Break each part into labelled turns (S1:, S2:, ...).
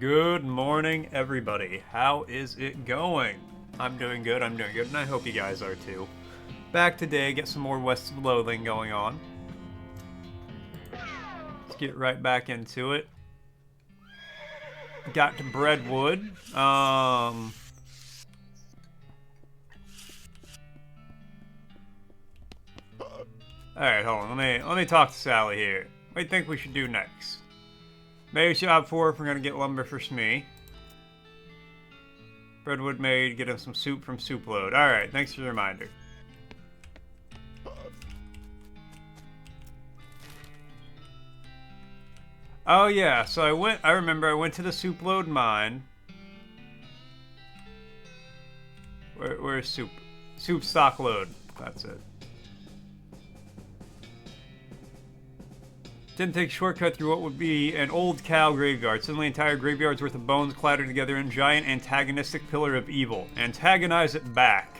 S1: Good morning, everybody. How is it going? I'm doing good, and I hope you guys are too. Back today, get some more West of Loathing going on. Let's get right back into it. Got to Breadwood. Alright, hold on. Let me talk to Sally here. What do you think we should do next? Maybe job 4 if we're gonna get lumber for Smee. Breadwood maid, get him some soup from Soup Load. Alright, thanks for the reminder. Oh yeah, so I remember I went to the Soup Load mine. Where's Soup? Soup Stock Load. That's it. Didn't take a shortcut through what would be an old cow graveyard. Suddenly, entire graveyard's worth of bones clattered together in a giant antagonistic pillar of evil. Antagonize it back.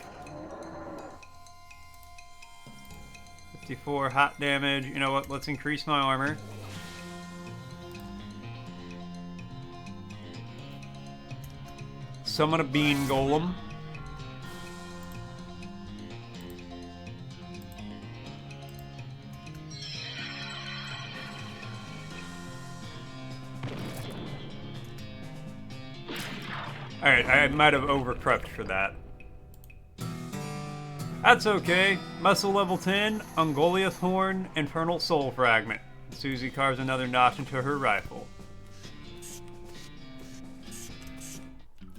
S1: 54 hot damage. You know what? Let's increase my armor. Summon a bean golem. Alright, I might have over-prepped for that. That's okay. Muscle level 10, Ungoliath Horn, Infernal Soul Fragment. Susie carves another notch into her rifle.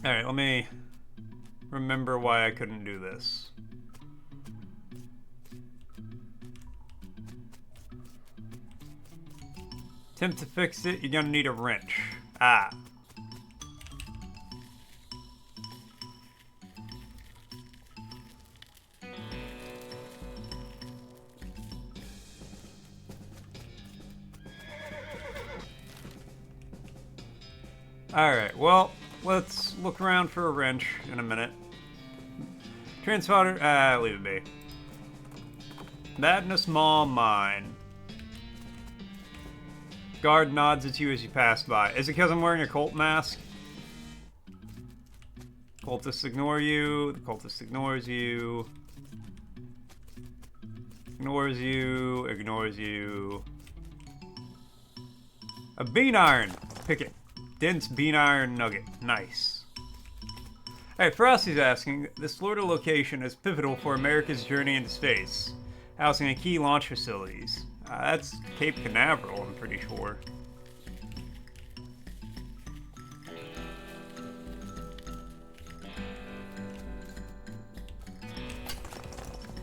S1: Alright, let me remember why I couldn't do this. Attempt to fix it, you're gonna need a wrench. Ah. Alright, well, let's look around for a wrench in a minute. Transfodder, leave it be. Madness Maw Mine. Guard nods at you as you pass by. Is it because I'm wearing a cult mask? Cultists ignore you. The cultist ignores you. Ignores you. Ignores you. A bean iron. Pick it. Dense bean iron nugget. Nice. Hey, Frosty's asking, this Florida location is pivotal for America's journey into space, housing a key launch facilities. That's Cape Canaveral, I'm pretty sure.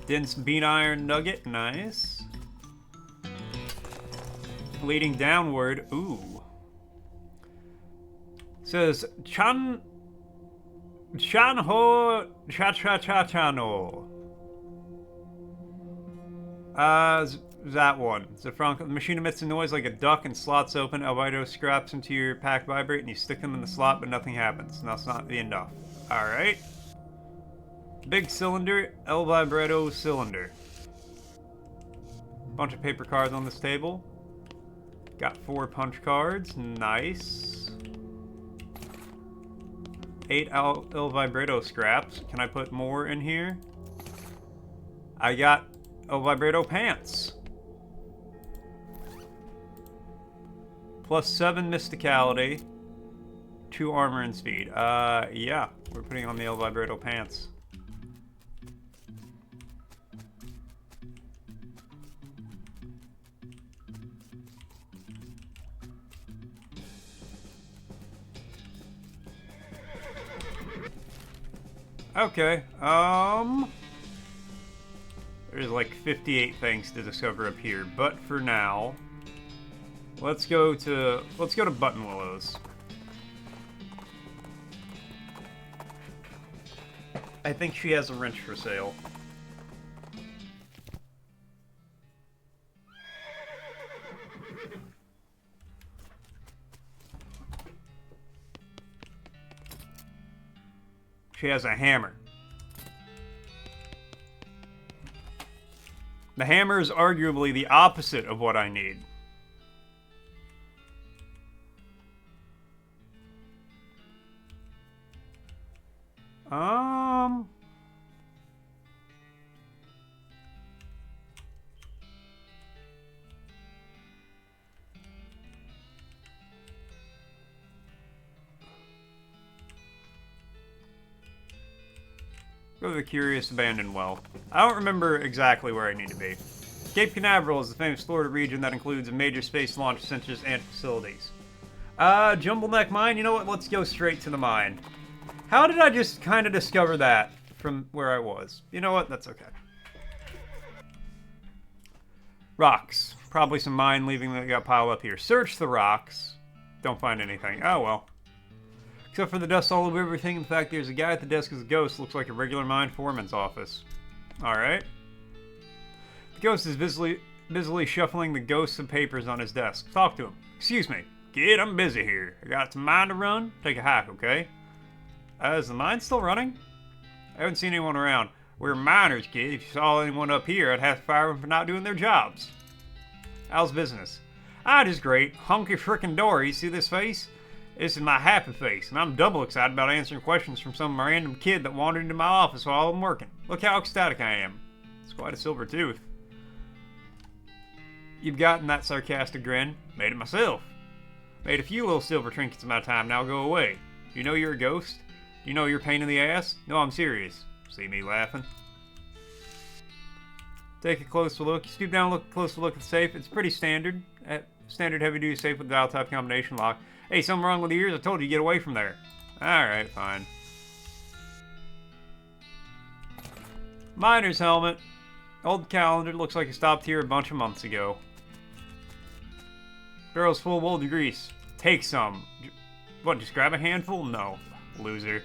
S1: Dense bean iron nugget. Nice. Leading downward. Ooh. Says Chanho Chano. That one. The machine emits a noise like a duck and slots open. Albedo scraps into your pack vibrate and you stick them in the slot, but nothing happens. And that's not the end off. Alright. Big cylinder, El Vibretto cylinder. Bunch of paper cards on this table. Got 4 punch cards. Nice. 8 El Vibretto scraps. Can I put more in here? I got El Vibretto pants. Plus 7 mysticality. 2 armor and speed. Yeah. We're putting on the El Vibretto pants. Okay, there's like 58 things to discover up here, but for now, let's go to Button Willows. I think she has a wrench for sale. She has a hammer. The hammer is arguably the opposite of what I need. Um... Go to the Curious Abandoned Well. I don't remember exactly where I need to be. Cape Canaveral is the famous Florida region that includes a major space launch centers and facilities. Jumble Neck Mine? You know what? Let's go straight to the mine. How did I just kind of discover that from where I was? You know what? That's okay. Rocks. Probably some mine leaving that got piled up here. Search the rocks. Don't find anything. Oh, well. Except for the dust all over everything and the fact there's a guy at the desk as a ghost. Looks like a regular mine foreman's office. Alright. The ghost is busily shuffling the ghosts of papers on his desk. Talk to him. Excuse me. Kid, I'm busy here. I got some mine to run. Take a hike, okay? Is the mine still running? I haven't seen anyone around. We're miners, kid. If you saw anyone up here, I'd have to fire them for not doing their jobs. How's business? Just great. Hunky frickin' door. You see this face? This is my happy face, and I'm double excited about answering questions from some random kid that wandered into my office while I'm working. Look how ecstatic I am. It's quite a silver tooth. You've gotten that sarcastic grin. Made it myself. Made a few little silver trinkets in my time, now go away. Do you know you're a ghost? Do you know you're a pain in the ass? No, I'm serious. See me laughing? Take a closer look. You stoop down, look a closer look at the safe. It's pretty standard. Standard heavy-duty safe with dial type combination lock. Hey, something wrong with the ears? I told you to get away from there. Alright, fine. Miner's helmet. Old calendar. Looks like it stopped here a bunch of months ago. Barrel's full of wool grease. Take some. What, just grab a handful? No. Loser.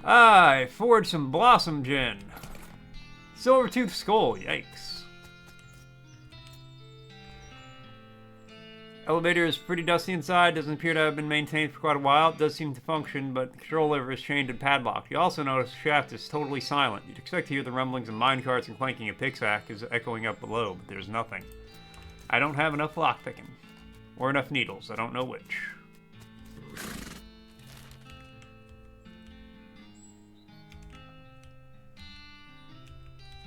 S1: I forged some Blossom Gin. Silver-tooth skull. Yikes. Elevator is pretty dusty inside. Doesn't appear to have been maintained for quite a while. It does seem to function, but the control lever is chained and padlocked. You also notice the shaft is totally silent. You'd expect to hear the rumblings of minecarts and clanking of pickaxes echoing up below, but there's nothing. I don't have enough lockpicking. Or enough needles. I don't know which.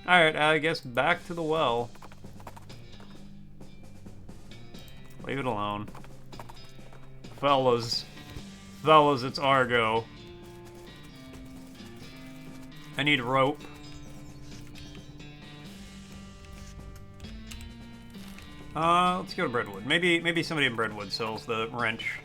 S1: Alright, I guess back to the well. Leave it alone. Fellas, it's Argo. I need a rope. Let's go to Brentwood. Maybe somebody in Brentwood sells the wrench.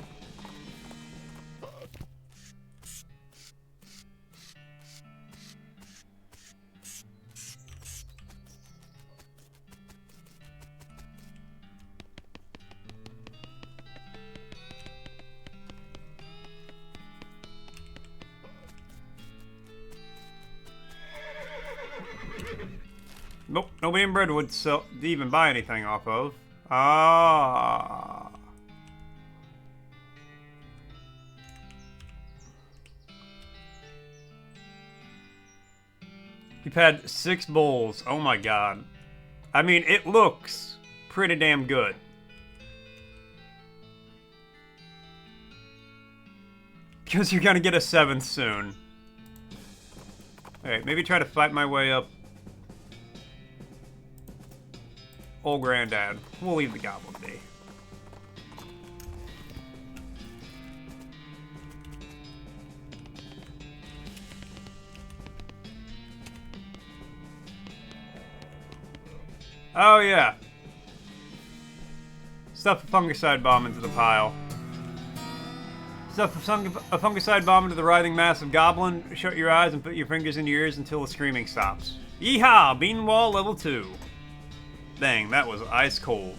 S1: Nope, nobody in Brentwood to even buy anything off of. Ah. You've had 6 bowls. Oh my god. I mean, it looks pretty damn good. Because you're gonna get a 7th soon. Alright, maybe try to fight my way up. Old Granddad. We'll leave the goblin be. Oh yeah. Stuff a fungicide bomb into the pile. Stuff a fungicide bomb into the writhing mass of goblin. Shut your eyes and put your fingers in your ears until the screaming stops. Yeehaw! Bean wall level 2. Dang, that was ice cold.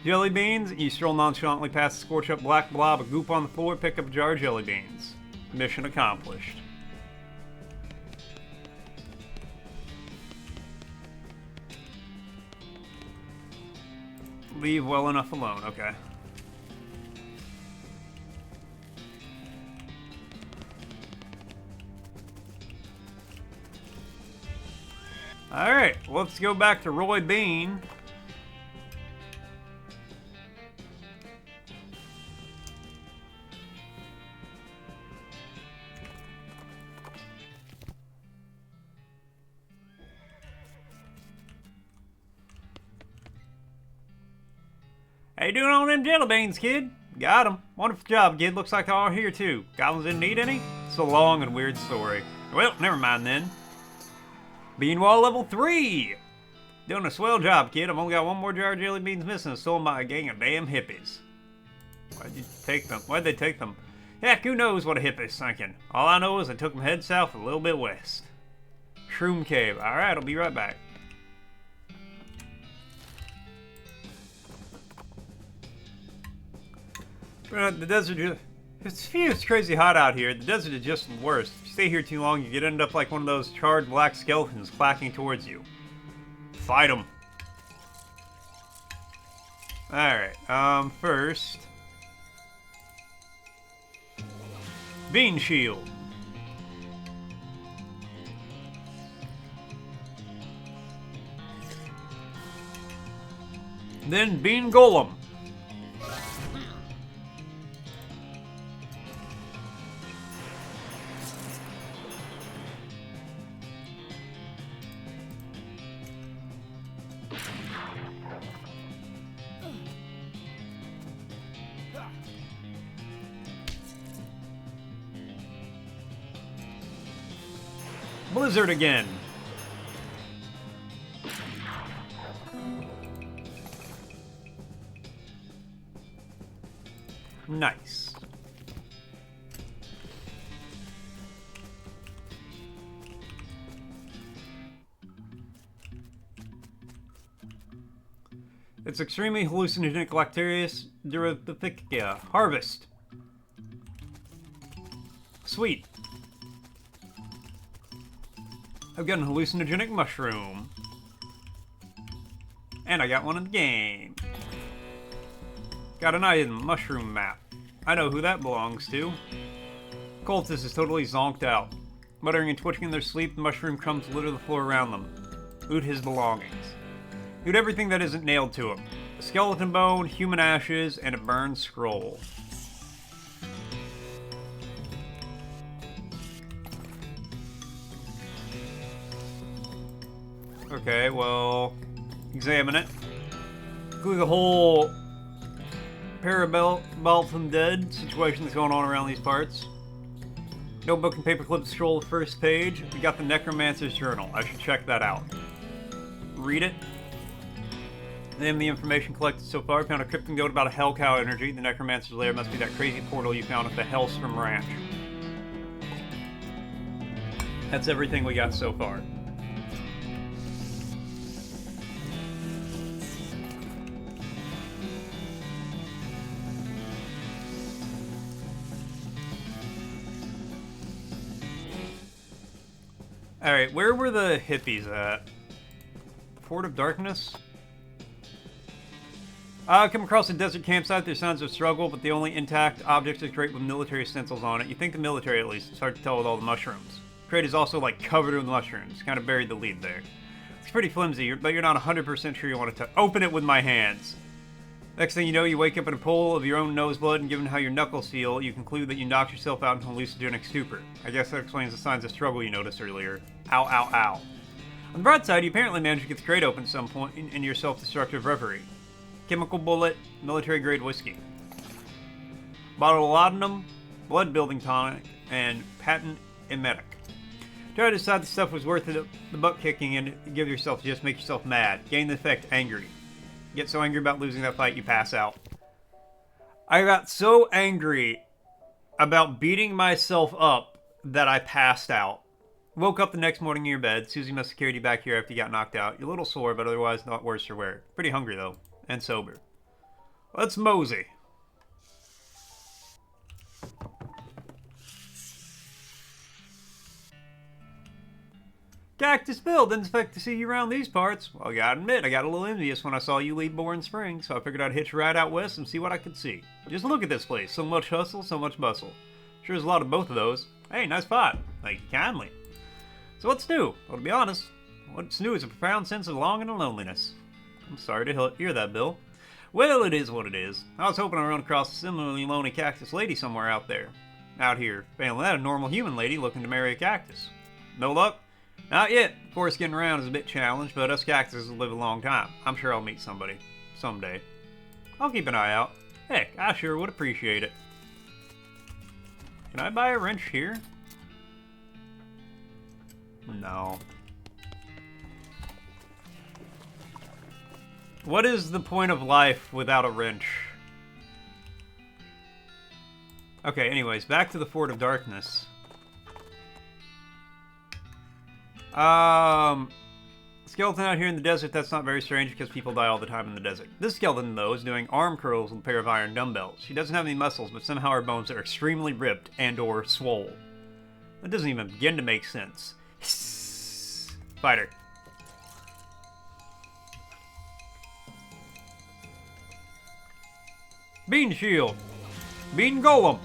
S1: Jelly beans? You stroll nonchalantly past the scorched up black blob of goop on the floor, pick up a jar of jelly beans. Mission accomplished. Leave well enough alone, okay. Alright, let's go back to Roy Bean. How you doing on them jelly beans, kid? Got 'em. Wonderful job, kid. Looks like they're all here, too. Goblins didn't need any? It's a long and weird story. Well, never mind then. Bean wall level 3! Doing a swell job, kid. I've only got one more jar of jelly beans missing, stolen by a gang of damn hippies. Why'd you take them? Why'd they take them? Heck, who knows what a hippie's thinking? All I know is I took them head south a little bit west. Shroom Cave. Alright, I'll be right back. The desert it's crazy hot out here. The desert is just the worst. If you stay here too long, you could end up like one of those charred black skeletons clacking towards you. Fight them. Alright, first... Bean Shield. Then Bean Golem. Blizzard again. Nice. It's extremely hallucinogenic Lactarius Durificia. Harvest. Sweet. I've got a hallucinogenic mushroom. And I got one in the game. Got an item, mushroom map. I know who that belongs to. Cultist is totally zonked out. Muttering and twitching in their sleep, the mushroom crumbs litter the floor around them. Loot his belongings. Loot everything that isn't nailed to him. A skeleton bone, human ashes, and a burned scroll. Okay, well, examine it. Include the whole Parabellum Dead situation that's going on around these parts. Notebook and paperclip scroll the first page. We got the Necromancer's Journal. I should check that out. Read it. Then the information collected so far. Found a cryptic note about a hell cow energy. The Necromancer's lair must be that crazy portal you found at the Hellstrom Ranch. That's everything we got so far. Alright, where were the hippies at? Fort of Darkness? Come across a desert campsite. There's signs of struggle, but the only intact object is a crate with military stencils on it. You think the military, at least. It's hard to tell with all the mushrooms. The crate is also, like, covered with mushrooms. Kind of buried the lead there. It's pretty flimsy, but you're not 100% sure you want to open it with my hands. Next thing you know, you wake up in a pool of your own nose blood, and given how your knuckles feel, you conclude that you knocked yourself out into a hallucinogenic stupor. I guess that explains the signs of struggle you noticed earlier. Ow, ow, ow. On the bright side, you apparently managed to get the crate open at some point in your self-destructive reverie. Chemical bullet, military-grade whiskey. Bottle of laudanum, blood-building tonic, and patent emetic. Try to decide the stuff was worth it, the butt-kicking, and give yourself to just make yourself mad. Gain the effect angry. Get so angry about losing that fight, you pass out. I got so angry about beating myself up that I passed out. Woke up the next morning in your bed. Susie must have carried you back here after you got knocked out. You're a little sore, but otherwise not worse for wear. Pretty hungry, though. And sober. Let's mosey. Cactus Bill, didn't expect to see you around these parts. Well, I gotta admit, I got a little envious when I saw you leave Boring Spring, so I figured I'd hitch a ride out west and see what I could see. Just look at this place. So much hustle, so much bustle. Sure there's a lot of both of those. Hey, nice pot. Thank you kindly. So what's new? Well, to be honest, what's new is a profound sense of longing and loneliness. I'm sorry to hear that, Bill. Well, it is what it is. I was hoping I'd run across a similarly lonely cactus lady somewhere out there. Out here. Failing that, a normal human lady looking to marry a cactus. No luck? Not yet. Of course, getting around is a bit challenged, but us cactuses live a long time. I'm sure I'll meet somebody. Someday. I'll keep an eye out. Heck, I sure would appreciate it. Can I buy a wrench here? No. What is the point of life without a wrench? Okay, anyways, back to the Fort of Darkness. Skeleton out here in the desert, that's not very strange because people die all the time in the desert. This skeleton, though, is doing arm curls with a pair of iron dumbbells. She doesn't have any muscles, but somehow her bones are extremely ripped and or swole. That doesn't even begin to make sense. Fighter. Bean shield. Bean golem.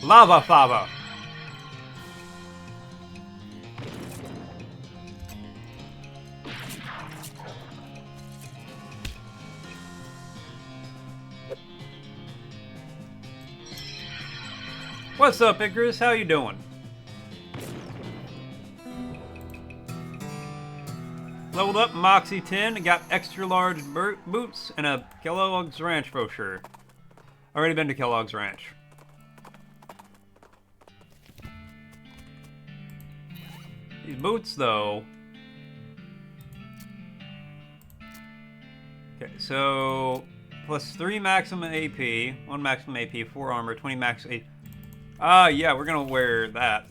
S1: Lava fava. What's up, Icarus? How you doing? Leveled up Moxie 10 and got extra large boots and a Kellogg's Ranch brochure. Already been to Kellogg's Ranch. These boots, though. Okay, so plus 3 maximum AP, 1 maximum AP, 4 armor, 20 max AP. Yeah, we're gonna wear that.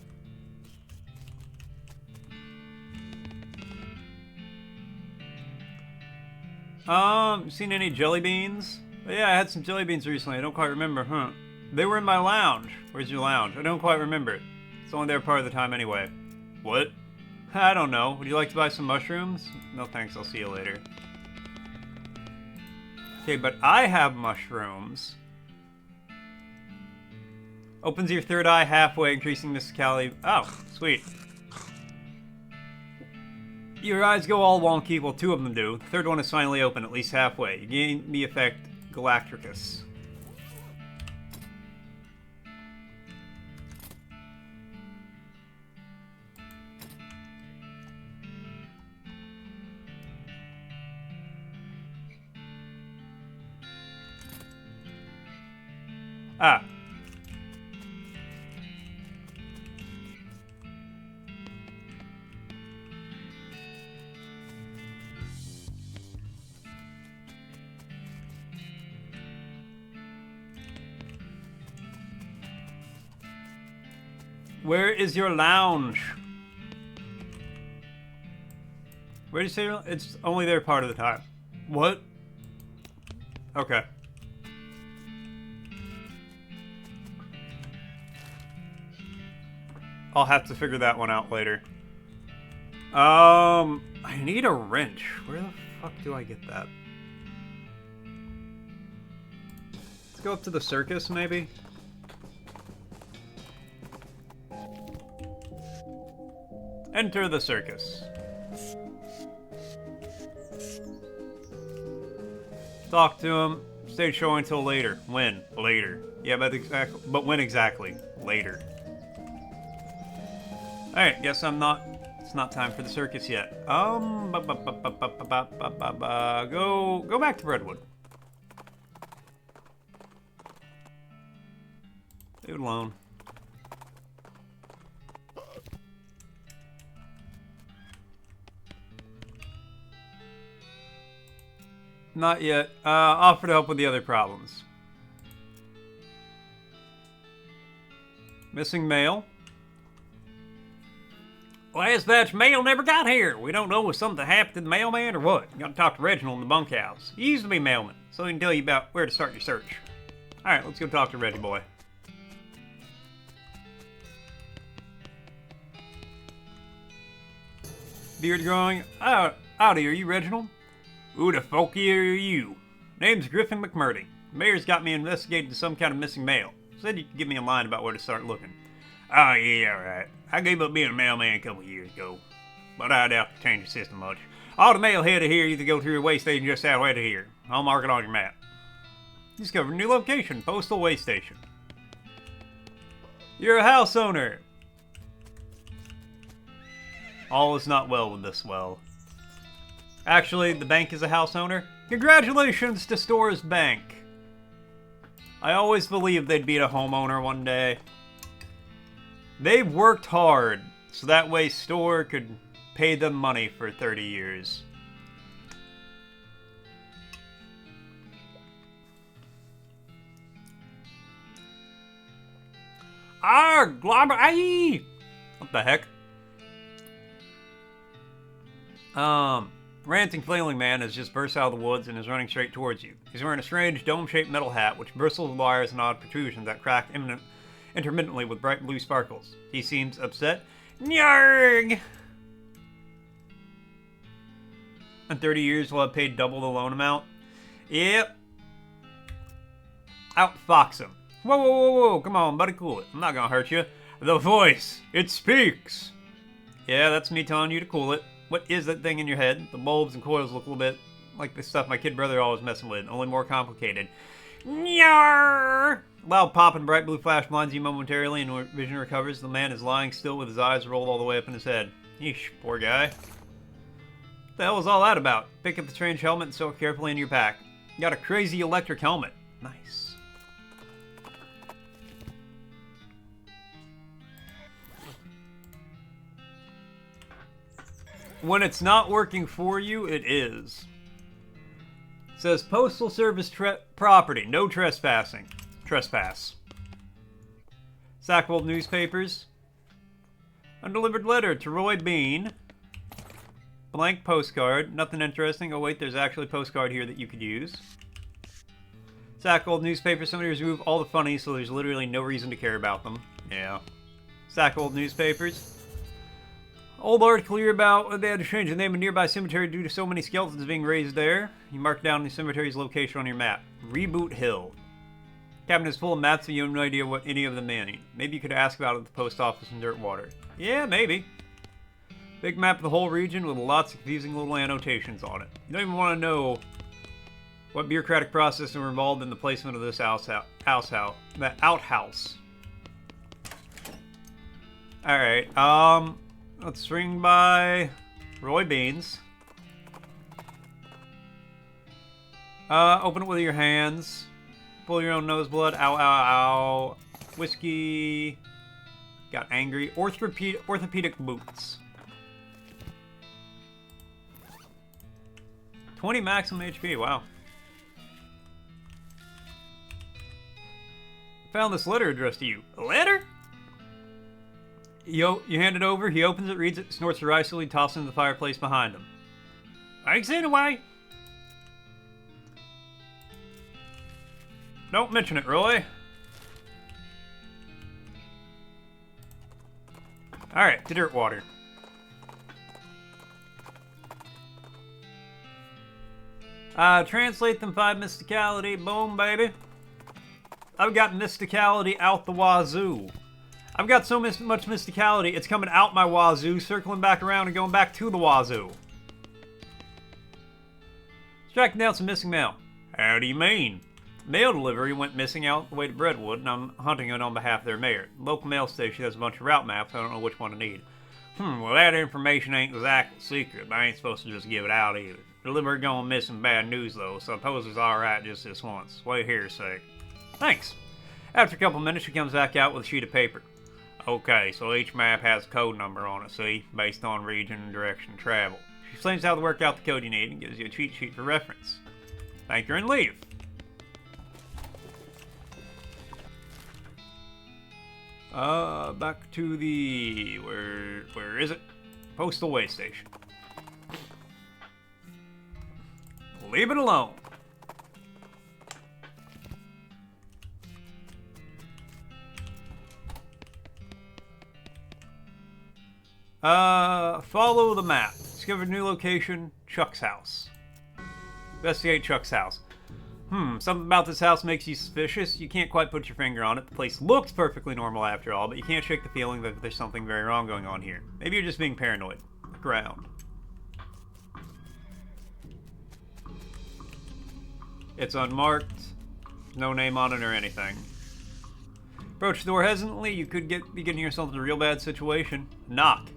S1: Seen any jelly beans? Yeah, I had some jelly beans recently. I don't quite remember, huh? They were in my lounge. Where's your lounge? I don't quite remember. It's only there part of the time anyway. What? I don't know. Would you like to buy some mushrooms? No thanks, I'll see you later. Okay, but I have mushrooms. Opens your third eye halfway, increasing mysticality. Oh, sweet. Your eyes go all wonky, well, 2 of them do. The third one is finally open, at least halfway. You gain the effect Galacticus. Ah. Where is your lounge? Where did you say it's only there part of the time? What? Okay. I'll have to figure that one out later. I need a wrench. Where the fuck do I get that? Let's go up to the circus, maybe? Enter the circus. Talk to him. Stay showing until later. When? Later. Yeah, but when exactly? Later. Alright, guess it's not time for the circus yet. Go back to Redwood. Leave it alone. Not yet. Offer to help with the other problems. Missing mail. Last batch mail never got here. We don't know if something happened to the mailman or what. You gotta talk to Reginald in the bunkhouse. He used to be mailman, so he can tell you about where to start your search. Alright, let's go talk to Reggie boy. Beard growing. Howdy, are you Reginald? Who the folky are you? Name's Griffin McMurdy. The mayor's got me investigating some kind of missing mail. Said you could give me a line about where to start looking. Oh, yeah, right. I gave up being a mailman a couple years ago, but I doubt to change the system much. All the mail headed here either go through a way station just south of here. I'll mark it on your map. Discovered a new location, postal way station. You're a house owner. All is not well with this well. Actually, the bank is a house owner. Congratulations to Store's Bank. I always believed they'd be a homeowner one day. They've worked hard, so that way Store could pay them money for 30 years. Globber, what the heck? Ranting flailing man has just burst out of the woods and is running straight towards you. He's wearing a strange dome-shaped metal hat which bristles with wires and odd protrusions that crack intermittently with bright blue sparkles. He seems upset. Nyarg! In 30 years we'll have paid double the loan amount. Yep. Outfox him. Whoa, whoa, whoa, whoa, come on, buddy, cool it. I'm not gonna hurt you. The voice, it speaks. Yeah, that's me telling you to cool it. What is that thing in your head? The bulbs and coils look a little bit like the stuff my kid brother always messing with, only more complicated. Nyarr! Loud pop and bright blue flash blinds you momentarily and when vision recovers, the man is lying still with his eyes rolled all the way up in his head. Yeesh, poor guy. What the hell was all that about? Pick up the strange helmet and sew it carefully in your pack. You got a crazy electric helmet. Nice. When it's not working for you, it is. It says Postal Service property, no trespassing. Trespass. Sack of old newspapers. Undelivered letter to Roy Bean. Blank postcard. Nothing interesting. Oh wait, there's actually a postcard here that you could use. Sack of old newspapers. Somebody removed all the funnies, so there's literally no reason to care about them. Yeah. Sack of old newspapers. Old article here about they had to change the name of a nearby cemetery due to so many skeletons being raised there. You mark down the cemetery's location on your map. Reboot Hill. Cabin is full of maps, but you have no idea what any of them mean. Maybe you could ask about it at the post office in Dirtwater. Yeah, maybe. Big map of the whole region with lots of confusing little annotations on it. You don't even want to know what bureaucratic processes were involved in the placement of this outhouse. Alright, let's swing by Roy Beans. Open it with your hands. Pull your own nose blood. Ow, ow, ow. Whiskey. Got angry. Orthopedic boots. 20 maximum HP. Wow. Found this letter addressed to you. A letter? You hand it over, he opens it, reads it, snorts derisively, tosses it in the fireplace behind him. Thanks anyway. Don't mention it, Roy. Alright, to Dirtwater. Translate them 5 mysticality. Boom, baby. I've got mysticality out the wazoo. I've got so much mysticality, it's coming out my wazoo, circling back around and going back to the wazoo. Tracking down some missing mail. How do you mean? Mail delivery went missing out the way to Brentwood, and I'm hunting it on behalf of their mayor. The local mail station has a bunch of route maps, I don't know which one to need. Well that information ain't exactly secret, but I ain't supposed to just give it out either. Delivery going missing bad news though, so I suppose it's alright just this once. Wait here's sake. Thanks. After a couple minutes, she comes back out with a sheet of paper. Okay, so each map has a code number on it, see? Based on region and direction of travel. She explains how to work out the code you need and gives you a cheat sheet for reference. Thank you and leave. Back to the... Where is it? Postal way station. Leave it alone. Follow the map. Discovered new location, Chuck's house. Investigate Chuck's house. Something about this house makes you suspicious. You can't quite put your finger on it. The place looks perfectly normal after all, but you can't shake the feeling that there's something very wrong going on here. Maybe you're just being paranoid. Look around. It's unmarked. No name on it or anything. Approach the door hesitantly. You could be getting yourself in a real bad situation. Knock.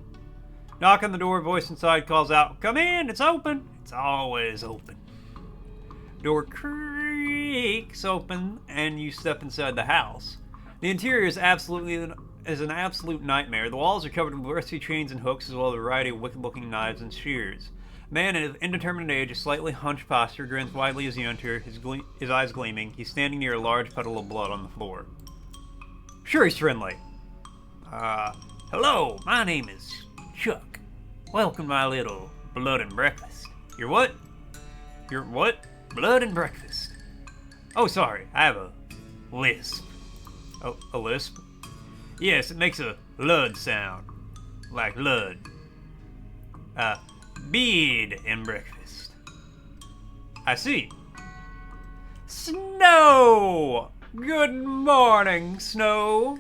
S1: Knock on the door, voice inside calls out, "Come in, it's open." It's always open. Door creaks open, and you step inside the house. The interior is an absolute nightmare. The walls are covered with rusty chains and hooks, as well as a variety of wicked-looking knives and shears. A man of indeterminate age, a slightly hunched posture, grins widely as you enter, his eyes gleaming. He's standing near a large puddle of blood on the floor. Sure, he's friendly. Hello, my name is Chuck. Welcome to my little blood and breakfast. Your what? Your what? Blood and breakfast. Oh, sorry, I have a lisp. Oh, a lisp? Yes, it makes a lud sound. Like lud. Bed and breakfast. I see. Snow! Good morning, Snow.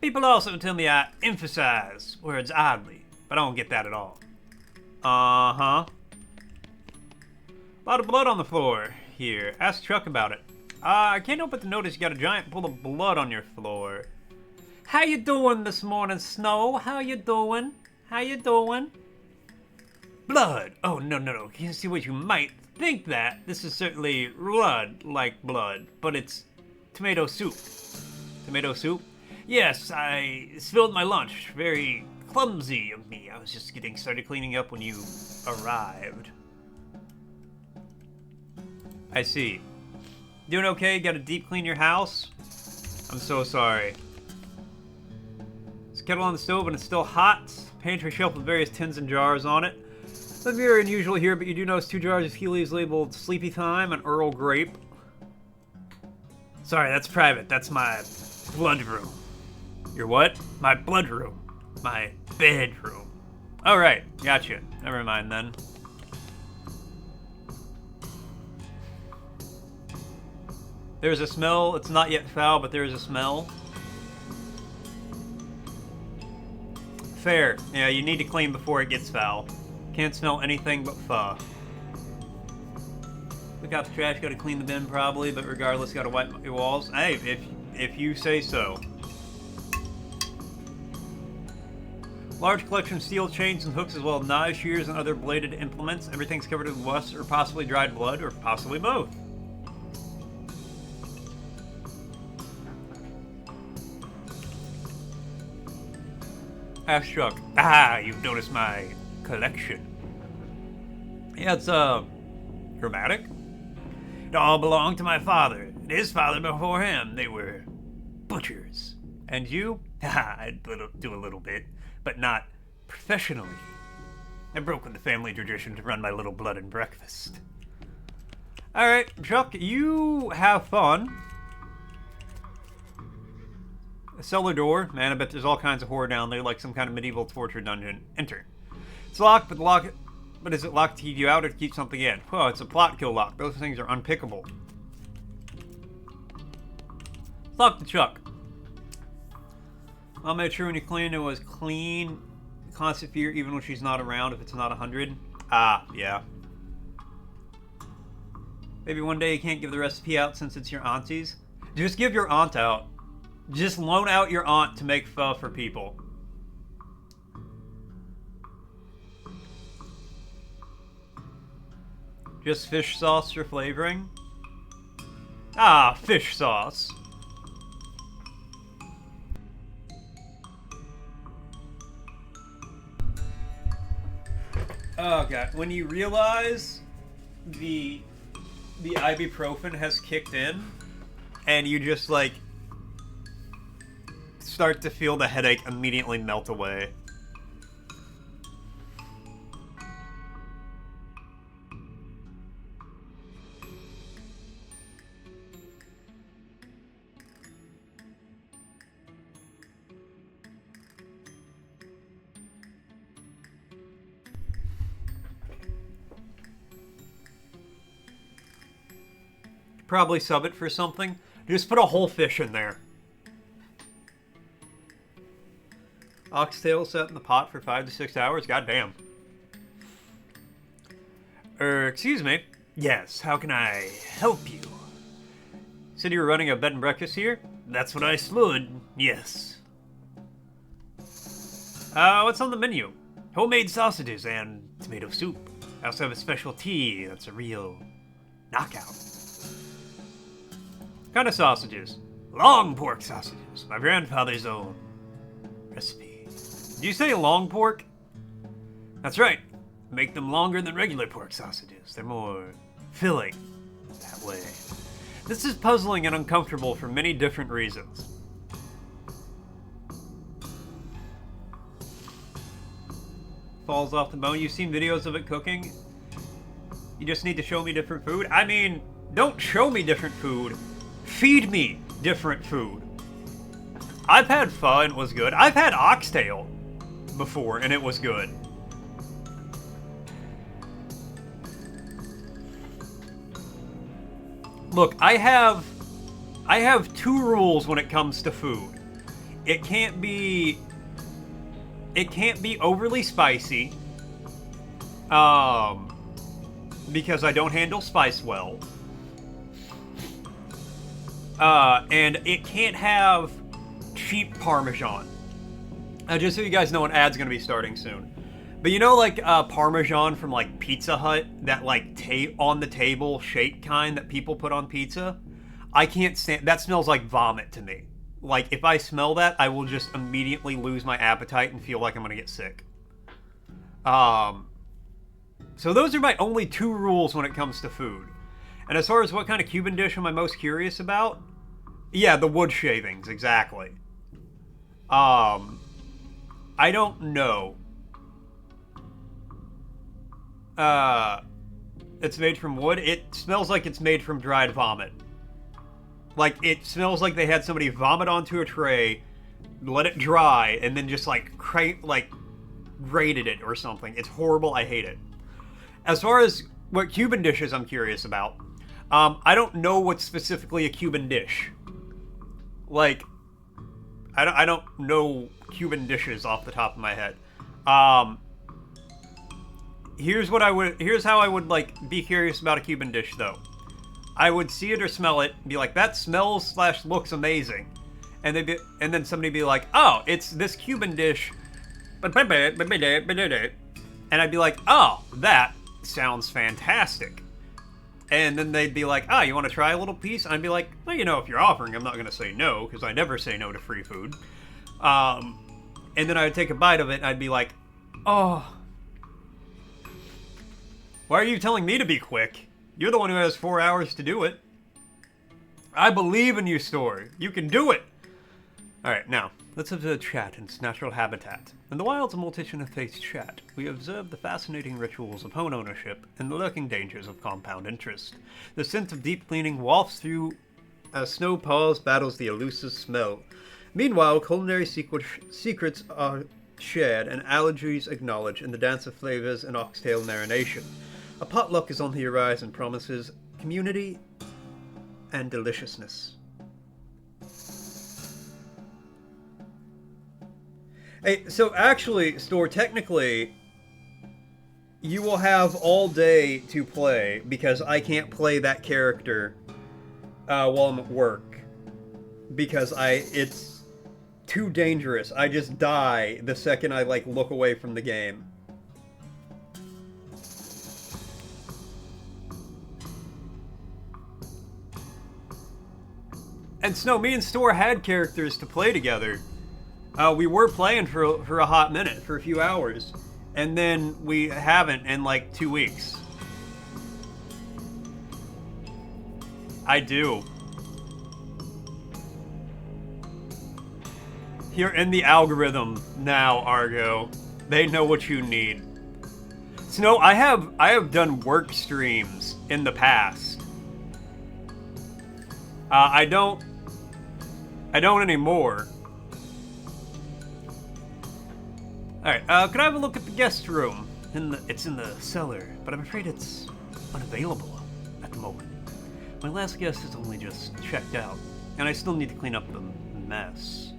S1: People also tell me I emphasize words oddly, but I don't get that at all. Uh-huh. A lot of blood on the floor here. Ask Chuck about it. I can't help but to notice you got a giant pool of blood on your floor. How you doing this morning, Snow? How you doing? How you doing? Blood. Oh, no. You see what you might think that. This is certainly blood, like blood, but it's tomato soup. Tomato soup? Yes, I spilled my lunch. Very clumsy of me. I was just getting started cleaning up when you arrived. I see. Doing okay? Got to deep clean your house? I'm so sorry. There's a kettle on the stove and it's still hot. Pantry shelf with various tins and jars on it. Nothing very unusual here, but you do notice 2 jars of tea leaves labeled Sleepy Time and Earl Grape. Sorry, that's private. That's my blood room. Your what? My blood room. My bedroom. Alright, gotcha. Never mind then. There's a smell. It's not yet foul, but there is a smell. Fair. Yeah, you need to clean before it gets foul. Can't smell anything but pho. Look out the trash. Got to clean the bin probably, but regardless, got to wipe your walls. Hey, if you say so. Large collection of steel chains and hooks, as well as knives, shears, and other bladed implements. Everything's covered in rust or possibly dried blood, or possibly both. Ask Chuck. You've noticed my collection. Yeah, it's, dramatic. It all belonged to my father, and his father before him. They were butchers. And you? I do a little bit, but not professionally. I broke with the family tradition to run my little blood and breakfast. Alright, Chuck, you have fun. A cellar door. Man, I bet there's all kinds of horror down there, like some kind of medieval torture dungeon. Enter. It's locked, but is it locked to keep you out or to keep something in? Oh, it's a plot kill lock. Those things are unpickable. Lock the Chuck. I'll make sure when you clean it was clean. Constant fear even when she's not around if it's not 100. Yeah. Maybe one day you can't give the recipe out since it's your auntie's. Just give your aunt out. Just loan out your aunt to make pho for people. Just fish sauce for flavoring? Fish sauce. Oh god, when you realize the ibuprofen has kicked in and you just like start to feel the headache immediately melt away. Probably sub it for something. Just put a whole fish in there. Oxtail set in the pot for 5 to 6 hours? Goddamn. Excuse me. Yes, how can I help you? Said you were running a bed and breakfast here? That's what I stood. Yes. What's on the menu? Homemade sausages and tomato soup. I also have a special tea that's a real knockout. What kind of sausages? Long pork sausages. My grandfather's own recipe. Did you say long pork? That's right. Make them longer than regular pork sausages. They're more filling that way. This is puzzling and uncomfortable for many different reasons. Falls off the bone. You've seen videos of it cooking? You just need to show me different food? I mean, don't show me different food. Feed me different food. I've had pho and it was good. I've had oxtail before and it was good. Look, I have 2 rules when it comes to food. It can't be overly spicy. Because I don't handle spice well. And it can't have cheap Parmesan. Just so you guys know, an ad's gonna be starting soon. But you know, like, Parmesan from, like, Pizza Hut? That, like, on the table shake kind that people put on pizza? I can't stand... That smells like vomit to me. Like, if I smell that, I will just immediately lose my appetite and feel like I'm gonna get sick. So those are my only 2 rules when it comes to food. And as far as what kind of Cuban dish am I most curious about? Yeah, the wood shavings, exactly. I don't know. It's made from wood. It smells like it's made from dried vomit. Like, it smells like they had somebody vomit onto a tray, let it dry, and then just, like, grated it or something. It's horrible. I hate it. As far as what Cuban dishes I'm curious about, I don't know what's specifically a Cuban dish. Like, I don't know Cuban dishes off the top of my head. Here's how I would, like, be curious about a Cuban dish, though. I would see it or smell it, be like, that smells / looks amazing. And then somebody be like, oh, it's this Cuban dish. And I'd be like, oh, that sounds fantastic. And then they'd be like, oh, you want to try a little piece? And I'd be like, well, you know, if you're offering, I'm not going to say no, because I never say no to free food. And then I would take a bite of it, and I'd be like, oh. Why are you telling me to be quick? You're the one who has 4 hours to do it. I believe in you, Story. You can do it. Alright, now, let's observe chat in its natural habitat. In the wilds of morticianoffaith chat, we observe the fascinating rituals of home ownership and the lurking dangers of compound interest. The scent of deep cleaning wafts through as snow paws battles the elusive smell. Meanwhile, culinary secrets are shared and allergies acknowledged in the dance of flavors and oxtail marination. A potluck is on the horizon, promises community and deliciousness. Hey, so actually, Store, technically, you will have all day to play, because I can't play that character while I'm at work. Because it's too dangerous. I just die the second I, like, look away from the game. And Snow, me and Store had characters to play together. We were playing for a hot minute, for a few hours. And then we haven't in like 2 weeks. I do. You're in the algorithm now, Argo. They know what you need. Snow, I have done work streams in the past. I don't anymore. Alright, could I have a look at the guest room? It's in the cellar, but I'm afraid it's unavailable at the moment. My last guest has only just checked out, and I still need to clean up the mess.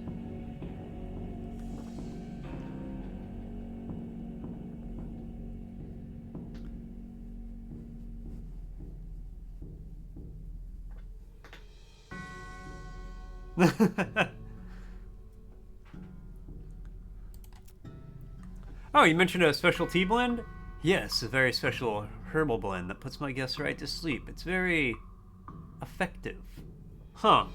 S1: Oh, you mentioned a special tea blend? Yes, a very special herbal blend that puts my guests right to sleep. It's very effective. Huh.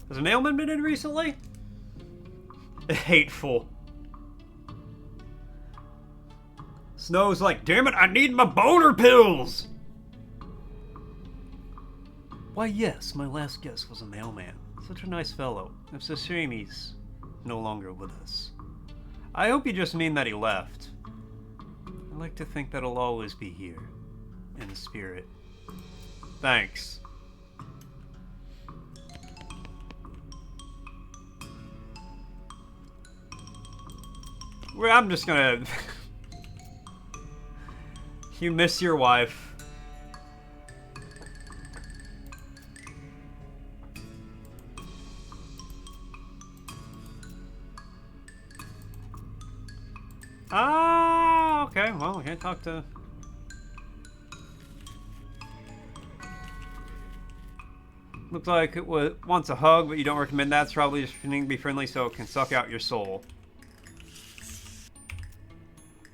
S1: Has a mailman been in recently? Hateful. Snow's like, damn it, I need my boner pills! Why, yes, my last guest was a mailman. Such a nice fellow. It's a shame he's no longer with us. I hope you just mean that he left. I like to think that he'll always be here, in spirit. Thanks. Well, I'm just gonna... You miss your wife. Ah, okay. Well, we can't talk to... Looks like it wants a hug, but you don't recommend that. It's probably just pretending to be friendly so it can suck out your soul.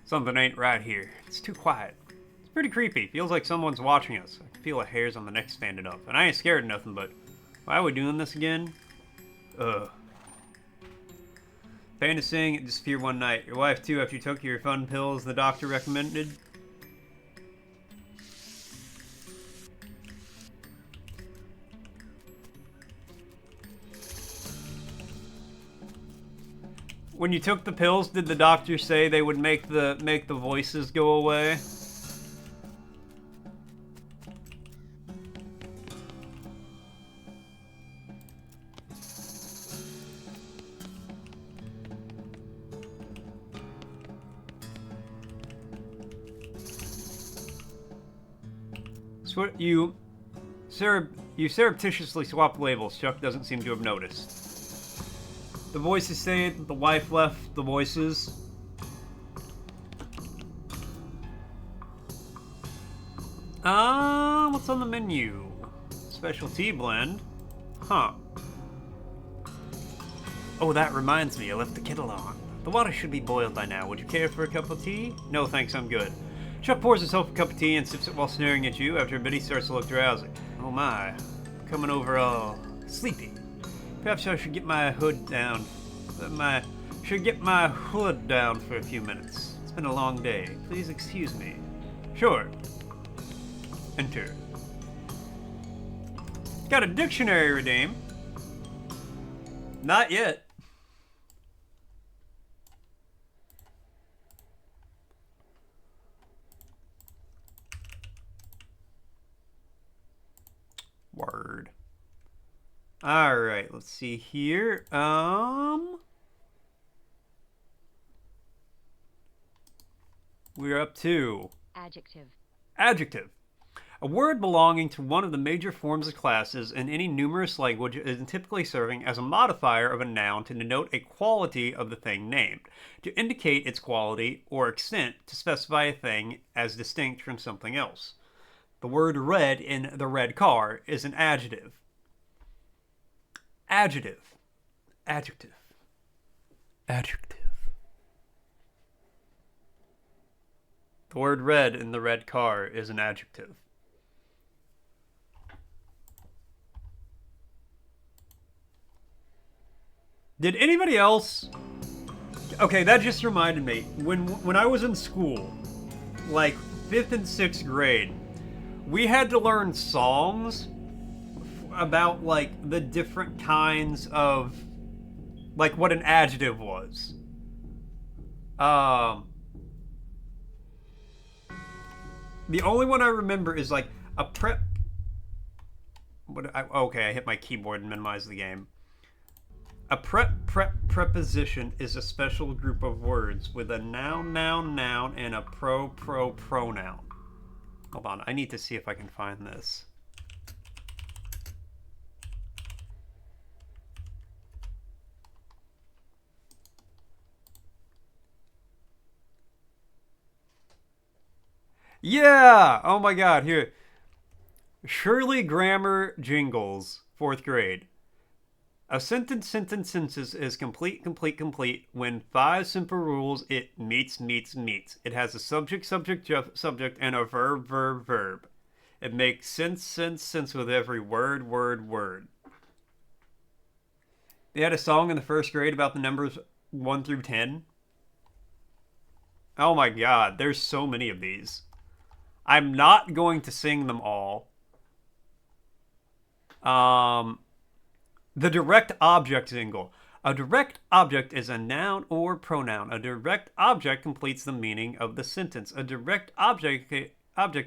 S1: Something ain't right here. It's too quiet. It's pretty creepy. Feels like someone's watching us. I can feel the hairs on the neck standing up. And I ain't scared of nothing, but why are we doing this again? Ugh. Pain to sing and disappear one night. Your wife too after you took your fun pills the doctor recommended. When you took the pills, did the doctor say they would make the voices go away? So you surreptitiously swapped labels. Chuck doesn't seem to have noticed. The voices say it, the wife left the voices. What's on the menu? Special tea blend. Huh. Oh, that reminds me, I left the kettle on. The water should be boiled by now. Would you care for a cup of tea? No, thanks, I'm good. Chuck pours himself a cup of tea and sips it while staring at you. After a bit, he starts to look drowsy. Oh my. Coming over all sleepy. Perhaps I should get my hood down. Should get my hood down for a few minutes. It's been a long day. Please excuse me. Sure. Enter. Got a dictionary redeem. Not yet. Word. Alright, let's see here. We're up to...
S2: Adjective.
S1: Adjective. A word belonging to one of the major forms of classes in any numerous language is typically serving as a modifier of a noun to denote a quality of the thing named, to indicate its quality or extent, to specify a thing as distinct from something else. The word red in the red car is an adjective. Adjective. Adjective. Adjective. The word red in the red car is an adjective. Did anybody else... Okay, that just reminded me. When I was in school, like 5th and 6th grade, we had to learn songs about, like, the different kinds of... Like, what an adjective was. The only one I remember is, like, a prep... Okay, I hit my keyboard and minimized the game. A preposition is a special group of words with a noun, and a pronoun. Hold on, I need to see if I can find this. Yeah! Oh my god, here. Shirley Grammar Jingles, 4th grade. A sentence is complete when 5 simple rules it meets. It has a subject, subject, and a verb. It makes sense with every word. They had a song in the first grade about the numbers 1 through 10. Oh my god, there's so many of these. I'm not going to sing them all. The direct object single. A direct object is a noun or pronoun. A direct object completes the meaning of the sentence. A direct object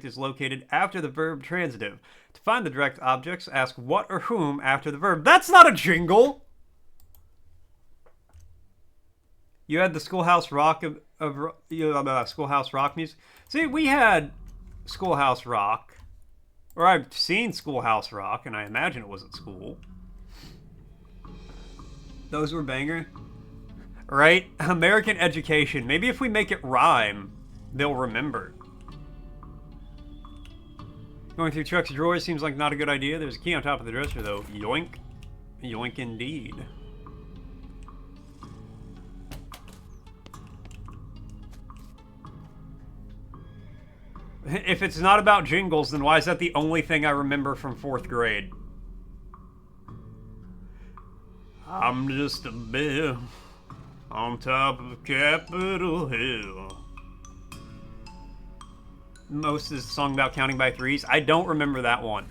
S1: is located after the verb transitive. To find the direct objects, ask what or whom after the verb. That's not a jingle! You had the Schoolhouse Rock Schoolhouse Rock music. See, we had Schoolhouse Rock. Or I've seen Schoolhouse Rock, and I imagine it was at school. Those were banger. Right? American education. Maybe if we make it rhyme, they'll remember. Going through Chuck's drawers seems like not a good idea. There's a key on top of the dresser, though. Yoink. Yoink indeed. If it's not about jingles, then why is that the only thing I remember from 4th grade? I'm just a bear on top of Capitol Hill. Most is a song about counting by threes. I don't remember that one.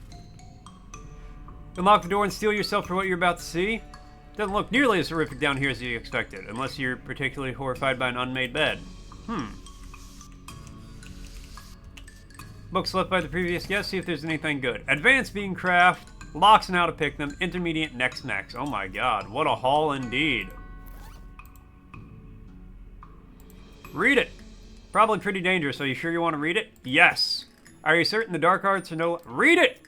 S1: Unlock the door and steel yourself for what you're about to see. Doesn't look nearly as horrific down here as you expected, unless you're particularly horrified by an unmade bed. Books left by the previous guest, see if there's anything good. Advanced bean craft, locks and how to pick them, intermediate next. Oh my god, what a haul indeed. Read it. Probably pretty dangerous, are you sure you want to read it? Yes. Are you certain the dark arts are no... Read it!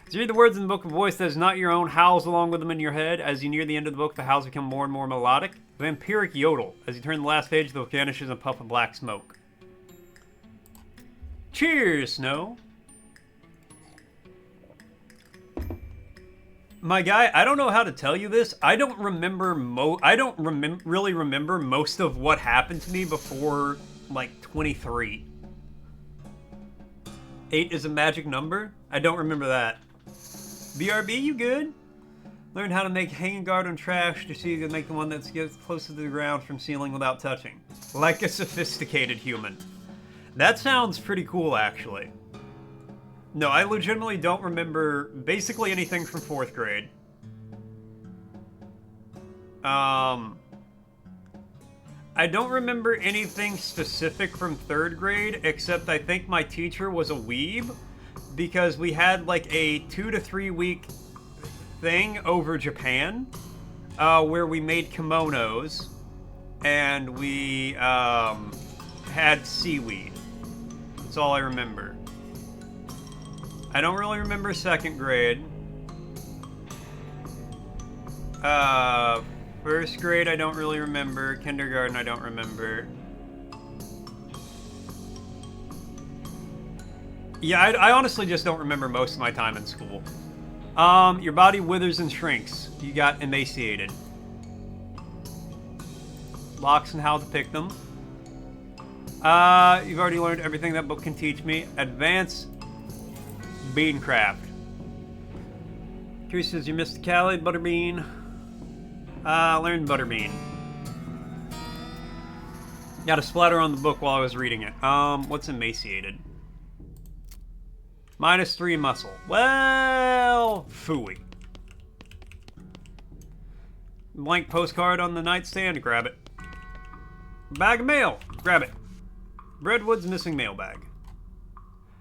S1: As you read the words in the book, a voice that is not your own howls along with them in your head. As you near the end of the book, the howls become more and more melodic. Vampiric yodel. As you turn the last page, the book vanishes in a puff of black smoke. Cheers, Snow. My guy, I don't know how to tell you this. I don't remember really remember most of what happened to me before, like, 23. 8 is a magic number? I don't remember that. BRB, you good? Learn how to make hanging guard on trash to see you can make the one that gets close to the ground from ceiling without touching. Like a sophisticated human. That sounds pretty cool, actually. No, I legitimately don't remember basically anything from 4th grade. I don't remember anything specific from 3rd grade, except I think my teacher was a weeb, because we had like a 2 to 3 week thing over Japan, where we made kimonos, and we had seaweed. That's all I remember. I don't really remember 2nd grade. 1st grade I don't really remember. Kindergarten I don't remember. Yeah, I honestly just don't remember most of my time in school. Your body withers and shrinks. You got emaciated. Locks and how to pick them. You've already learned everything that book can teach me. Advanced Beancraft. Teresa says you missed Callie, Butterbean. Learned Butterbean. Got a splatter on the book while I was reading it. What's emaciated? -3 muscle. Well, phooey. Blank postcard on the nightstand, grab it. Bag of mail, grab it. Redwood's missing mailbag.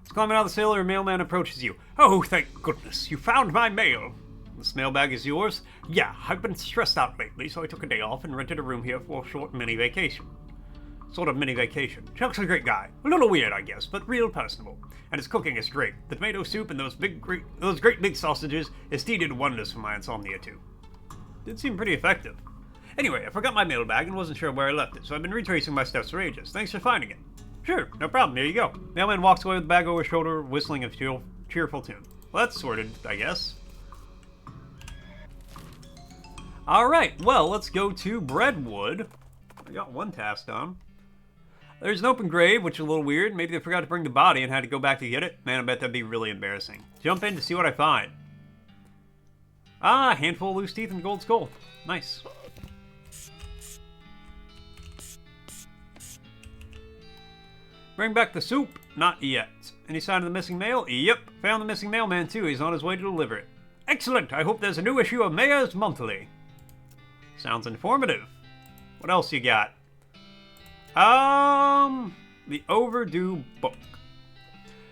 S1: As climbing out of the sailor, a mailman approaches you. Oh, thank goodness, you found my mail. This mailbag is yours? Yeah, I've been stressed out lately, so I took a day off and rented a room here for a short mini vacation. Sort of mini vacation. Chuck's a great guy. A little weird, I guess, but real personable. And his cooking is great. The tomato soup and those great big sausages, his tea did wonders for my insomnia too. Did seem pretty effective. Anyway, I forgot my mailbag and wasn't sure where I left it, so I've been retracing my steps for ages. Thanks for finding it. Sure, no problem, here you go. Mailman walks away with the bag over his shoulder, whistling a cheerful tune. Well, that's sorted, I guess. Alright, well, let's go to Breadwood. I got one task done. There's an open grave, which is a little weird. Maybe they forgot to bring the body and had to go back to get it. Man, I bet that'd be really embarrassing. Jump in to see what I find. Ah, a handful of loose teeth and a gold skull. Nice. Bring back the soup. Not yet. Any sign of the missing mail? Yep. Found the missing mailman too. He's on his way to deliver it. Excellent. I hope there's a new issue of Mayor's Monthly. Sounds informative. What else you got? The overdue book.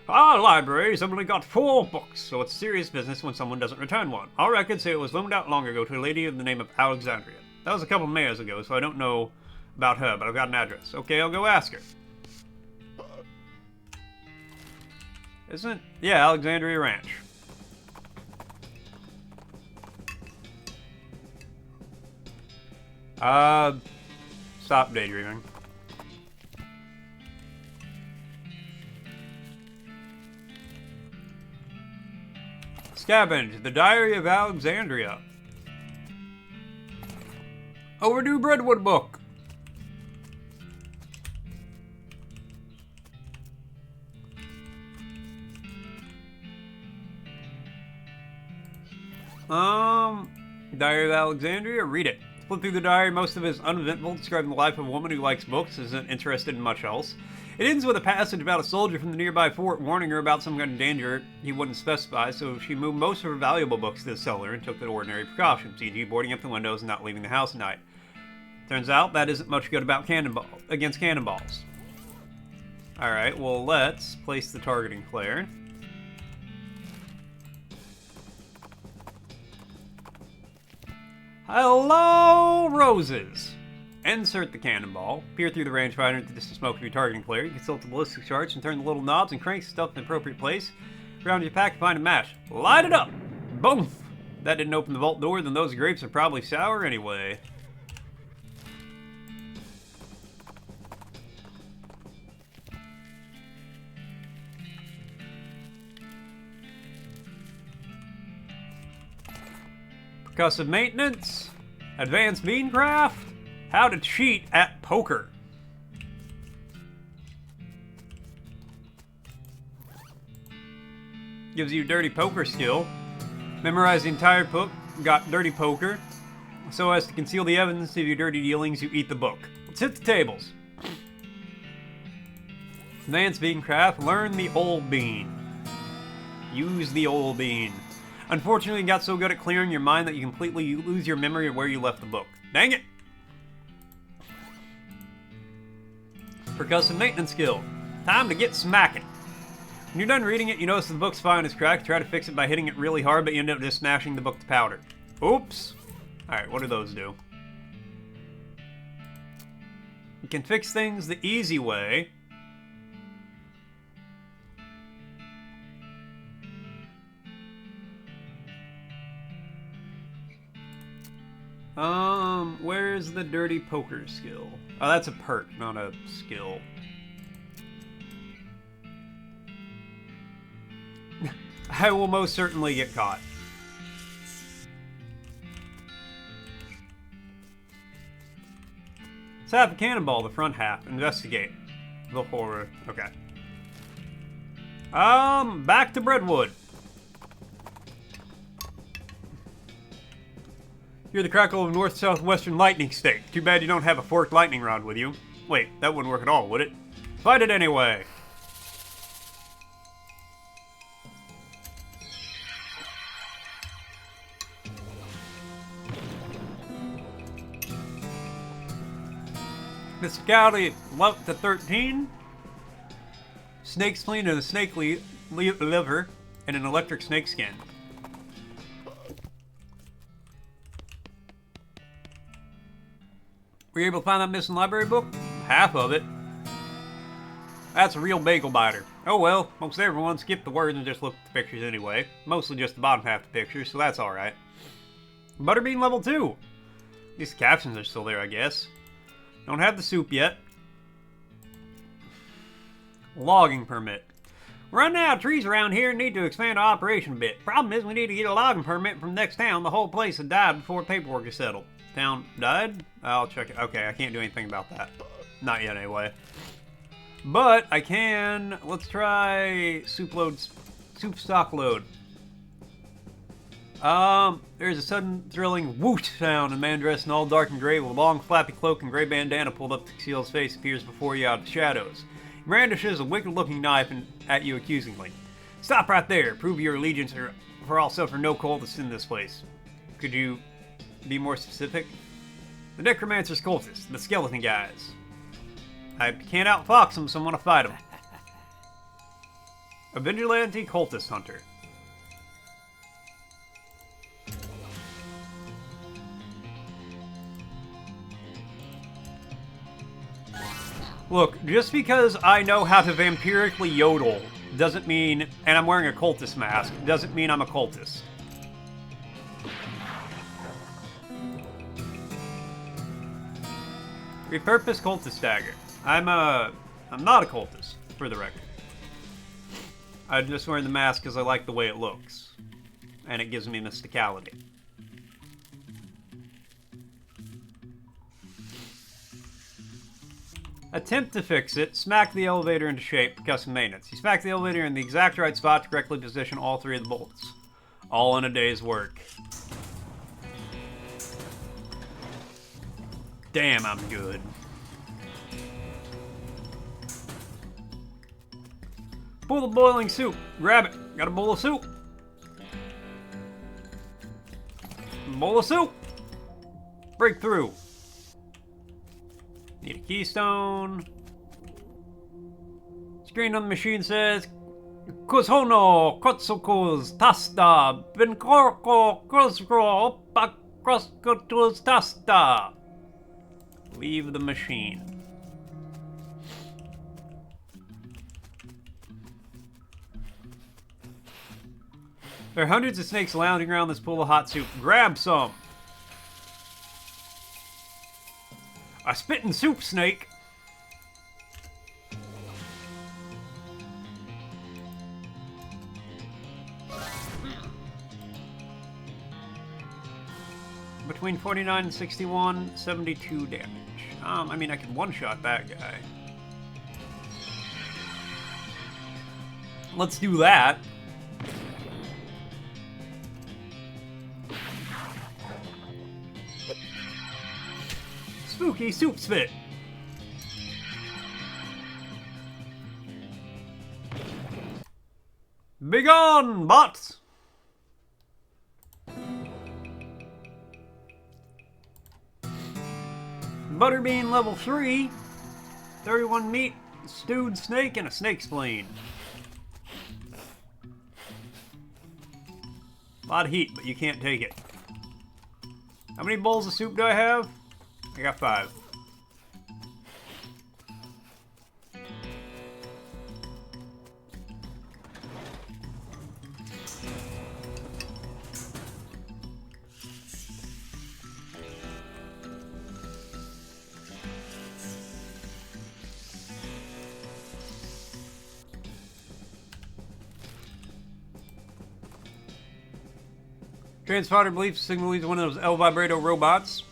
S1: Our library's only got 4 books, so it's serious business when someone doesn't return one. Our records say it was loaned out long ago to a lady of the name of Alexandria. That was a couple of mayors ago, so I don't know about her, but I've got an address. Okay, I'll go ask her. Isn't... Yeah, Alexandria Ranch. Stop daydreaming. Scavenge, the Diary of Alexandria. Overdue Breadwood book. Diary of Alexandria, read it. Flip through the diary, most of it is uneventful, describing the life of a woman who likes books, isn't interested in much else. It ends with a passage about a soldier from the nearby fort warning her about some kind of danger he wouldn't specify, so she moved most of her valuable books to the cellar and took the ordinary precautions, e.g. boarding up the windows and not leaving the house at night. Turns out that isn't much good about against cannonballs. Alright, well let's place the targeting flare. Hello, roses! Insert the cannonball, peer through the rangefinder to distance smoke of your targeting flare. You consult the ballistic charge and turn the little knobs and cranks stuff in the appropriate place. Around your pack to find a match. Light it up! Boom! If that didn't open the vault door, then those grapes are probably sour anyway. Percussive maintenance, advanced beancraft, how to cheat at poker. Gives you dirty poker skill. Memorize the entire book, got dirty poker. So as to conceal the evidence of your dirty dealings, you eat the book. Let's hit the tables. Advanced beancraft, learn the old bean. Use the old bean. Unfortunately, you got so good at clearing your mind that you completely lose your memory of where you left the book. Dang it! Percussive maintenance skill. Time to get smacking. When you're done reading it, you notice the book's spine is cracked. Try to fix it by hitting it really hard, but you end up just smashing the book to powder. Oops! Alright, what do those do? You can fix things the easy way. Where's the dirty poker skill? Oh, that's a perk, not a skill. I will most certainly get caught. Let's have a cannonball, the front half. Investigate. The horror. Okay. Back to Breadwood. You're the crackle of north-southwestern lightning stick. Too bad you don't have a forked lightning rod with you. Wait, that wouldn't work at all, would it? Fight it anyway. Physicality up to 13. Snake spleen and a snake liver and an electric snake skin. Were you able to find that missing library book? Half of it. That's a real bagel biter. Oh well, most everyone skipped the words and just looked at the pictures anyway. Mostly just the bottom half of the pictures, so that's alright. Butterbean level 2. At least the captions are still there, I guess. Don't have the soup yet. Logging permit. We're running out of trees around here and need to expand our operation a bit. Problem is we need to get a logging permit from the next town. The whole place had died before paperwork is settled. Town died? I'll check it. Okay, I can't do anything about that. Not yet, anyway. But I can. Let's try soup stock load. There's a sudden thrilling whoosh sound, and a man dressed in all dark and gray with a long flappy cloak and gray bandana pulled up to conceal his face appears before you out of the shadows. He brandishes a wicked-looking knife at you accusingly. Stop right there. Prove your allegiance or I'll suffer no cultists in this place. Could you be more specific? The necromancer's cultists, the skeleton guys. I can't outfox them, so I'm gonna fight them. A vigilante cultist hunter. Look, just because I know how to vampirically yodel doesn't mean, and I'm wearing a cultist mask, doesn't mean I'm a cultist. Repurpose cultist dagger. I'm not a cultist, for the record. I'm just wearing the mask because I like the way it looks. And it gives me mysticality. Attempt to fix it. Smack the elevator into shape for custom maintenance. You smack the elevator in the exact right spot to correctly position all three of the bolts. All in a day's work. Damn, I'm good. Pull the boiling soup. Grab it. Got a bowl of soup. Bowl of soup. Breakthrough. Need a keystone. Screen on the machine says, Kuzono Kotsukuz Tasta Benkorko Krosgro Pakroskotuz Tasta. Leave the machine. There are hundreds of snakes lounging around this pool of hot soup. Grab some. A spitting soup snake. Between 49 and 61, 72 damage. I mean, I could one-shot that guy. Let's do that. Spooky soup spit. Begone, bots! Butterbean level 3. 31 meat, stewed snake, and a snake spleen. A lot of heat, but you can't take it. How many bowls of soup do I have? I got 5. Transponder believes signal leads one of those El Vibrato robots.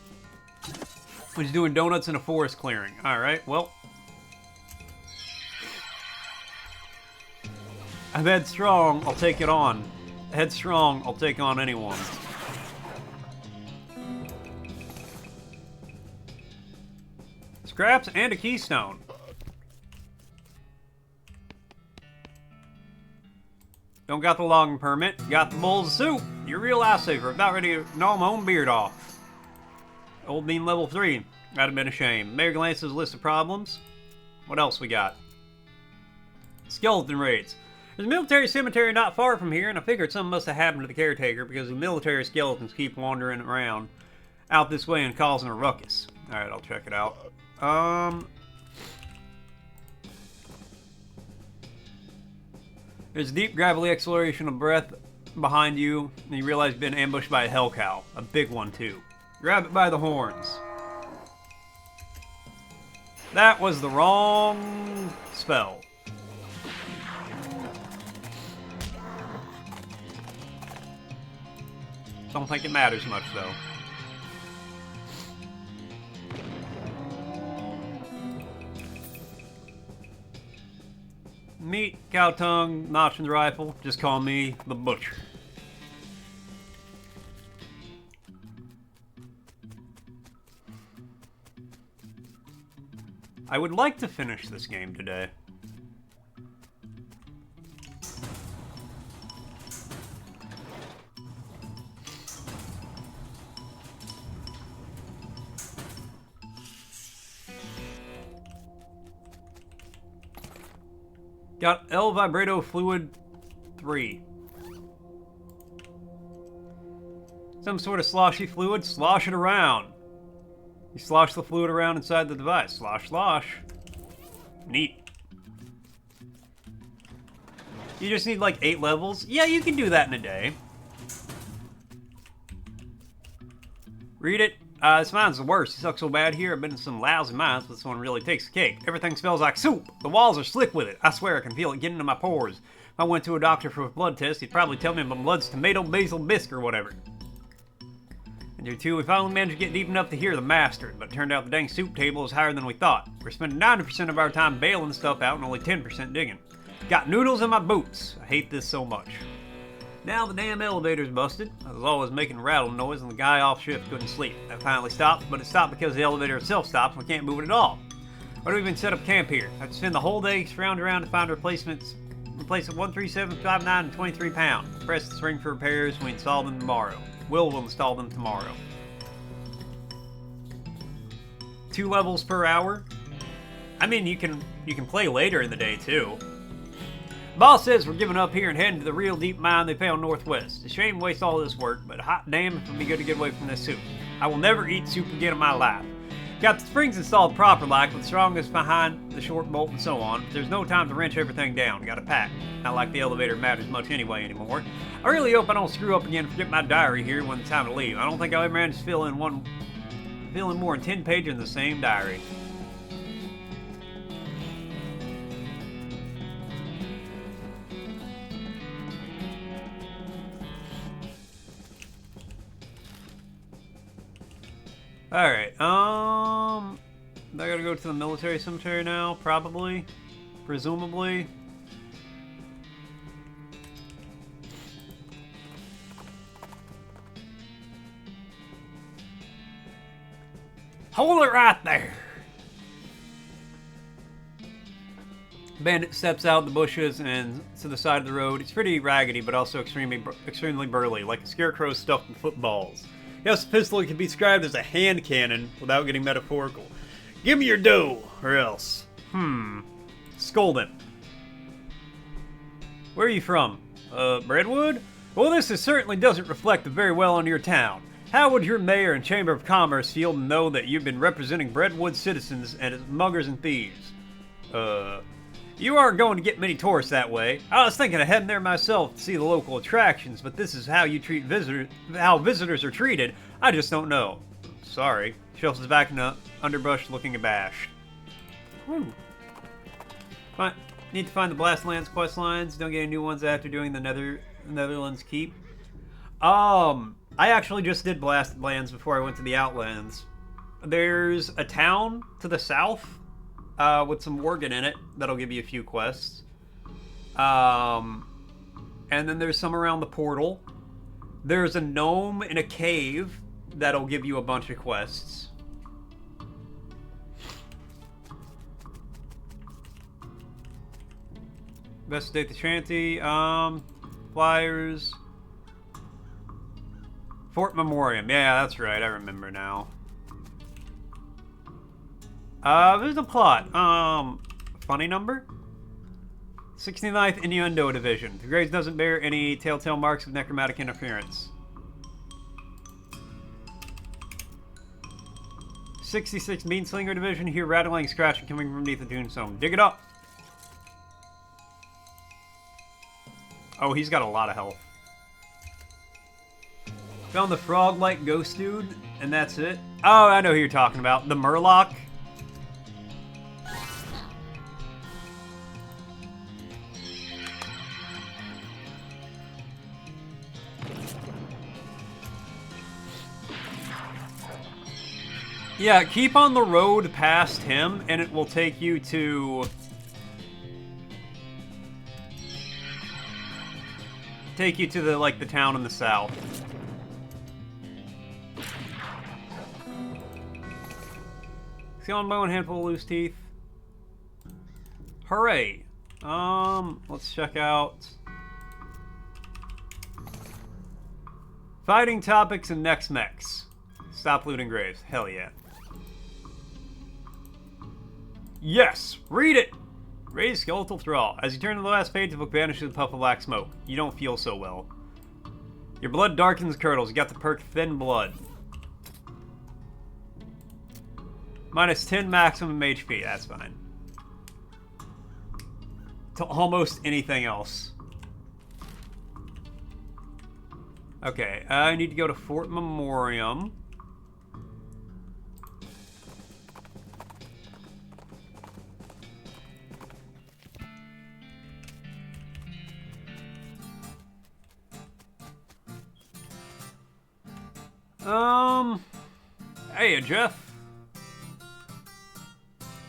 S1: He's doing donuts in a forest clearing. Alright, well. I'm headstrong, I'll take it on. Headstrong, I'll take on anyone. Scraps and a keystone. Don't got the logging permit. Got the bowls of soup. You're a real ass saver. About ready to gnaw my own beard off. Old bean level 3. That'd have been a shame. Mayor glances a list of problems. What else we got? Skeleton raids. There's a military cemetery not far from here, and I figured something must have happened to the caretaker because the military skeletons keep wandering around out this way and causing a ruckus. Alright, I'll check it out. There's a deep gravelly exhalation of breath behind you, and you realize you've been ambushed by a hell cow. A big one, too. Grab it by the horns. That was the wrong spell. Don't think it matters much, though. Meat, cow tongue, notch in the rifle. Just call me the butcher. I would like to finish this game today. Got L Vibrato Fluid 3. Some sort of sloshy fluid. Slosh it around. You slosh the fluid around inside the device. Slosh, slosh. Neat. You just need like 8 levels? Yeah, you can do that in a day. Read it. This mine's the worst. It sucks so bad here. I've been in some lousy mines, but this one really takes the cake. Everything smells like soup. The walls are slick with it. I swear I can feel it getting into my pores. If I went to a doctor for a blood test, he'd probably tell me my blood's tomato basil bisque or whatever. And here too, we finally managed to get deep enough to hear the master, but it turned out the dang soup table is higher than we thought. We're spending 90% of our time bailing stuff out and only 10% digging. Got noodles in my boots. I hate this so much. Now the damn elevator's busted. I was always making rattle noise and the guy off shift couldn't sleep. That finally stopped, but it stopped because the elevator itself stopped and we can't move it at all. Why do we even set up camp here? I have to spend the whole day scrounging around to find replacements. Replace a 13759 and 23 pound. Press the spring for repairs. We install them tomorrow. Will install them tomorrow. 2 levels per hour. I mean, you can play later in the day too. Boss says we're giving up here and heading to the real deep mine they found northwest. It's a shame to waste all this work, but hot damn if it would be good to get away from this soup. I will never eat soup again in my life. Got the springs installed proper like, with the strongest behind the short bolt and so on. There's no time to wrench everything down. Gotta pack. Not like the elevator matters much anyway anymore. I really hope I don't screw up again and forget my diary here when it's time to leave. I don't think I'll ever manage to fill in more than 10 pages in the same diary. Alright, I gotta go to the military cemetery now, probably. Presumably. Hold it right there! Bandit steps out the bushes and to the side of the road. It's pretty raggedy, but also extremely burly, like a scarecrow stuffed with footballs. Yes, the pistol can be described as a hand cannon without getting metaphorical. Give me your dough, or else. Scold him. Where are you from? Brentwood? Well, this certainly doesn't reflect very well on your town. How would your mayor and chamber of commerce feel to know that you've been representing Brentwood citizens as muggers and thieves? You aren't going to get many tourists that way. I was thinking of heading there myself to see the local attractions, but this is how you treat visitors, how visitors are treated. I just don't know. Sorry. Shelf is back in the underbrush looking abashed. Need to find the Blastlands quest lines. Don't get any new ones after doing the Netherlands Keep. I actually just did Blastlands before I went to the Outlands. There's a town to the south with some Worgen in it that'll give you a few quests. And then there's some around the portal. There's a gnome in a cave that'll give you a bunch of quests. Best date the shanty. Flyers. Fort Memoriam. Yeah, that's right. I remember now. There's a plot. Funny number? 69th Innuendo Division. The grades doesn't bear any telltale marks of necromantic interference. 66 Beanslinger Division. Hear rattling, scratching coming from beneath the tombstone. Dig it up! Oh, he's got a lot of health. Found the frog-like ghost dude, and that's it. Oh, I know who you're talking about. The Murloc. Yeah, keep on the road past him, and it will take you to... the town in the south. Skeleton bone, handful of loose teeth. Hooray! Let's check out... Fighting topics and next mechs. Stop looting graves. Hell yeah. Yes! Read it! Raise skeletal thrall. As you turn to the last page, the book vanishes with a puff of black smoke. You don't feel so well. Your blood darkens curdles. You got the perk Thin Blood. Minus 10 maximum HP. That's fine. To almost anything else. Okay, I need to go to Fort Memoriam. Hey, Jeff.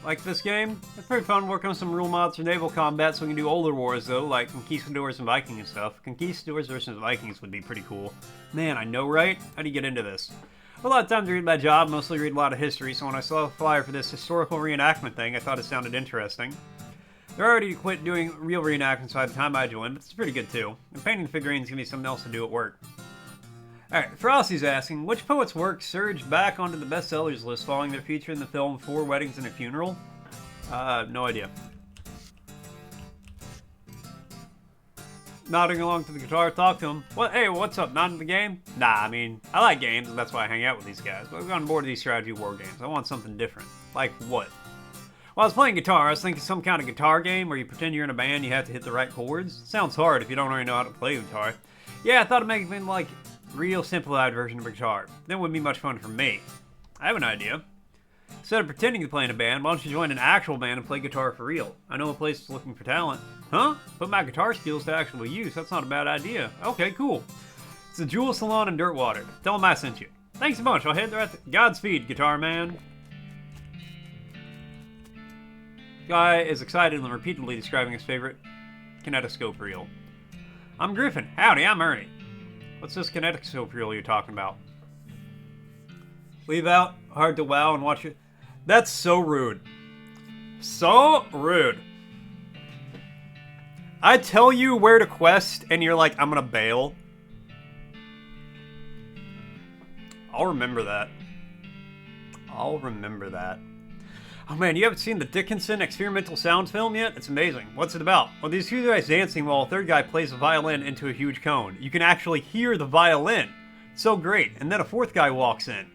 S1: Like this game? It's pretty fun working on some rule mods for naval combat so we can do older wars, though, like Conquistadors and Vikings and stuff. Conquistadors versus Vikings would be pretty cool. Man, I know, right? How do you get into this? A lot of times I read my job, mostly read a lot of history, so when I saw a flyer for this historical reenactment thing, I thought it sounded interesting. They're already quit doing real reenactments by the time I joined, but it's pretty good too. And painting figurines give me something else to do at work. Alright, Frosty's asking, which poet's work surged back onto the bestsellers list following their feature in the film Four Weddings and a Funeral? No idea. Nodding along to the guitar, talk to him. What? Hey, what's up? Not in the game? Nah, I mean, I like games, and that's why I hang out with these guys. But I've gotten bored of these strategy war games. I want something different. Like what? While I was playing guitar, I was thinking some kind of guitar game where you pretend you're in a band, you have to hit the right chords. Sounds hard if you don't already know how to play guitar. Yeah, I thought it'd make it like real simplified version of a guitar. That wouldn't be much fun for me. I have an idea. Instead of pretending to play in a band, why don't you join an actual band and play guitar for real? I know a place that's looking for talent. Huh? Put my guitar skills to actual use. That's not a bad idea. Okay, cool. It's the Jewel Salon in Dirtwater. Tell them I sent you. Thanks a bunch. I'll head there. Godspeed, guitar man. Guy is excited and repeatedly describing his favorite kinetoscope reel. I'm Griffin. Howdy, I'm Ernie. What's this kinetoscope reel you're talking about? Leave out, hard to wow, and watch it. That's so rude. So rude. I tell you where to quest, and you're like, I'm gonna bail. I'll remember that. I'll remember that. Oh man, you haven't seen the Dickinson experimental sound film yet? It's amazing. What's it about? Well, these two guys dancing while a third guy plays a violin into a huge cone. You can actually hear the violin. It's so great. And then a fourth guy walks in.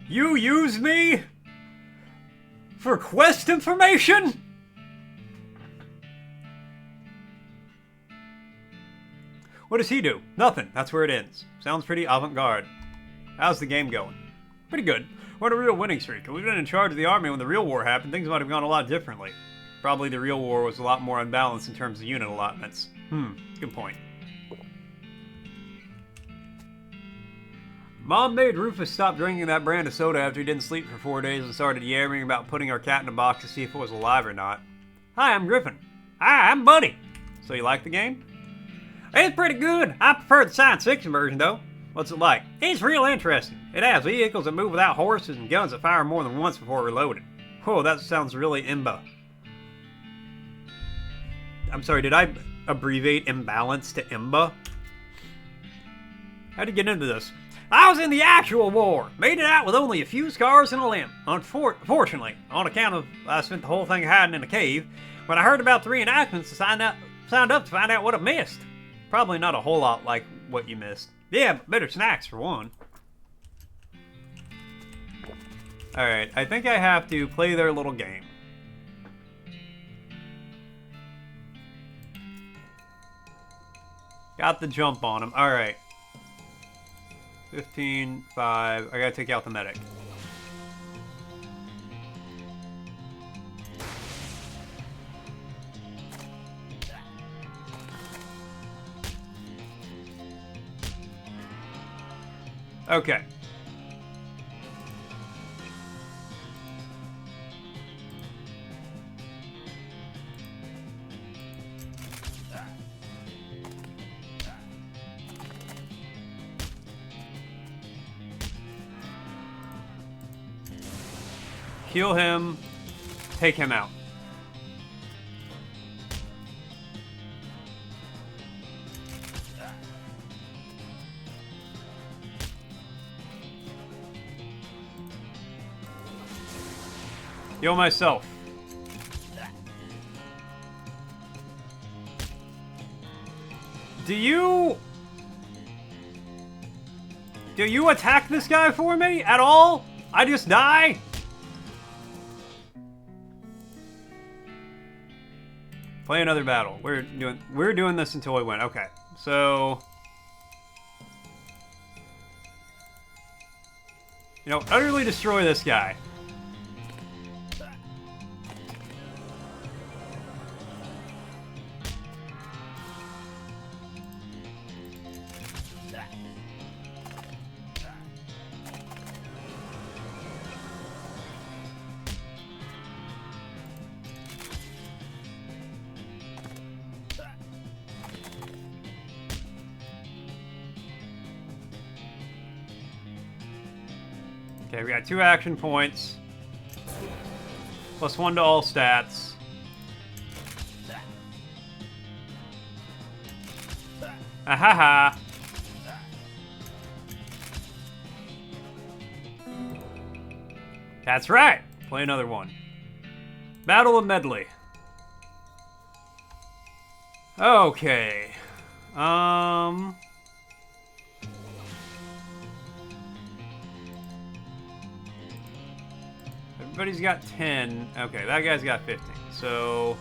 S1: You use me for quest information? What does he do? Nothing. That's where it ends. Sounds pretty avant-garde. How's the game going? Pretty good. We're on a real winning streak. If we've been in charge of the army when the real war happened, things might have gone a lot differently. Probably the real war was a lot more unbalanced in terms of unit allotments. Good point. Mom made Rufus stop drinking that brand of soda after he didn't sleep for 4 days and started yammering about putting our cat in a box to see if it was alive or not. Hi, I'm Griffin. Hi, I'm Buddy. So you like the game? It's pretty good. I prefer the science fiction version, though. What's it like? It's real interesting. It has vehicles that move without horses and guns that fire more than once before reloading. Whoa, that sounds really imba. I'm sorry, did I abbreviate imbalance to imba? How'd you get into this? I was in the actual war. Made it out with only a few scars and a limb. Unfortunately, on account of I spent the whole thing hiding in a cave, when I heard about the reenactments, I signed up to find out what I missed. Probably not a whole lot like what you missed. Yeah, but better snacks for one. Alright, I think I have to play their little game. Got the jump on him. Alright. 15, 5. I gotta take out the medic. Okay. Heal him. Take him out. Heal myself. Do you attack this guy for me at all? I just die? Play another battle. We're doing this until we win. Okay. So, you know, utterly destroy this guy. Okay, we got 2 action points. +1 to all stats. Ahaha. That's right. Play another one. Battle of Medley. Okay. Everybody's got 10. Okay, that guy's got 15. So,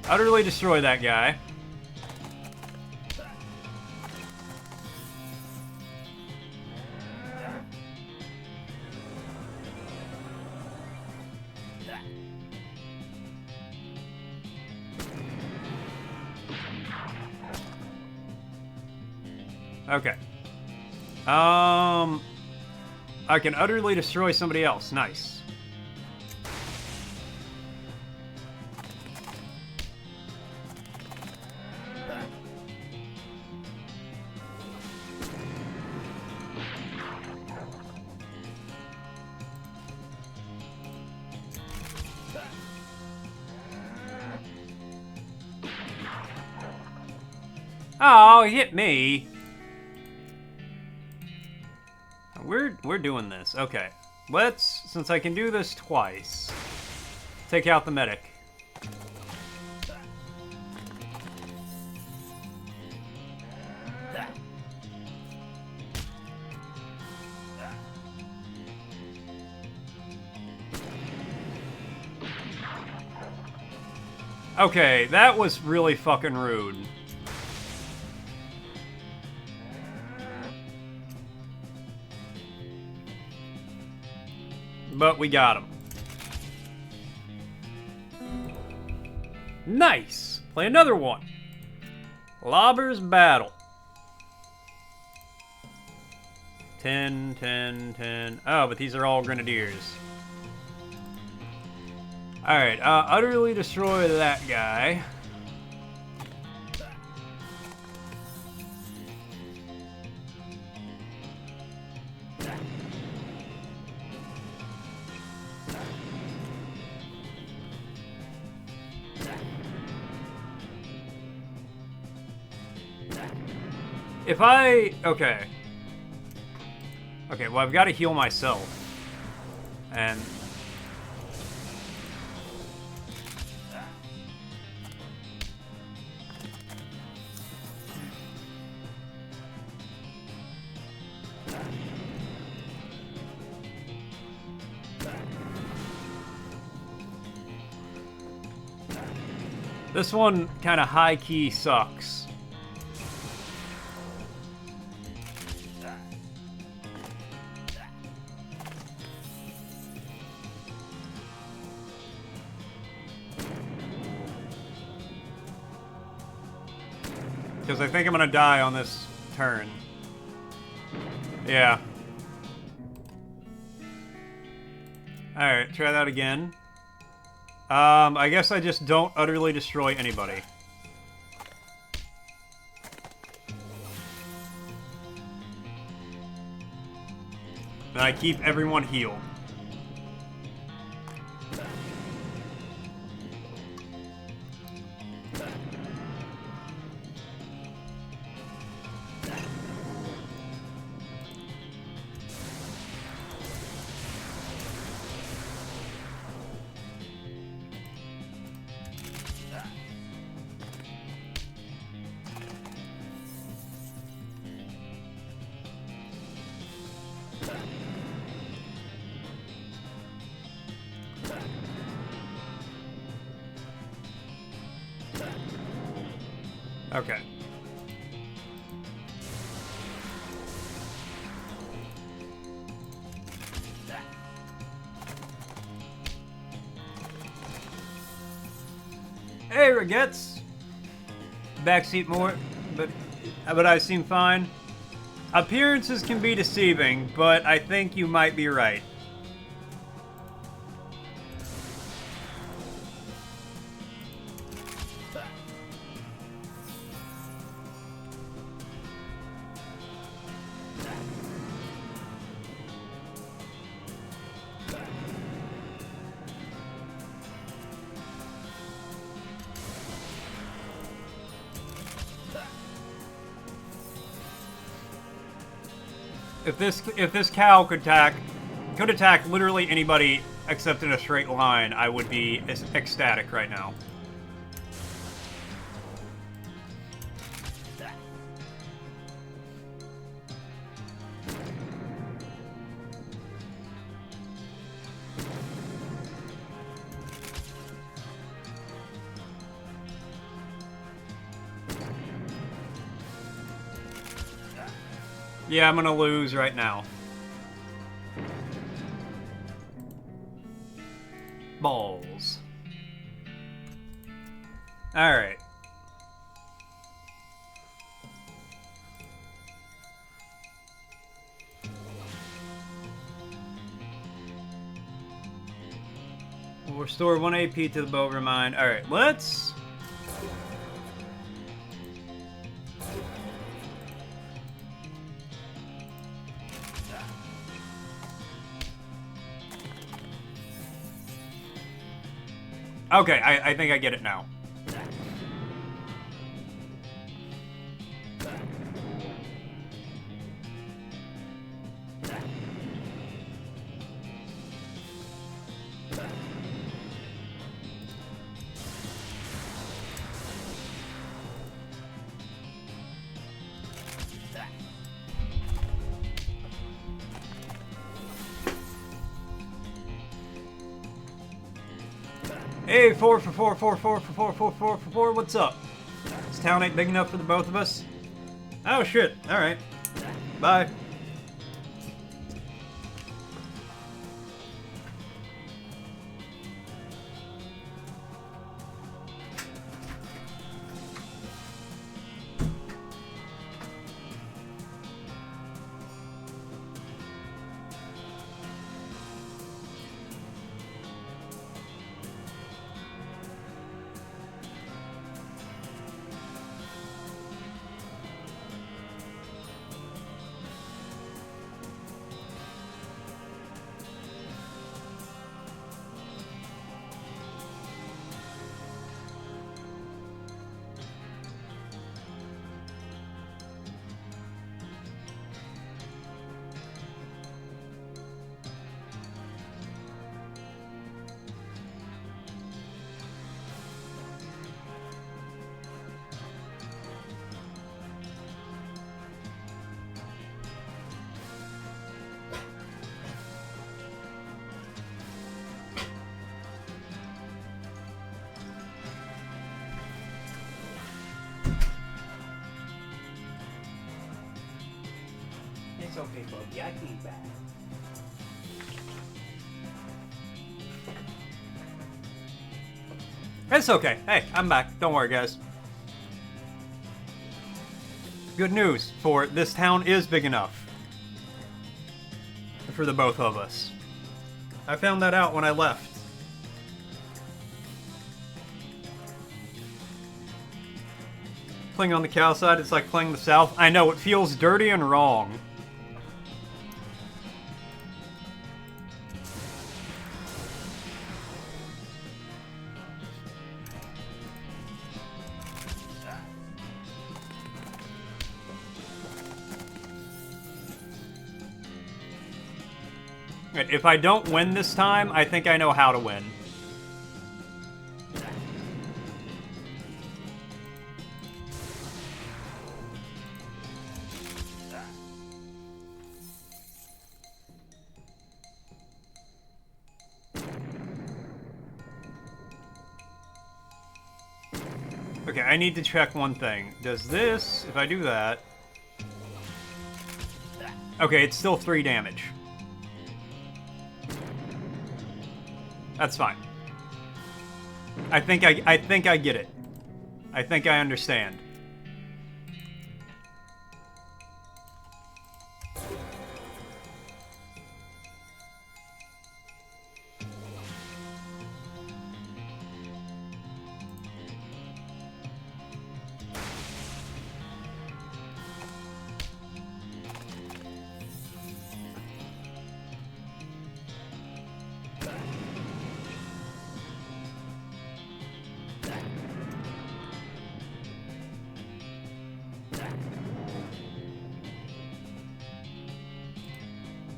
S1: utterly destroy that guy. Okay. I can utterly destroy somebody else. Nice. Oh, he hit me. We're doing this. Okay. Let's, since I can do this twice, take out the medic. Okay, that was really fucking rude. But we got him. Nice! Play another one. Lobber's Battle. 10, 10, 10. Oh, but these are all grenadiers. Alright, utterly destroy that guy. If I... Okay. Okay, well, I've got to heal myself. And... this one kind of high-key sucks. Because I think I'm going to die on this turn. Yeah. Alright, try that again. I guess I just don't utterly destroy anybody. And I keep everyone healed. Okay. Hey, Regettes! Backseat more, but I seem fine. Appearances can be deceiving, but I think you might be right. If this cow could attack literally anybody except in a straight line, I would be ecstatic right now. Yeah, I'm gonna lose right now. Balls. Alright. We'll restore 1 AP to the bow remind. Alright, let's... Okay, I think I get it now. Hey, 4 for 4, 4, 4 for 4, 4, 4 for 4, what's up? This town ain't big enough for the both of us? Oh shit, alright. Bye. It's okay, Bubby. I came back. It's okay. Hey, I'm back. Don't worry, guys. Good news, for this town is big enough. for the both of us. I found that out when I left. Playing on the cow side, it's like playing the south. I know, it feels dirty and wrong. If I don't win this time, I think I know how to win. Okay, I need to check one thing. Does this, if I do that... Okay, it's still 3 damage. That's fine. I think I get it. I think I understand.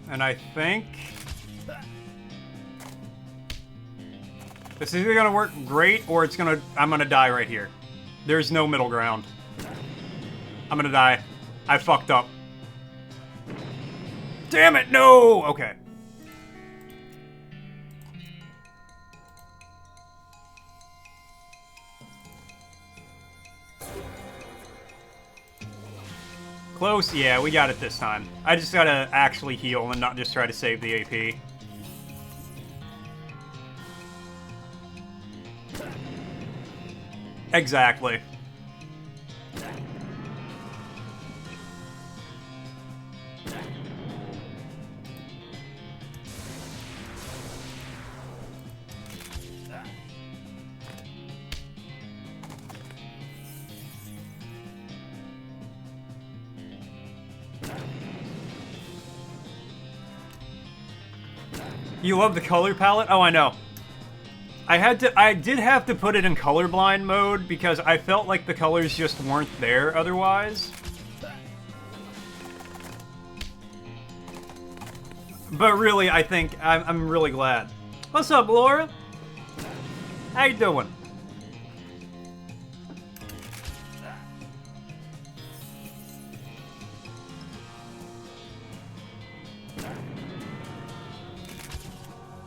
S1: And I think this is either gonna work great or I'm gonna die right here. There's no middle ground. I'm gonna die. I fucked up. Damn it, no! Okay. Close? Yeah, we got it this time. I just gotta actually heal and not just try to save the AP. Exactly. You love the color palette? Oh, I know. I did have to put it in colorblind mode because I felt like the colors just weren't there otherwise. But really, I think I'm really glad. What's up, Laura? How you doing?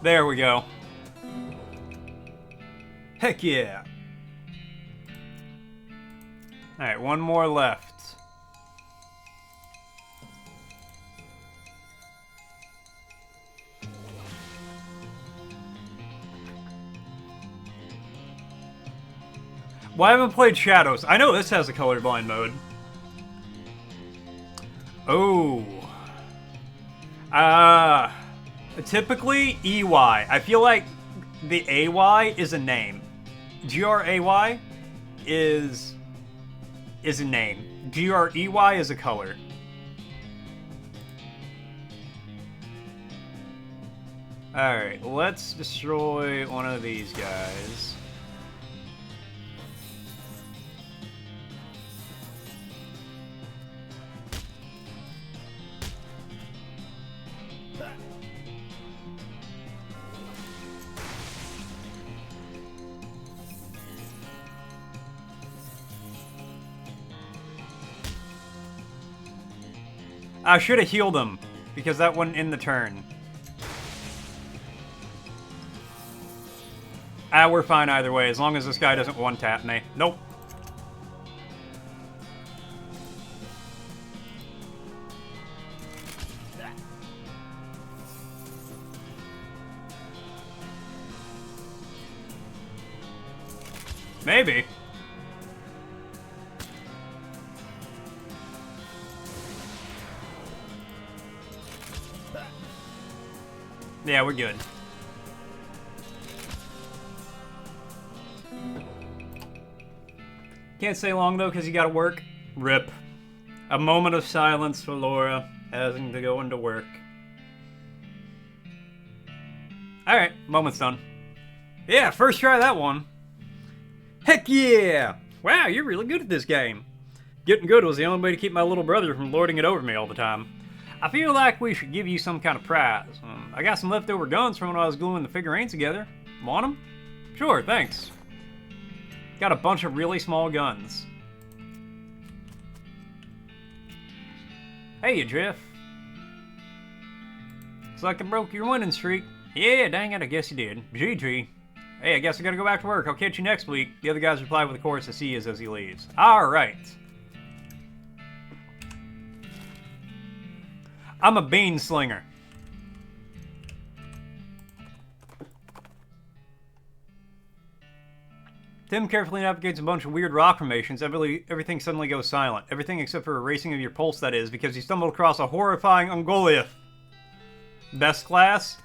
S1: There we go. Heck yeah. Alright, one more left. Well, I haven't played Shadows. I know this has a colorblind mode. Oh. Typically, EY. I feel like the AY is a name. GRAY is a name. GREY is a color. Alright, let's destroy one of these guys. I should have healed him, because that wouldn't end the turn. We're fine either way, as long as this guy doesn't one-tap me. Nope. Maybe. Yeah, we're good. Can't stay long, though, because you gotta work. Rip. A moment of silence for Laura, having to go into work. Alright, moment's done. Yeah, first try that one. Heck yeah! Wow, you're really good at this game. Getting good was the only way to keep my little brother from lording it over me all the time. I feel like we should give you some kind of prize. I got some leftover guns from when I was gluing the figurines together. Want them? Sure, thanks. Got a bunch of really small guns. Hey, you Jeff. Looks like I broke your winning streak. Yeah, dang it, I guess you did. GG. Hey, I guess I gotta go back to work. I'll catch you next week. The other guys reply with a chorus of C's as he leaves. Alright. I'm a bean slinger. Tim carefully navigates a bunch of weird rock formations. Everything suddenly goes silent. Everything except for a racing of your pulse, that is, because you stumbled across a horrifying Ungoliath. Best class?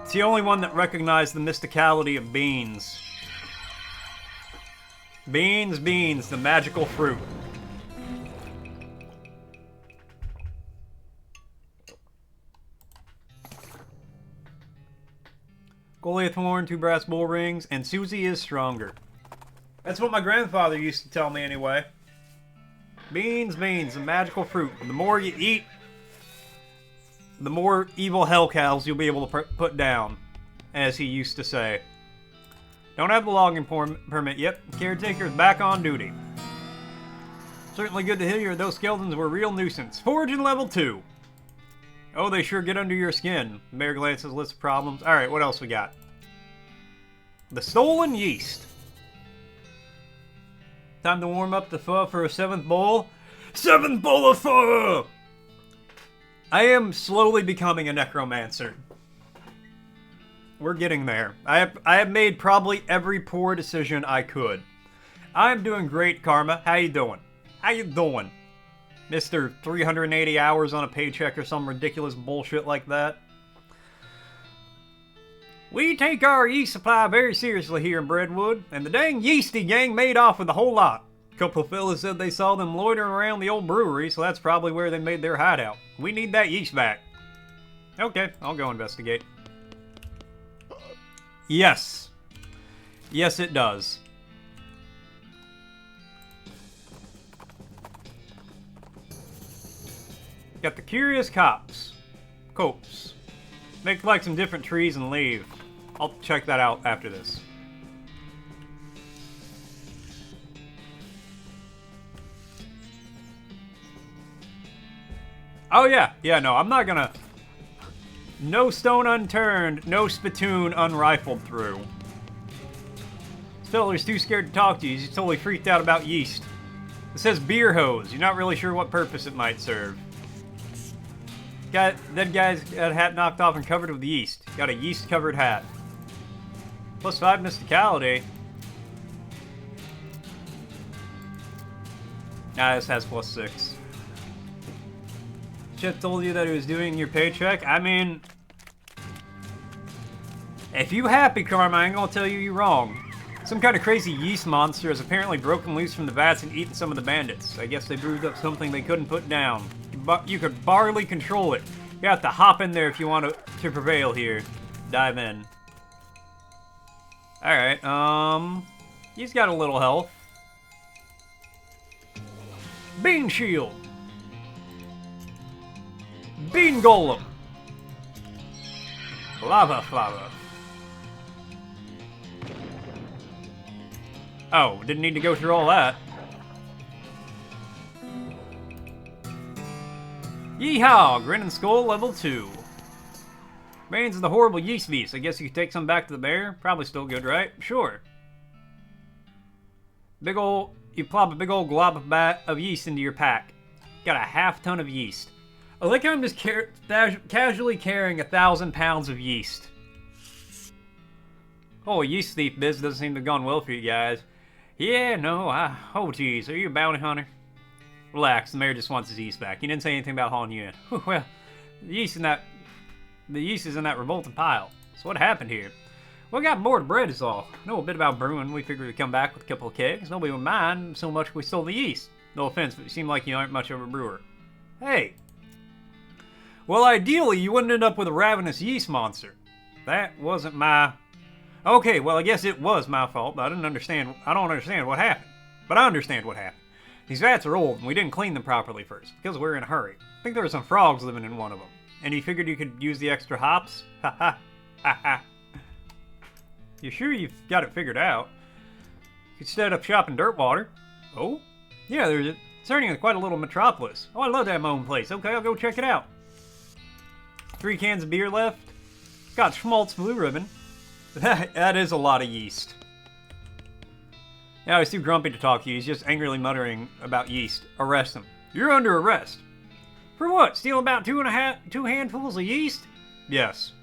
S1: It's the only one that recognized the mysticality of beans. Beans, the magical fruit. Goliath horn, 2 brass bull rings, and Susie is stronger. That's what my grandfather used to tell me anyway. Beans, the magical fruit. The more you eat, the more evil hell cows you'll be able to put down, as he used to say. Don't have the logging permit yet. Caretaker is back on duty. Certainly good to hear those skeletons were a real nuisance. Foraging level 2. Oh, they sure get under your skin. Mayor glances list of problems. Alright, what else we got? The stolen yeast. Time to warm up the pho for a 7th bowl. 7th bowl of pho! I am slowly becoming a necromancer. We're getting there. I have made probably every poor decision I could. I'm doing great, Karma. How you doing? How you doing? Mr. 380 hours on a paycheck or some ridiculous bullshit like that. We take our yeast supply very seriously here in Breadwood, and the dang yeasty gang made off with the whole lot. A couple of fellas said they saw them loitering around the old brewery, so that's probably where they made their hideout. We need that yeast back. Okay, I'll go investigate. Yes. Yes, it does. Got the curious copse. They collect some different trees and leave. I'll check that out after this. Oh yeah, no, I'm not gonna... No stone unturned, no spittoon unrifled through. This fella's too scared to talk to you, he's totally freaked out about yeast. It says beer hose, you're not really sure what purpose it might serve. That guy's got a hat knocked off and covered with yeast. Got a yeast-covered hat. +5 mysticality. Nah, this has +6. Chet told you that he was doing your paycheck? I mean... If you happy, Karma, I ain't gonna tell you you're wrong. Some kind of crazy yeast monster has apparently broken loose from the vats and eaten some of the bandits. I guess they brewed up something they couldn't put down. You could barely control it. You have to hop in there if you want to prevail here. Dive in. Alright, he's got a little health. Bean shield. Bean golem. Lava flower. Oh, didn't need to go through all that. Yeehaw! Grin Skull level 2. Remains of the horrible yeast beast. I guess you could take some back to the bear. Probably still good, right? Sure. You plop a big old glob of yeast into your pack. Got a half-ton of yeast. I like how I'm just casually carrying 1,000 pounds of yeast. Oh, yeast thief biz doesn't seem to have gone well for you guys. Yeah, no, oh geez, are you a bounty hunter? Relax, the mayor just wants his yeast back. He didn't say anything about hauling you in. Well, the yeast in that The yeast is in that revolting pile. So what happened here? Well, we got bored of bread is all. Know a bit about brewing. We figured we'd come back with a couple of kegs. Nobody would mind so much we stole the yeast. No offense, but you seem like you aren't much of a brewer. Hey. Well, ideally, you wouldn't end up with a ravenous yeast monster. That wasn't my... Okay, well, I guess it was my fault, but I don't understand what happened. But I understand what happened. These vats are old, and we didn't clean them properly first, because we were in a hurry. I think there were some frogs living in one of them. And you figured you could use the extra hops? Ha ha. Ha ha. You sure you've got it figured out? You could set up shop in Dirtwater. Oh? Yeah, it's turning into quite a little metropolis. Oh, I'd love to have my own place. Okay, I'll go check it out. 3 cans of beer left. Got schmaltz blue ribbon. That is a lot of yeast. Yeah, he's too grumpy to talk to you. He's just angrily muttering about yeast. Arrest him. You're under arrest. For what? Stealing about 2 handfuls of yeast? Yes.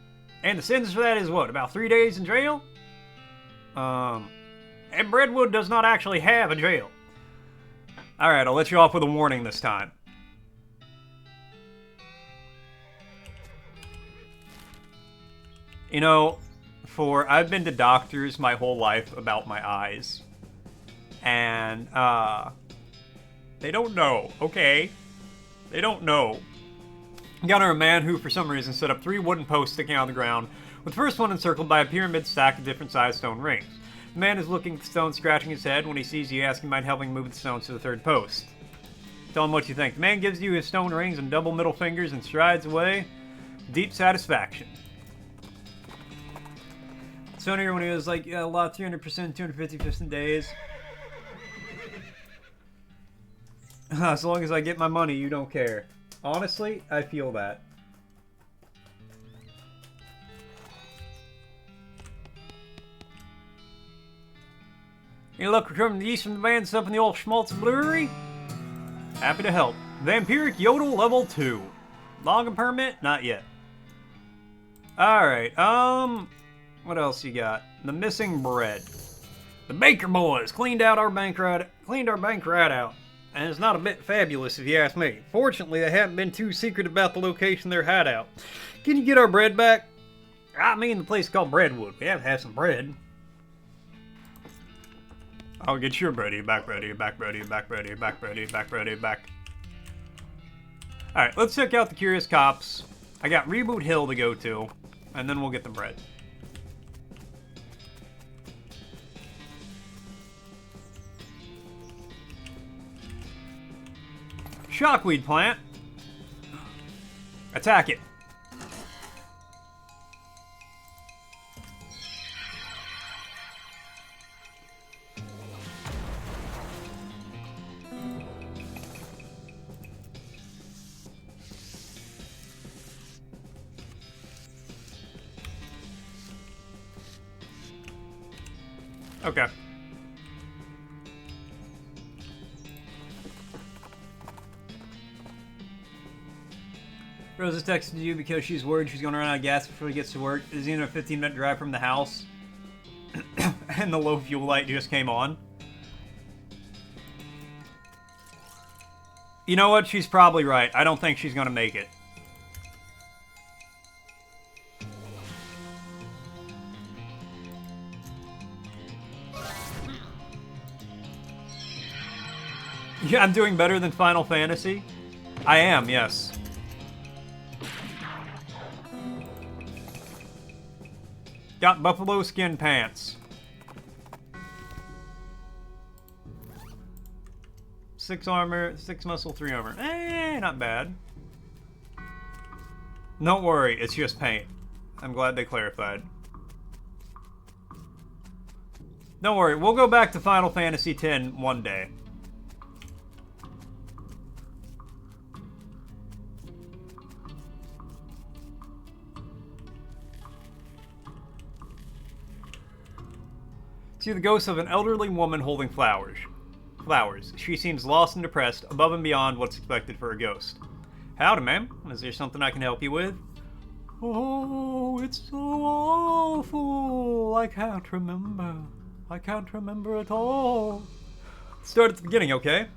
S1: And the sentence for that is what? About 3 days in jail? And Breadwood does not actually have a jail. Alright, I'll let you off with a warning this time. You know, I've been to doctors my whole life about my eyes. And, they don't know, okay? They don't know. Encounter a man who, for some reason, set up 3 wooden posts sticking out of the ground, with the first one encircled by a pyramid stack of different sized stone rings. The man is looking at the stone, scratching his head. When he sees you, asking mind helping move the stones to the 3rd post. Tell him what you think. The man gives you his stone rings and double middle fingers and strides away. Deep satisfaction. So here when he was like, yeah, a lot, 300%, 250% days. As long as I get my money, you don't care. Honestly, I feel that. Any luck recovering the yeast from the band stuff in the old schmaltz brewery? Happy to help. Vampiric Yodel level 2. Login permit? Not yet. Alright, what else you got? The missing bread. The Baker boys cleaned our bank right out. And it's not a bit fabulous if you ask me. Fortunately, they haven't been too secret about the location of their hideout. Can you get our bread back? I mean the place called Breadwood. We have to have some bread. I'll get your bready back, ready, back, ready, back, ready, back, ready, back, ready, back. Alright, let's check out the Curious Cops. I got Reboot Hill to go to, and then we'll get the bread. Shockweed plant. Attack it. Okay. Rosa texted you because she's worried she's going to run out of gas before she gets to work. It's even a 15-minute drive from the house. And the low fuel light just came on. You know what? She's probably right. I don't think she's going to make it. Yeah, I'm doing better than Final Fantasy. I am, yes. Got buffalo skin pants. 6 armor, 6 muscle, 3 armor. Not bad. Don't worry, it's just paint. I'm glad they clarified. Don't worry, we'll go back to Final Fantasy X one day. See the ghost of an elderly woman holding flowers. She seems lost and depressed, above and beyond what's expected for a ghost. Howdy, ma'am. Is there something I can help you with? Oh, it's so awful. I can't remember. I can't remember at all. Start at the beginning, okay?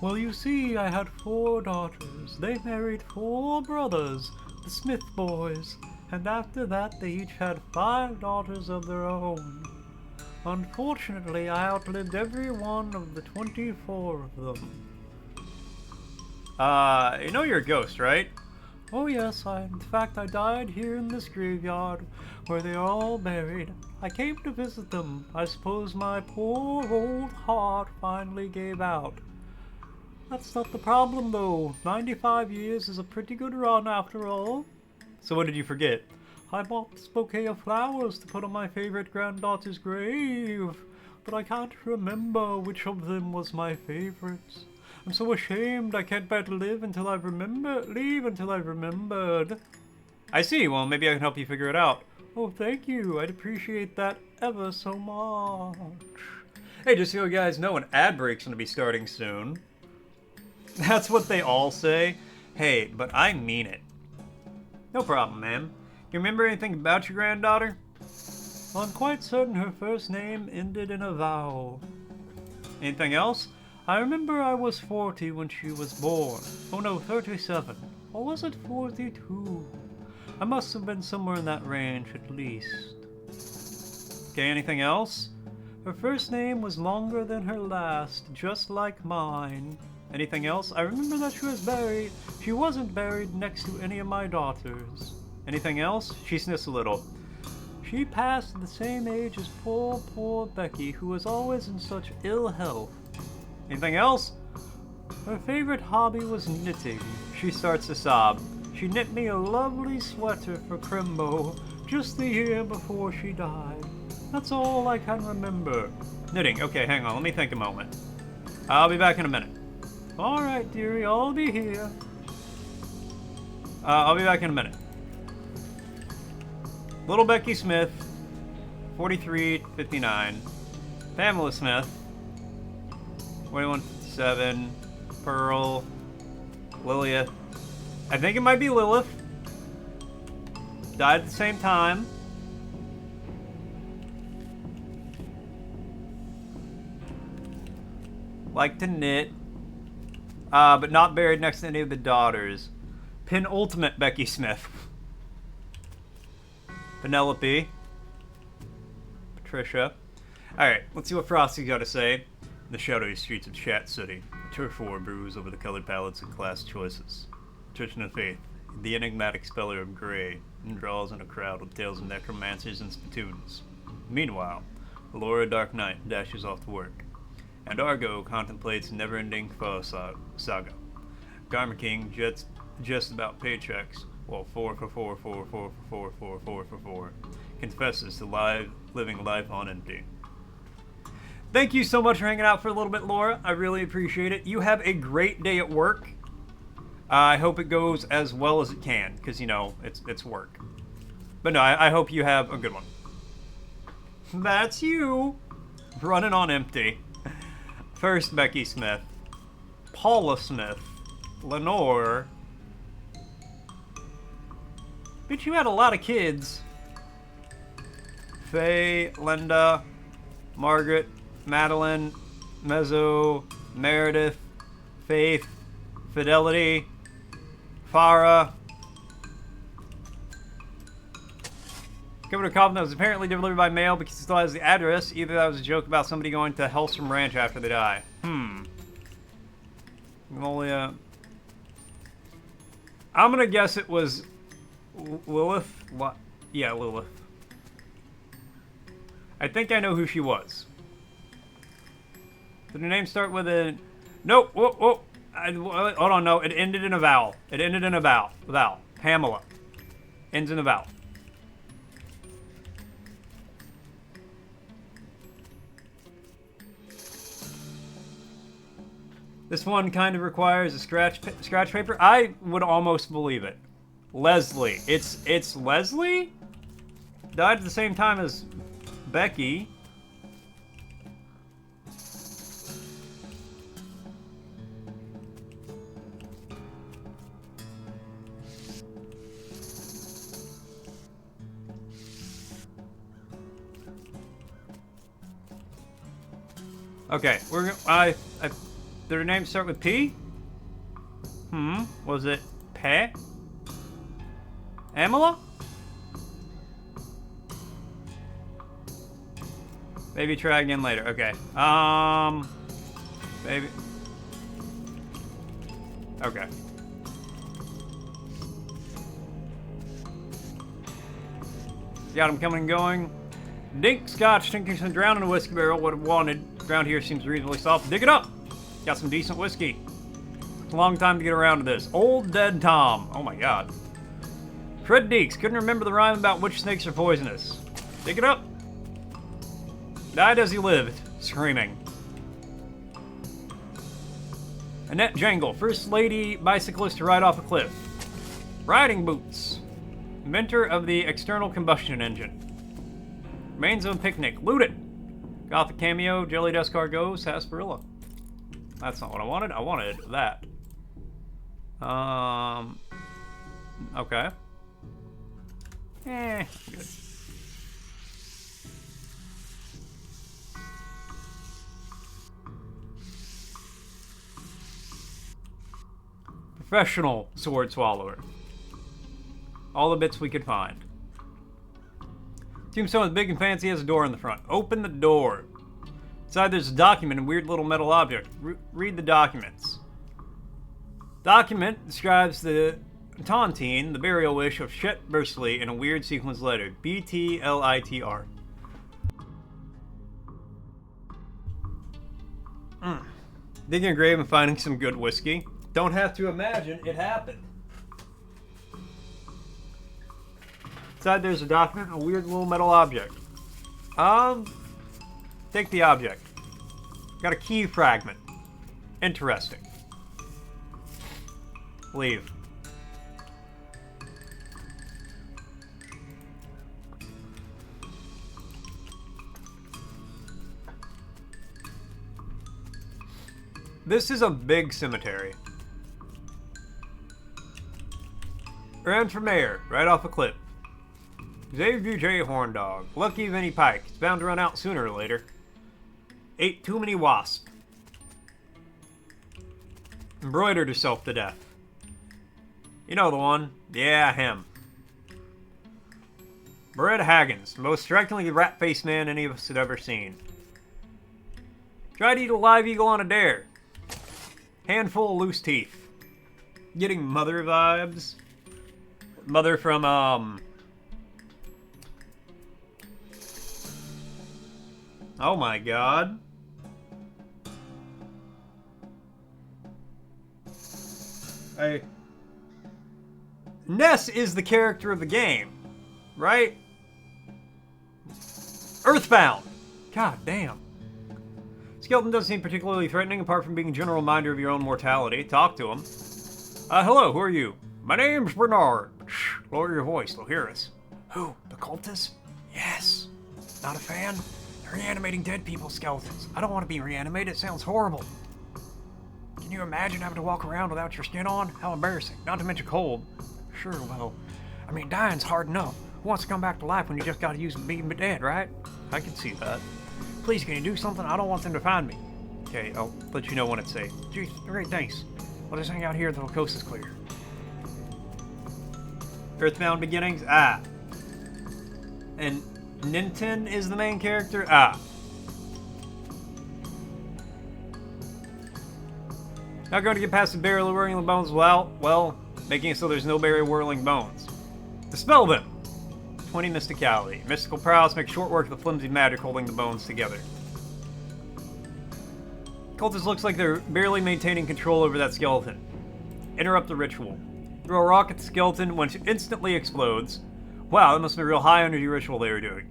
S1: Well, you see, I had 4 daughters. They married 4 brothers. the Smith boys, and after that they each had 5 daughters of their own. Unfortunately, I outlived every one of the 24 of them. You know you're a ghost, right? Oh yes, in fact I died here in this graveyard, where they are all buried. I came to visit them. I suppose my poor old heart finally gave out. That's not the problem though. 95 years is a pretty good run after all. So what did you forget? I bought this bouquet of flowers to put on my favorite granddaughter's grave, but I can't remember which of them was my favorite. I'm so ashamed I can't bear to leave until I've remembered. I see. Well, maybe I can help you figure it out. Oh, thank you. I'd appreciate that ever so much. Hey, just so you guys know, an ad break's gonna be starting soon. That's what they all say. Hey, but I mean it. No problem, ma'am. You remember anything about your granddaughter? Well, I'm quite certain her first name ended in a vowel. Anything else? I remember I was 40 when she was born. Oh no, 37. Or was it 42? I must have been somewhere in that range at least. Okay, anything else? Her first name was longer than her last, just like mine. Anything else? I remember that she wasn't buried next to any of my daughters. Anything else? She sniffs a little. She passed at the same age as poor Becky, who was always in such ill health. Anything else? Her favorite hobby was knitting. She starts to sob. She knit me a lovely sweater for Crimbo just the year before she died. That's all I can remember. Knitting. Okay, hang on. Let me think a moment. I'll be back in a minute. Alright, dearie. I'll be here. I'll be back in a minute. Little Becky Smith, 43:59. Pamela Smith, 41:57. Pearl, Lilith. I think it might be Lilith. Died at the same time. Like to knit. But not buried next to any of the daughters. Penultimate Becky Smith. Penelope. Patricia. Alright, let's see what Frosty's got to say. In the shadowy streets of Chat City, a turf war brews over the colored palettes and class choices. Morticianoffaith, the enigmatic speller of gray, draws in a crowd with tales of necromancers and spittoons. Meanwhile, Laura Dark Knight dashes off to work, and Argo contemplates never-ending foe saga. Karma King just about paychecks, while 4 confesses to living life on empty. Thank you so much for hanging out for a little bit, Laura. I really appreciate it. You have a great day at work. I hope it goes as well as it can, because, you know, it's work. But no, I hope you have a good one. That's you. Running on empty. First, Becky Smith. Paula Smith. Lenore. Bitch, you had a lot of kids. Faye, Linda, Margaret, Madeline, Mezzo, Meredith, Faith, Fidelity, Farah. Governor Cobbin was apparently delivered by mail because he still has the address. Either that was a joke about somebody going to Hellstrom Ranch after they die. Magnolia. I'm gonna guess it was Lilith. Yeah, Lilith. I think I know who she was. Did her name start with a... Nope. Whoa. Hold on, no. It ended in a vowel. Vowel. Pamela. Ends in a vowel. This one kind of requires a scratch paper. I would almost believe it. Leslie. It's Leslie? Died at the same time as Becky. Okay, we're gonna. Did her name start with P? Was it Pe? Amala? Maybe try again later. Okay. Maybe. Okay. Got him coming and going. Dink, scotch, Tinkerson drowned in a whiskey barrel. What it wanted. Ground here seems reasonably soft. Dig it up! Got some decent whiskey. It's a long time to get around to this. Old Dead Tom. Oh my god. Fred Deeks. Couldn't remember the rhyme about which snakes are poisonous. Dig it up! Died as he lived. Screaming. Annette Jangle. First lady bicyclist to ride off a cliff. Riding boots. Inventor of the external combustion engine. Remains of a picnic. Loot it! Gothic cameo. Jelly dust cargo. Sarsaparilla. That's not what I wanted. I wanted that. Okay. Good. Professional sword swallower. All the bits we could find. Tombstone is big and fancy, has a door in the front. Open the door. Inside there's a document and weird little metal object. Read the documents. Document describes the Tontine, the burial wish of Chet Bursley in a weird sequence letter. BTLITR. Digging a grave and finding some good whiskey. Don't have to imagine it happened. Inside there's a document and a weird little metal object. Take the object. Got a key fragment. Interesting. Leave. This is a big cemetery. Ran for mayor, right off a cliff. Xavier J. Horndog. Lucky Vinnie Pike. It's bound to run out sooner or later. Ate too many wasps. Embroidered herself to death. You know the one. Yeah, him. Beretta Haggins. The most strikingly rat-faced man any of us had ever seen. Tried to eat a live eagle on a dare. Handful of loose teeth. Getting Mother vibes. Mother from, oh my god. Ness is the character of the game, right? Earthbound. God damn. Skeleton doesn't seem particularly threatening apart from being a general reminder of your own mortality. Talk to him. Hello, who are you? My name's Bernard. Shh, lower your voice, they'll hear us. Who? The cultists? Yes. Not a fan? They're reanimating dead people's skeletons. I don't want to be reanimated, it sounds horrible. Can you imagine having to walk around without your skin on? How embarrassing. Not to mention cold. Sure, well, I mean, dying's hard enough. Who wants to come back to life when you just gotta use being dead, right? I can see that. Please, can you do something? I don't want them to find me. Okay, I'll let you know when it's safe. Jeez, great, thanks. I'll just hang out here until the coast is clear. Earthbound beginnings? Ah. And Ninten is the main character? Ah. Not going to get past the barrier of whirling the bones well, making it so there's no barrier whirling bones. Dispel them! 20 mysticality. Mystical prowess makes short work of the flimsy magic holding the bones together. Cultist looks like they're barely maintaining control over that skeleton. Interrupt the ritual. Throw a rock at the skeleton, which instantly explodes. Wow, that must be a real high energy ritual they were doing.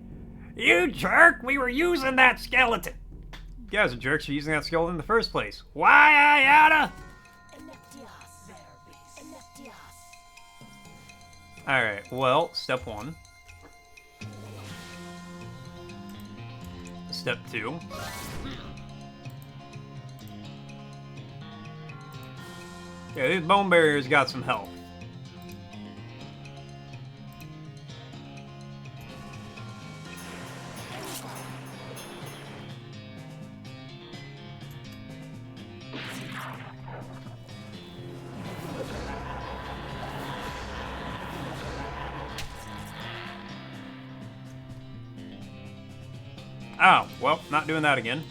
S1: You jerk! We were using that skeleton! You guys are jerks for using that skeleton in the first place. Why, Ayana? Alright, well, step 1. Step 2. Yeah, these bone barriers got some health. Oh, well, not doing that again.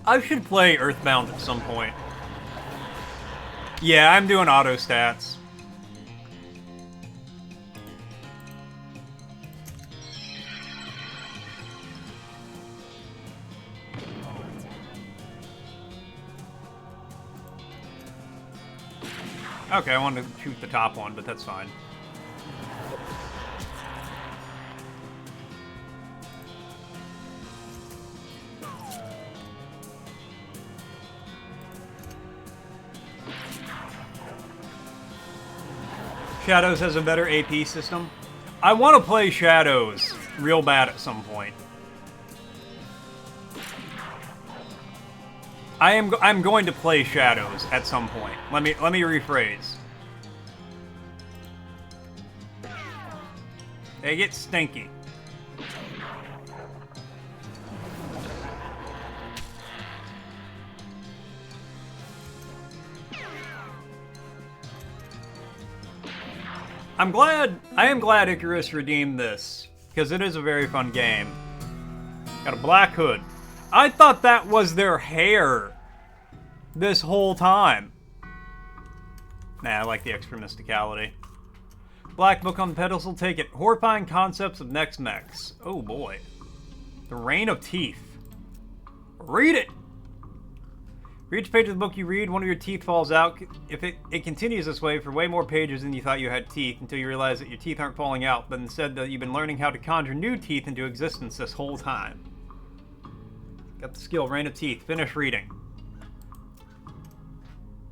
S1: I should play Earthbound at some point. Yeah, I'm doing auto stats. Okay, I wanted to shoot the top one, but that's fine. Shadows has a better AP system. I want to play Shadows real bad at some point. I'm going to play Shadows at some point. Let me rephrase. They get stinky. I am glad Icarus redeemed this, because it is a very fun game. Got a black hood. I thought that was their hair this whole time. Nah, I like the extra mysticality. Black book on the pedestal, take it. Horrifying concepts of next mechs. Oh boy. The Reign of Teeth. Read it! For each page of the book you read, one of your teeth falls out. If it continues this way for way more pages than you thought you had teeth, until you realize that your teeth aren't falling out, but instead that you've been learning how to conjure new teeth into existence this whole time. Got the skill, Reign of Teeth. Finish reading.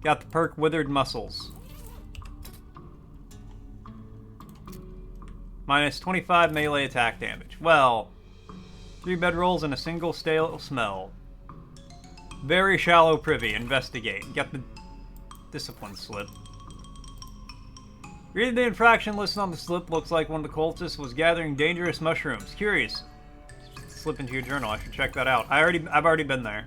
S1: Got the perk, Withered Muscles. Minus 25 melee attack damage. Well, 3 bedrolls and a single stale smell. Very shallow privy. Investigate. Got the discipline slip. Reading the infraction listed on the slip, looks like one of the cultists was gathering dangerous mushrooms. Curious. Slip into your journal. I should check that out. I've already been there.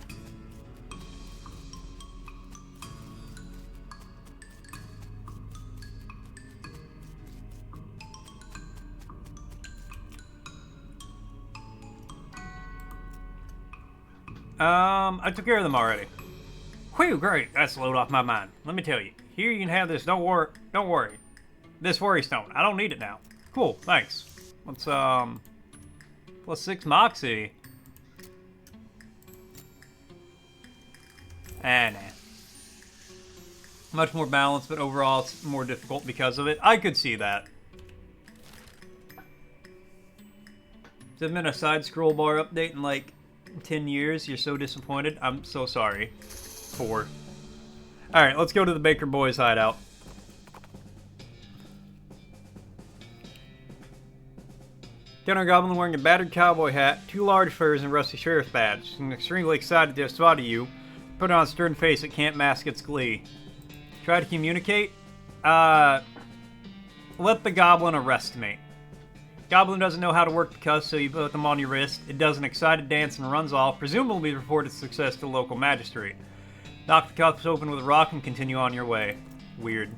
S1: I took care of them already. Whew, great. That's a load off my mind. Let me tell you. Here you can have this. Don't worry. This worry stone. I don't need it now. Cool, thanks. Let's, plus 6 Moxie. Nah. Much more balanced, but overall it's more difficult because of it. I could see that. There's been a side scroll bar update in like 10 years. You're so disappointed. I'm so sorry. 4. Alright, let's go to the Baker Boys hideout. Dinner Goblin wearing a battered cowboy hat, 2 large furs, and rusty sheriff's badge. I'm extremely excited to have spotted you. Put on a stern face that can't mask its glee. Try to communicate? Let the goblin arrest me. Goblin doesn't know how to work the cuffs, so you put them on your wrist. It does an excited dance and runs off, presumably report its success to the local magistrate. Knock the cuffs open with a rock and continue on your way. Weird.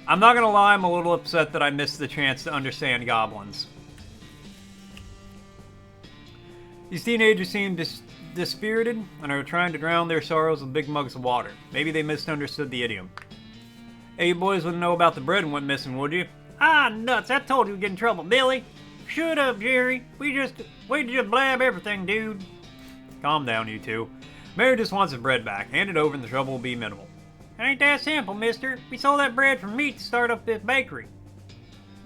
S1: I'm not gonna lie, I'm a little upset that I missed the chance to understand goblins. These teenagers seem dispirited and are trying to drown their sorrows with big mugs of water. Maybe they misunderstood the idiom. Hey, you boys wouldn't know about the bread and went missing, would you? Ah, nuts, I told you we'd get in trouble, Billy. Shut up, Jerry. We just blab everything, dude. Calm down, you two. Mary just wants his bread back. Hand it over and the trouble will be minimal. It ain't that simple, mister. We sold that bread for meat to start up this bakery.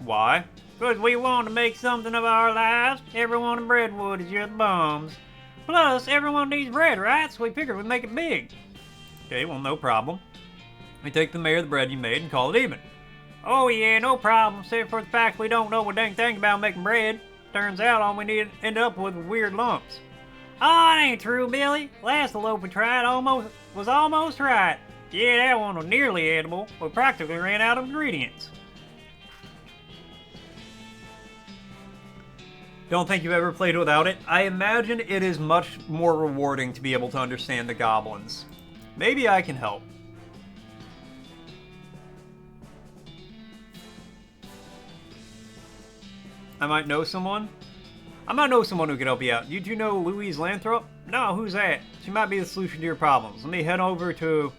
S1: Why? Because we want to make something of our lives. Everyone in Breadwood is just bums. Plus, everyone needs bread, right? So we figured we'd make it big. Okay, well, no problem. We take the mayor of the bread you made and call it even. Oh yeah, no problem, save for the fact we don't know a dang thing about making bread. Turns out all we need end up with weird lumps. Oh, it ain't true, Billy. Last loaf we tried was almost right. Yeah, that one was nearly edible. We practically ran out of ingredients. Don't think you've ever played without it. I imagine it is much more rewarding to be able to understand the goblins. Maybe I can help. I might know someone. I might know someone who could help you out. You do know Louise Lathrop? No, who's that? She might be the solution to your problems. Let me head over to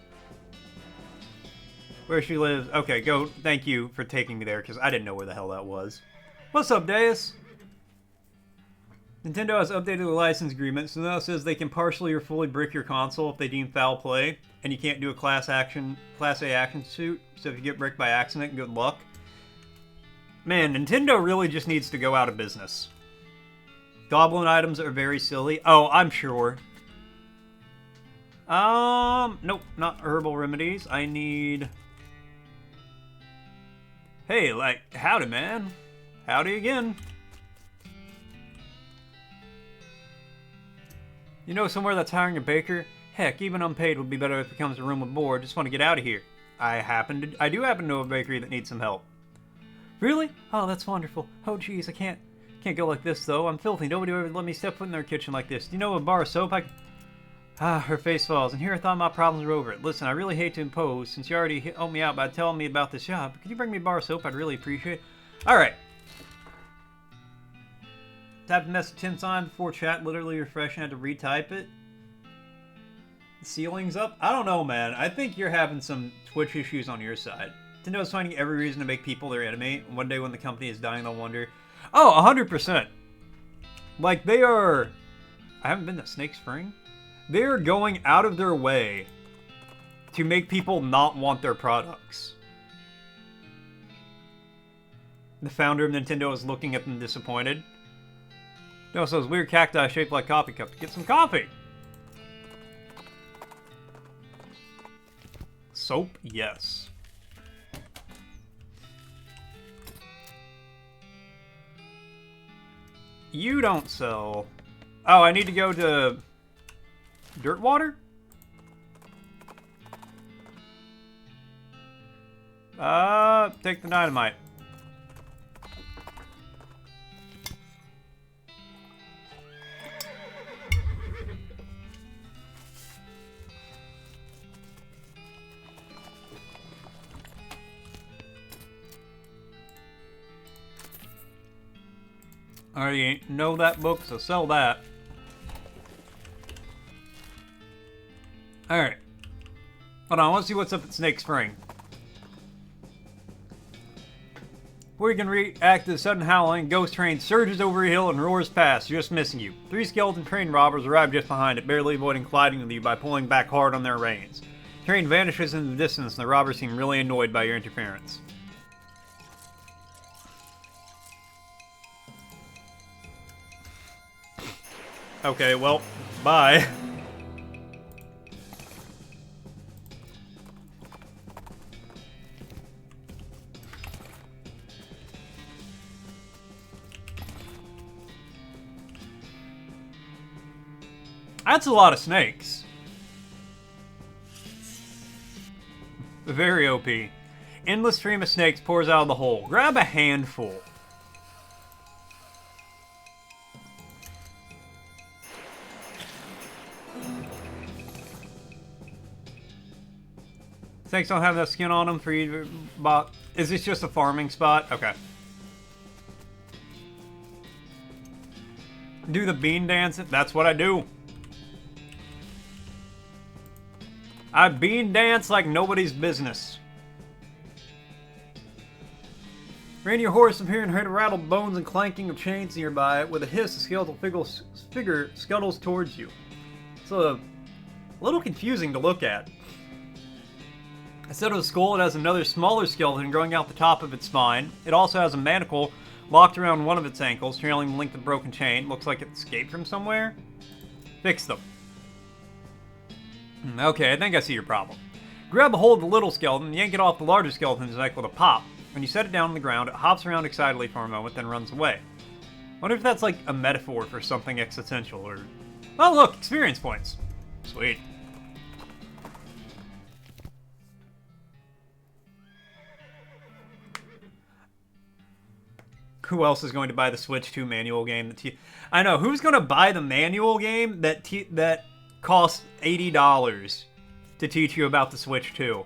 S1: where she lives. Okay, go. Thank you for taking me there, because I didn't know where the hell that was. What's up, Deus? Nintendo has updated the license agreement, so now it says they can partially or fully brick your console if they deem foul play, and you can't do a Class A action suit, so if you get bricked by accident, good luck. Man, Nintendo really just needs to go out of business. Goblin items are very silly. Oh, I'm sure. Nope, not herbal remedies. I need... Hey, like, howdy, man. Howdy again. You know somewhere that's hiring a baker? Heck, even unpaid would be better if it becomes a room with board. Just want to get out of here. I do happen to know a bakery that needs some help. Really? Oh, that's wonderful. Oh, geez, I can't go like this, though. I'm filthy. Nobody would ever let me step foot in their kitchen like this. Do you know a bar of soap I... Ah, her face falls. And here I thought my problems were over. Listen, I really hate to impose, since you already helped me out by telling me about this job. But could you bring me a bar of soap? I'd really appreciate it. Alright. Type a message 10 times before chat, literally refreshing. I had to retype it. The ceiling's up? I don't know, man. I think you're having some Twitch issues on your side. Nintendo's finding every reason to make people their enemy. One day when the company is dying, they'll wonder... Oh, 100%. Like, they are... I haven't been to Snake Spring. They're going out of their way to make people not want their products. The founder of Nintendo is looking at them disappointed. No, so those weird cacti shaped like coffee cups. Get some coffee! Soap? Yes. You don't sell... Oh, I need to go to... Dirt water? Take the dynamite. I already know that book, so sell that. Alright. Hold on, I want to see what's up at Snake Spring. Before you can react to the sudden howling, Ghost Train surges over a hill and roars past, just missing you. 3 skeleton train robbers arrive just behind it, barely avoiding colliding with you by pulling back hard on their reins. The train vanishes in the distance, and the robbers seem really annoyed by your interference. Okay, well, bye. That's a lot of snakes. Very OP. Endless stream of snakes pours out of the hole. Grab a handful. Snakes don't have enough skin on them for you to... But is this just a farming spot? Okay. Do the bean dance? That's what I do. I bean dance like nobody's business. Rein your horse from here and heard a rattle bones and clanking of chains nearby. With a hiss, a skeletal figure scuttles towards you. It's a little confusing to look at. Instead of a skull, it has another smaller skeleton growing out the top of its spine. It also has a manacle locked around one of its ankles, trailing the length of the broken chain. Looks like it escaped from somewhere. Fix them. Okay, I think I see your problem. Grab a hold of the little skeleton, yank it off the larger skeleton's neck with a pop. When you set it down on the ground, it hops around excitedly for a moment, then runs away. Wonder if that's like a metaphor for something existential, or... Oh look, experience points. Sweet. Who else is going to buy the Switch 2 manual game? I know, who's going to buy the manual game that costs $80 to teach you about the Switch 2?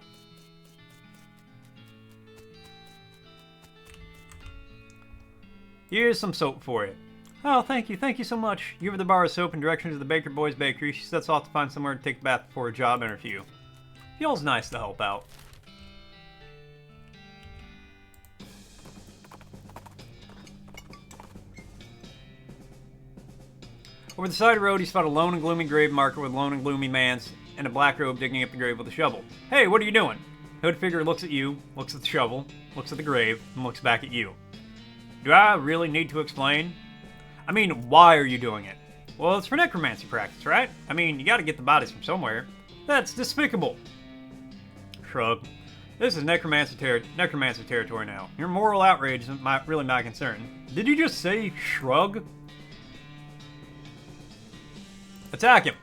S1: Here's some soap for you. Oh, thank you so much. You give her the bar of soap and directions to the Baker Boys Bakery. She sets off to find somewhere to take a bath before a job interview. Feels nice to help out. Over the side of the road, he spotted a lone and gloomy grave marker with lone and gloomy man in a black robe digging up the grave with a shovel. Hey, what are you doing? Hood figure looks at you, looks at the shovel, looks at the grave, and looks back at you. Do I really need to explain? I mean, why are you doing it? Well, it's for necromancy practice, right? I mean, you gotta get the bodies from somewhere. That's despicable. Shrug. This is necromancy territory now. Your moral outrage isn't really my concern. Did you just say shrug? Attack him!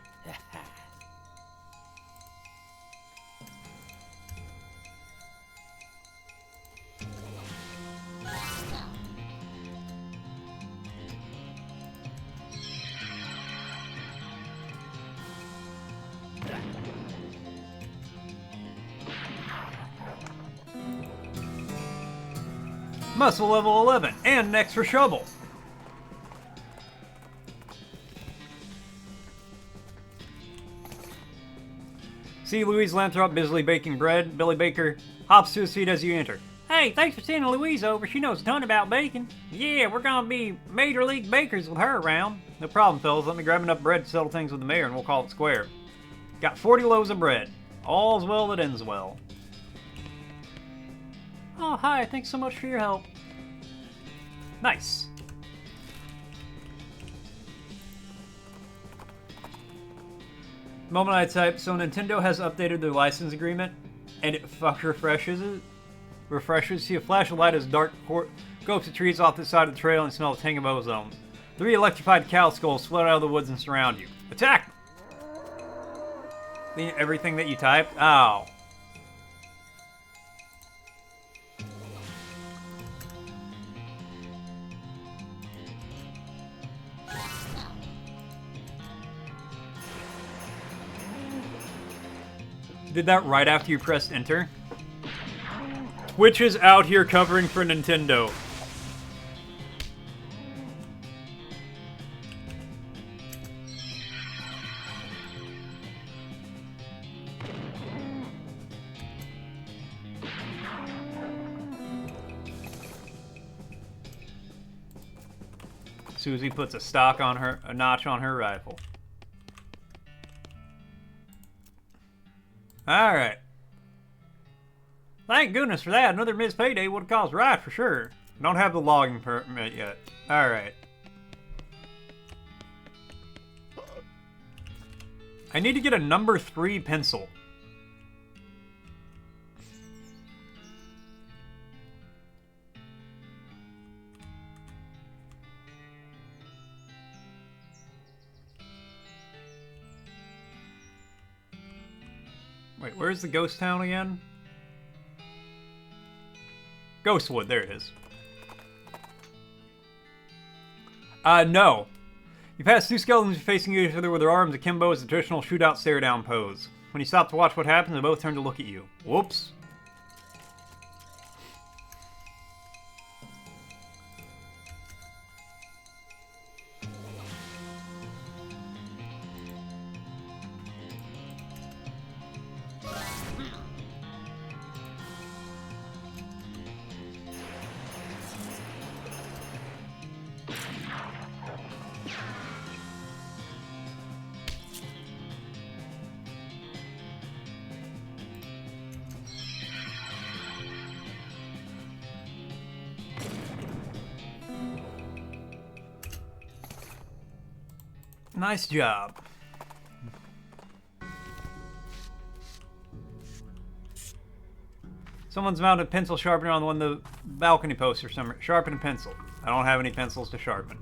S1: Muscle level 11, and an extra shovel. See Louise Lathrop busily baking bread. Billy Baker hops to his feet as you enter. Hey, thanks for sending Louise over. She knows a ton about baking. Yeah, we're gonna be major league bakers with her around. No problem, fellas. Let me grab enough bread to settle things with the mayor and we'll call it square. Got 40 loaves of bread. All's well that ends well. Oh, hi. Thanks so much for your help. Nice. The moment I type, so Nintendo has updated their license agreement, and it refreshes it. See a flash of light as dark go up the trees off the side of the trail and smell a tang of ozone. 3 electrified cow skulls float out of the woods and surround you. Attack! Everything that you typed? Ow. Did that right after you pressed enter? Twitch is out here covering for Nintendo. Susie puts a notch on her rifle. Alright. Thank goodness for that. Another missed payday would have caused a riot for sure. Don't have the logging permit yet. Alright. I need to get a number 3 pencil. Wait, where's the ghost town again? Ghostwood, there it is. No. You pass 2 skeletons facing each other with their arms akimbo as the traditional shootout stare-down pose. When you stop to watch what happens, they both turn to look at you. Whoops. Nice job. Someone's mounted a pencil sharpener on one of the balcony posts or something. Sharpen a pencil. I don't have any pencils to sharpen.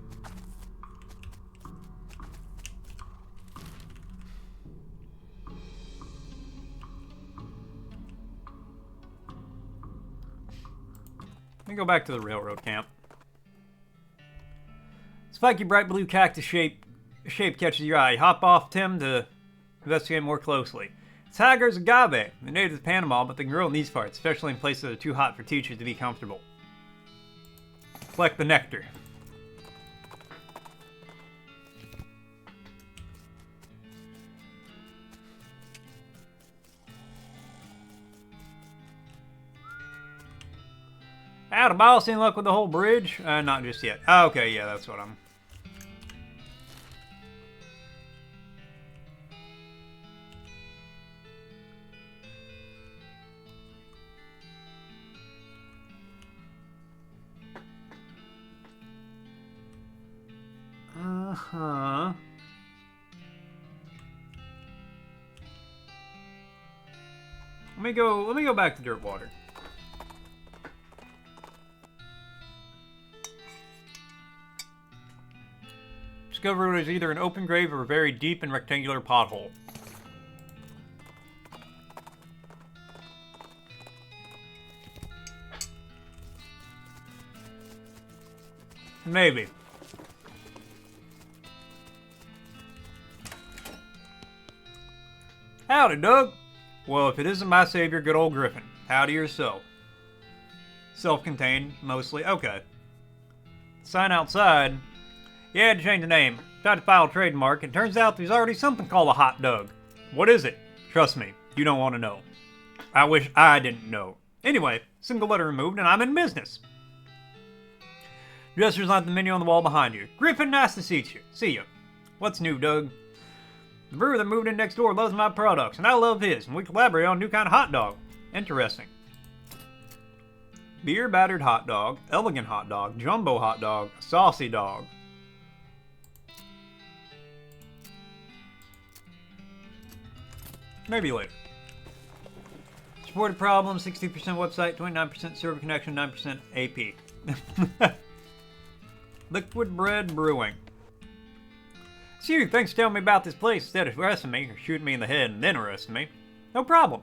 S1: Let me go back to the railroad camp. Spiky bright blue cactus shape catches your eye. Hop off, Tim, to investigate more closely. It's Hager's agave, the native of Panama, but they can grow in these parts, especially in places that are too hot for teachers to be comfortable. Collect the nectar. Howdy, boss. Any luck with the whole bridge? Not just yet. Oh, okay, yeah, that's what I'm... Uh-huh. Let me go back to Dirtwater. Discovered it was either an open grave or a very deep and rectangular pothole. Maybe. Howdy, Doug. Well, if it isn't my savior, good old Griffin. Howdy yourself. Self-contained, mostly. Okay. Sign outside. You had to change the name. Tried to file a trademark, and turns out there's already something called a hot Doug. What is it? Trust me, you don't want to know. I wish I didn't know. Anyway, single letter removed, and I'm in business. Dresser's on the menu on the wall behind you. Griffin, nice to see you. What's new, Doug? The brewer that moved in next door loves my products, and I love his, and we collaborate on a new kind of hot dog. Interesting. Beer battered hot dog, elegant hot dog, jumbo hot dog, saucy dog. Maybe later. Supported problem, 60% website, 29% server connection, 9% AP. Liquid Bread Brewing. Sue, thanks for telling me about this place instead of arresting me, or shooting me in the head and then arresting me. No problem.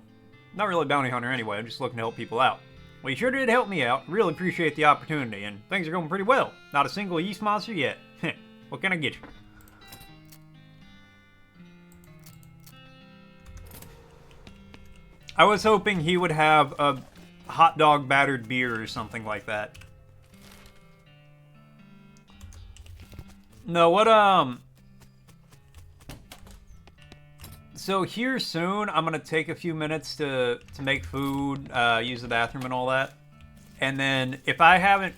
S1: Not really a bounty hunter anyway, I'm just looking to help people out. Well, you sure did help me out. Really appreciate the opportunity, and things are going pretty well. Not a single yeast monster yet. What can I get you? I was hoping he would have a hot dog battered beer or something like that. No, what, So here soon, I'm gonna take a few minutes to make food, use the bathroom and all that. And then, if I haven't...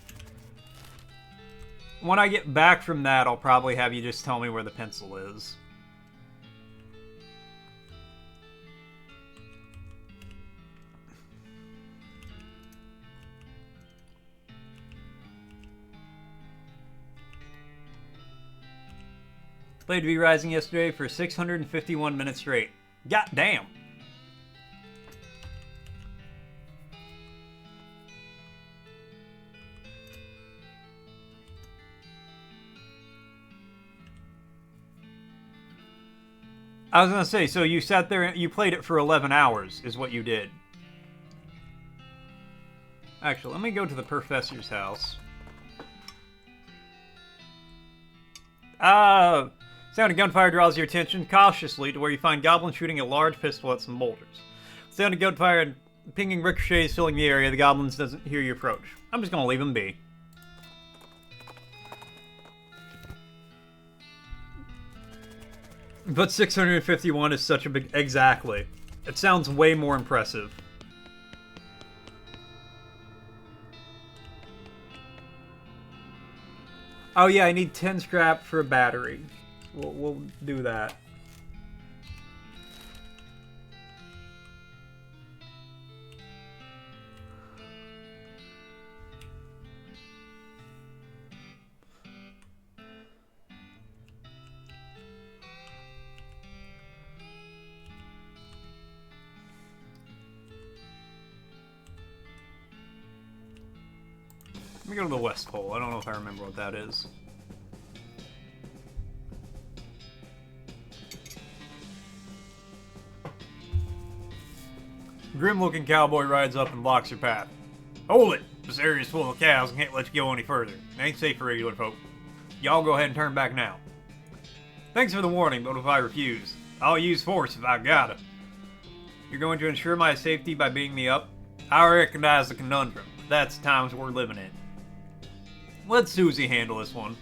S1: When I get back from that, I'll probably have you just tell me where the pencil is. Played V Rising yesterday for 651 minutes straight. God damn. I was gonna say, so you sat there and you played it for 11 hours, is what you did. Actually, let me go to the professor's house. Sound of gunfire draws your attention cautiously to where you find goblins shooting a large pistol at some boulders. Sound of gunfire and pinging ricochets filling the area. The goblins doesn't hear you approach. I'm just gonna leave them be. But 651 is such a big... Exactly. It sounds way more impressive. Oh yeah, I need 10 scrap for a battery. We'll do that. Let me go to the West Pole. I don't know if I remember what that is. Grim-looking cowboy rides up and blocks your path. Hold it! This area is full of cows and can't let you go any further. It ain't safe for regular folk. Y'all go ahead and turn back now. Thanks for the warning, but if I refuse, I'll use force if I gotta. You're going to ensure my safety by beating me up? I recognize the conundrum, but that's the times we're living in. Let Susie handle this one.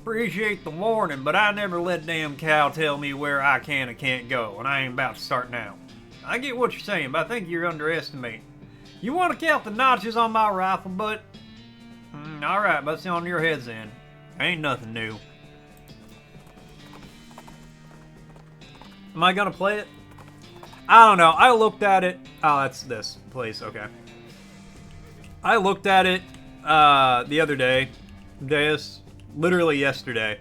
S1: Appreciate the warning, but I never let damn cow tell me where I can and can't go, and I ain't about to start now. I get what you're saying, but I think you're underestimating. You want to count the notches on my rifle, but... alright, but it's on your heads then. Ain't nothing new. Am I gonna play it? I don't know. I looked at it. Oh, that's this place. Okay. I looked at it the other day. Literally yesterday.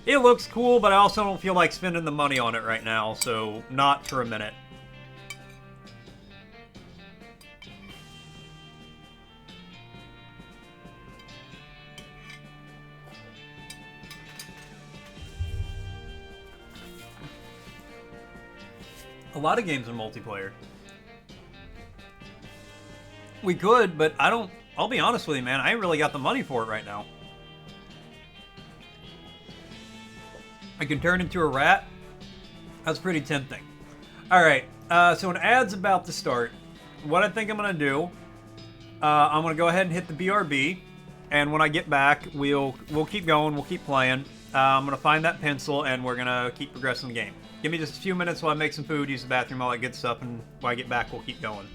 S1: It looks cool, but I also don't feel like spending the money on it right now, so not for a minute. A lot of games are multiplayer. We could, but I'll be honest with you, man. I ain't really got the money for it right now. I can turn into a rat. That's pretty tempting. Alright, so an ad's about to start. What I think I'm going to do, I'm going to go ahead and hit the BRB. And when I get back, we'll keep going, we'll keep playing. I'm going to find that pencil, and we're going to keep progressing the game. Give me just a few minutes while I make some food, use the bathroom, all that good stuff, and when I get back, we'll keep going.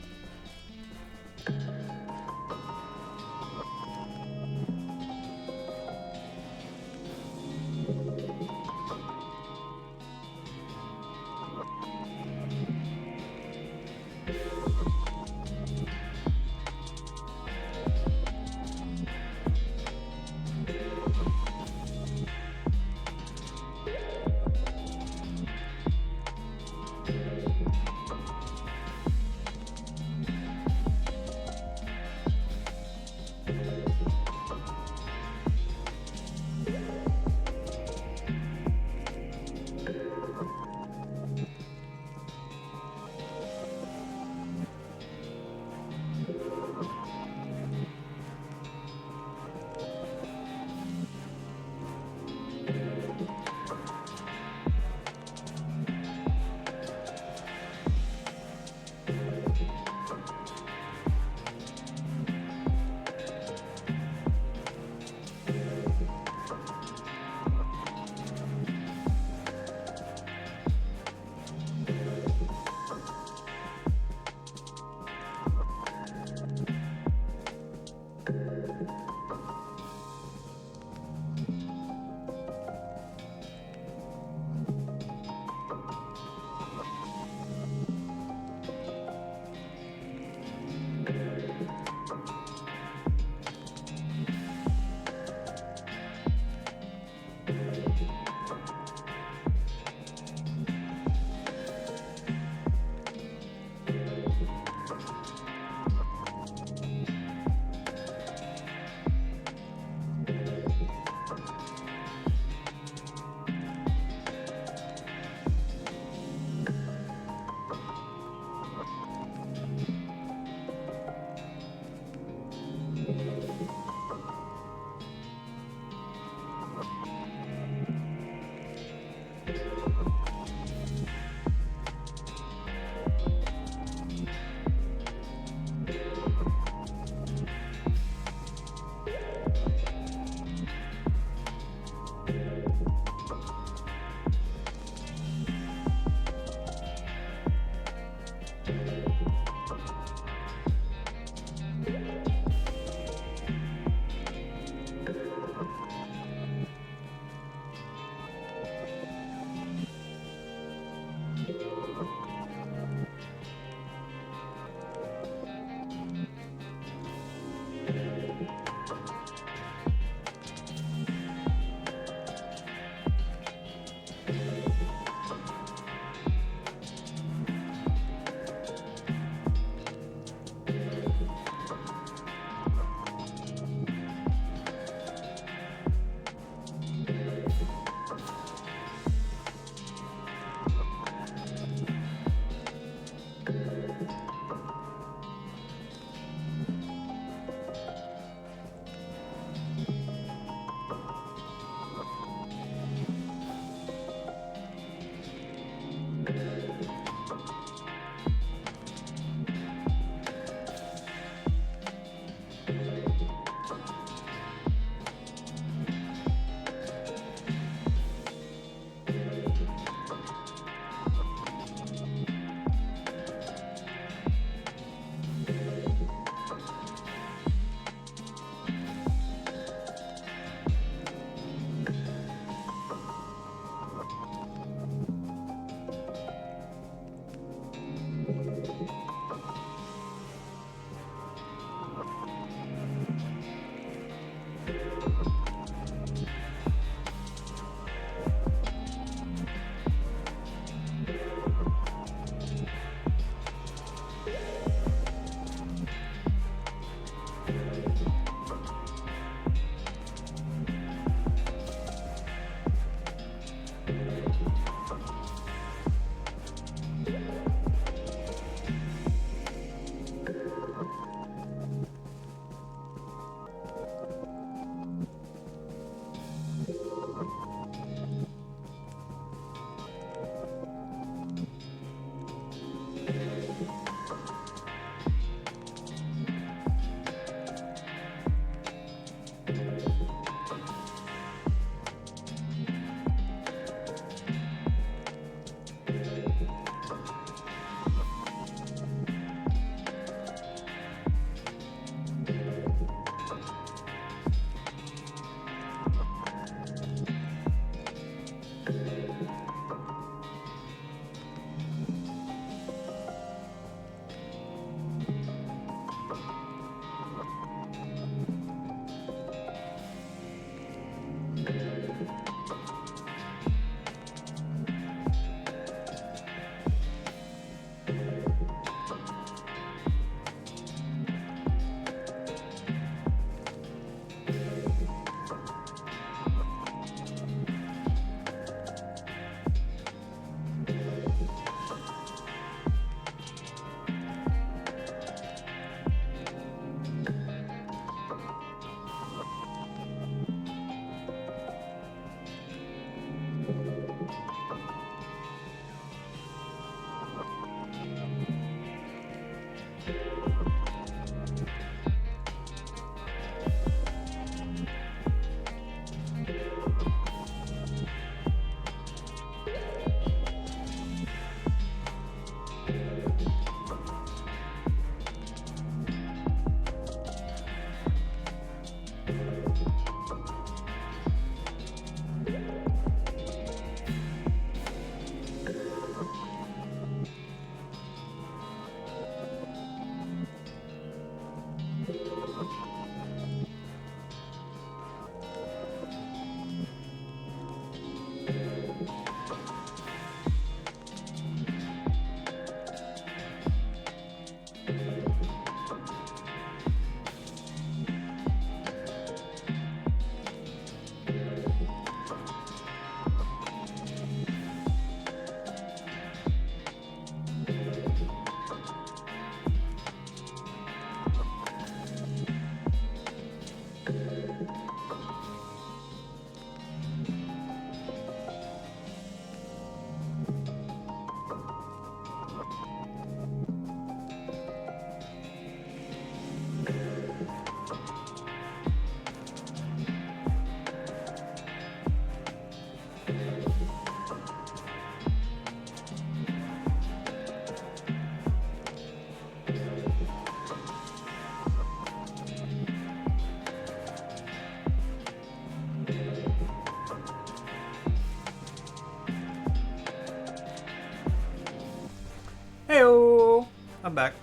S1: Heyo! I'm back.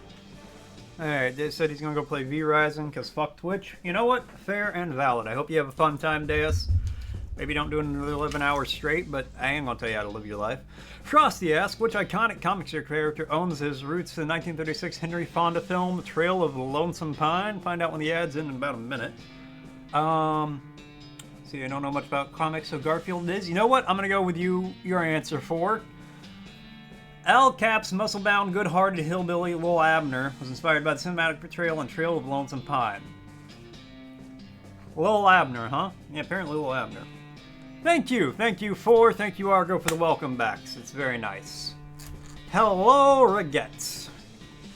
S1: Alright, they said he's gonna go play V-Rising, because fuck Twitch. You know what? Fair and valid. I hope you have a fun time, Deus. Maybe don't do another 11 hours straight, but I ain't gonna tell you how to live your life. Frosty asks, which iconic comic strip character owns his roots to the 1936 Henry Fonda film, Trail of the Lonesome Pine? Find out when the ad's in about a minute. See, I don't know much about comics, so Garfield is. You know what? I'm gonna go with your answer for... Al Cap's muscle-bound, good-hearted hillbilly Lil Abner was inspired by the cinematic portrayal on Trail of Lonesome Pine. Lil Abner, huh? Yeah, apparently Lil Abner. Thank you, Argo, for the welcome backs. It's very nice. Hello, Ragettes.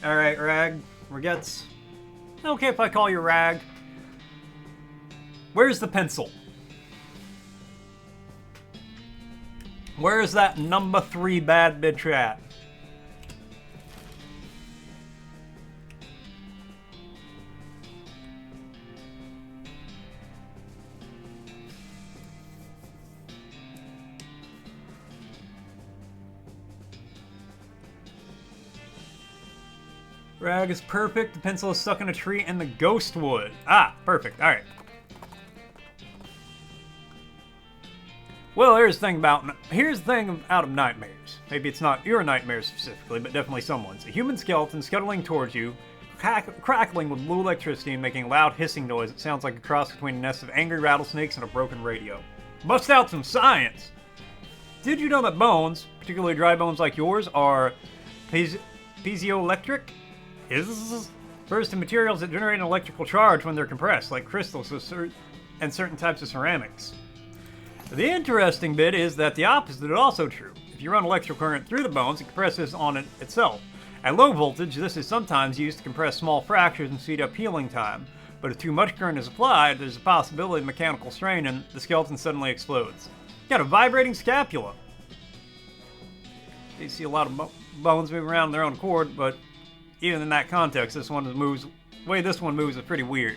S1: Alright, Ragettes. Okay if I call you Rag. Where's the pencil? Where is that number 3 bad bitch at? Rag is perfect. The pencil is stuck in a tree in the ghost wood. Ah, perfect. Alright. Well, here's the thing out of nightmares. Maybe it's not your nightmares specifically, but definitely someone's. A human skeleton scuttling towards you, crackling with blue electricity and making a loud hissing noise that sounds like a cross between a nest of angry rattlesnakes and a broken radio. Bust out some science! Did you know that bones, particularly dry bones like yours, are piezoelectric? First, in materials that generate an electrical charge when they're compressed, like crystals and certain types of ceramics. The interesting bit is that the opposite is also true. If you run electrical current through the bones, it compresses on it itself. At low voltage, this is sometimes used to compress small fractures and speed up healing time. But if too much current is applied, there's a possibility of mechanical strain and the skeleton suddenly explodes. You got a vibrating scapula. You see a lot of bones moving around on their own accord, but even in that context, the way this one moves is pretty weird.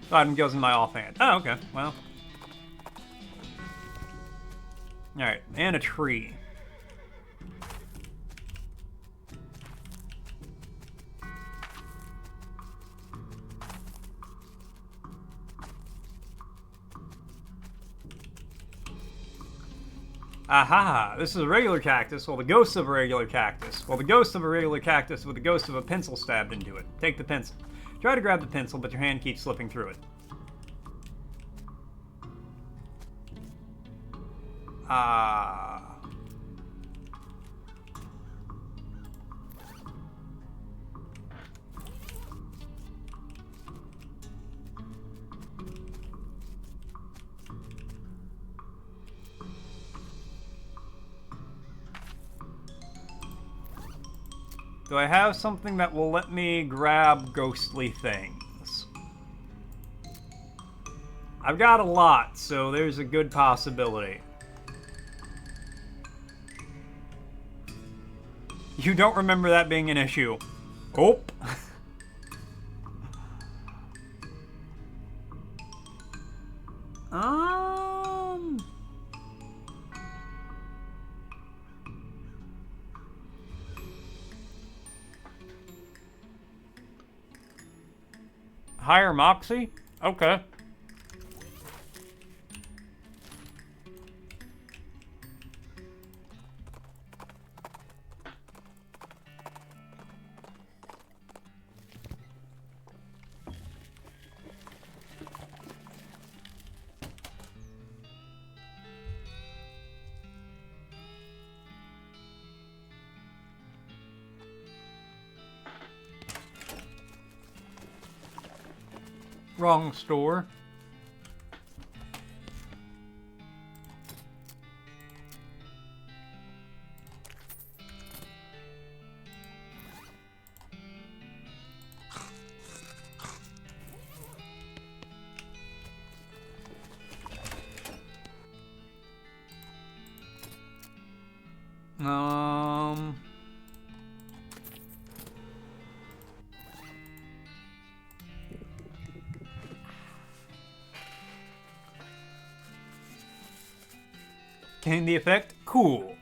S1: The item goes in my offhand. Oh, okay, well. Alright, and a tree. Aha! This is a regular cactus. Well, the ghost of a regular cactus. Well, the ghost of a regular cactus with the ghost of a pencil stabbed into it. Take the pencil. Try to grab the pencil, but your hand keeps slipping through it. Do I have something that will let me grab ghostly things? I've got a lot, so there's a good possibility. You don't remember that being an issue. Oh. Higher Moxie? Okay. Wrong store. Gain the effect? Cool.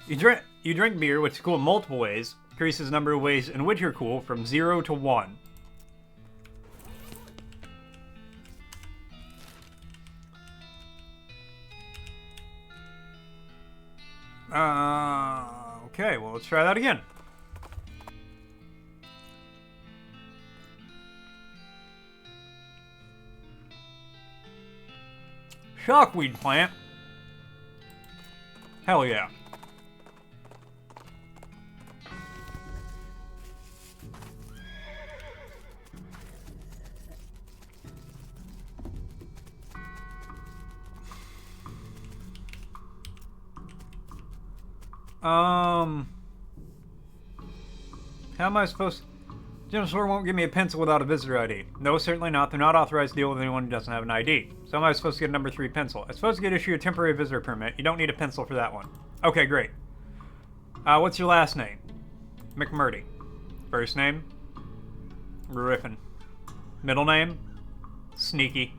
S1: You drink beer, which is cool in multiple ways. Increases the number of ways in which you're cool from 0 to 1. Okay, well, let's try that again. Shockweed plant. Hell yeah. How am I supposed to... General store won't give me a pencil without a visitor ID. No, certainly not. They're not authorized to deal with anyone who doesn't have an ID. So how am I supposed to get a number 3 pencil? I'm supposed to get issued a temporary visitor permit. You don't need a pencil for that one. Okay, great. What's your last name? McMurdy. First name? Griffin. Middle name? Sneaky.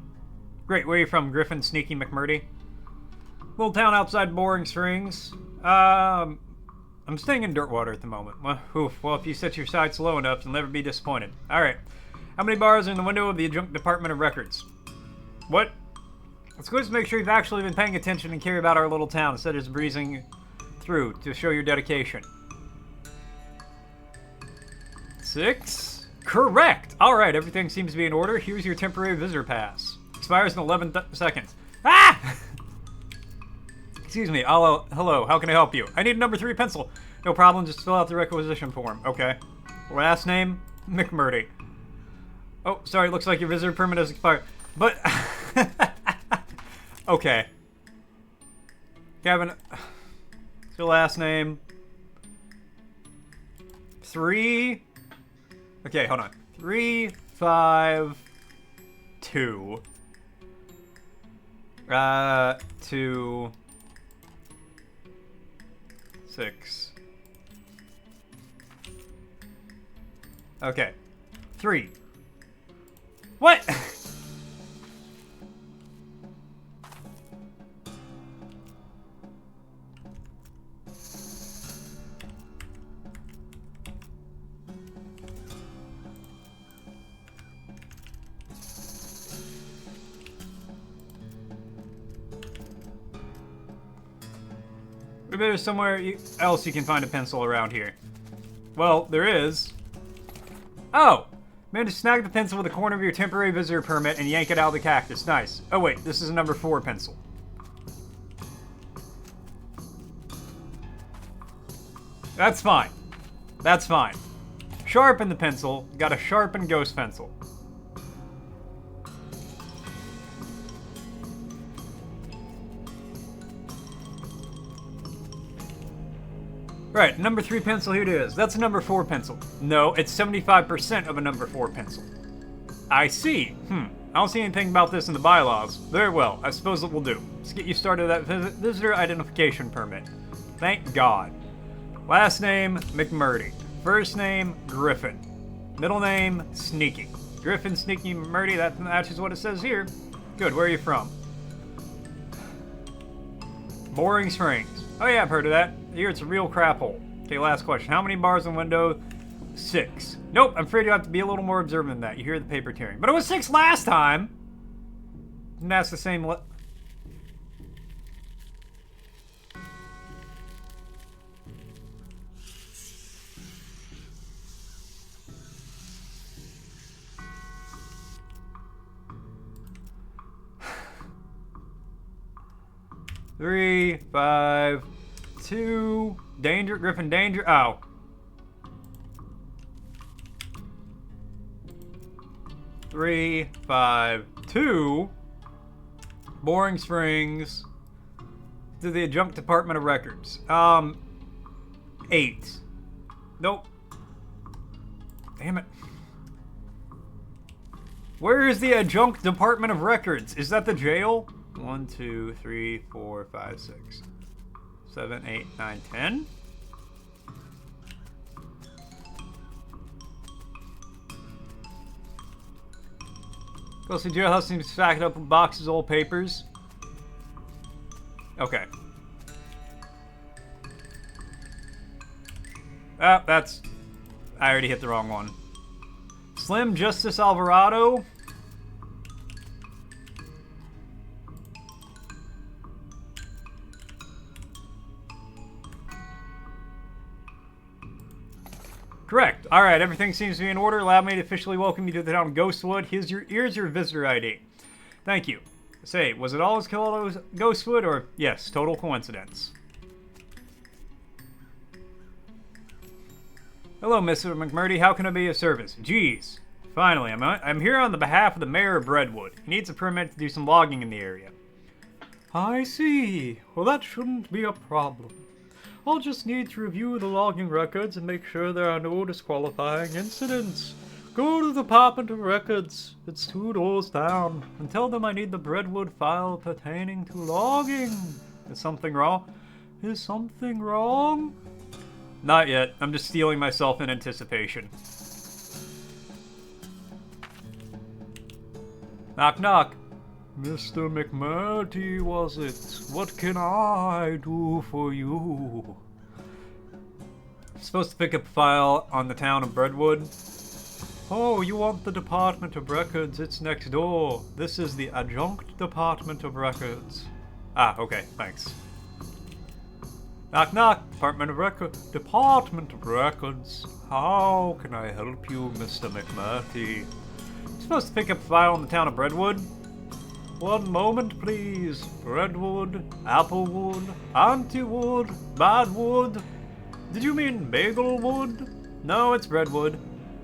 S1: Great, where are you from? Griffin, Sneaky, McMurdy? Little town outside Boring Springs. I'm staying in Dirtwater at the moment. Well, if you set your sights low enough, you'll never be disappointed. Alright. How many bars are in the window of the Adjunct Department of Records? What? Let's go just make sure you've actually been paying attention and care about our little town instead of just breezing through to show your dedication. 6? Correct! Alright, everything seems to be in order. Here's your temporary visitor pass. Expires in 11 seconds. Ah! Excuse me. Hello, how can I help you? I need a number 3 pencil. No problem, just fill out the requisition form. Okay. Last name? McMurdy. Oh, sorry, looks like your visitor permit has expired. But... okay. Kevin... Your last name? 3... Okay, hold on. 3, 5... 2... 2... 6. Okay. 3. What? Maybe there's somewhere else you can find a pencil around here. Well, there is. Oh! Managed to snag the pencil with the corner of your temporary visitor permit and yank it out of the cactus. Nice. Oh wait, this is a number 4 pencil. That's fine. That's fine. Sharpen the pencil. Got a sharpened ghost pencil. Right, number 3 pencil, here it is. That's a number 4 pencil. No, it's 75% of a number 4 pencil. I see. I don't see anything about this in the bylaws. Very well, I suppose it will do. Let's get you started that visitor identification permit. Thank God. Last name, McMurdy. First name, Griffin. Middle name, Sneaky. Griffin, Sneaky, McMurdy, that matches what it says here. Good, where are you from? Boring Springs. Oh yeah, I've heard of that. Here it's a real crap hole. Okay, last question. How many bars in the window? 6. Nope, I'm afraid you have to be a little more observant than that. You hear the paper tearing. But it was 6 last time! And that's the same... 3, 5, 2, danger, Griffin, danger. Oh. Three, 5, 2. Boring Springs. To the Adjunct Department of Records. 8. Nope. Damn it. Where is the Adjunct Department of Records? Is that the jail? 1, 2, 3, 4, 5, 6, 7, 8, 9, 10. Ghostly jailhouse seems stacked up with boxes of old papers. Okay. Ah, that's... I already hit the wrong one. Slim Justice Alvarado. Correct. Alright, everything seems to be in order. Allow me to officially welcome you to the town of Ghostwood. Here's your visitor ID. Thank you. Say, was it always called Ghostwood, or... Yes, total coincidence. Hello, Mr. McMurdy. How can I be of service? Geez. Finally, I'm here on the behalf of the mayor of Redwood. He needs a permit to do some logging in the area. I see. Well, that shouldn't be a problem. I'll just need to review the logging records and make sure there are no disqualifying incidents. Go to the Department of Records. It's 2 doors down. And tell them I need the Redwood file pertaining to logging. Is something wrong? Is something wrong? Not yet. I'm just steeling myself in anticipation. Knock, knock. Mr. McMurdy, was it? What can I do for you? I'm supposed to pick up a file on the town of Redwood. Oh, you want the Department of Records? It's next door. This is the Adjunct Department of Records. Ah, okay, thanks. Knock, knock. Department of Records. Department of Records. How can I help you, Mr. McMurdy? I'm supposed to pick up a file on the town of Redwood. One moment, please. Redwood, Applewood, Antiwood, Badwood. Did you mean Baglewood? No, it's Redwood.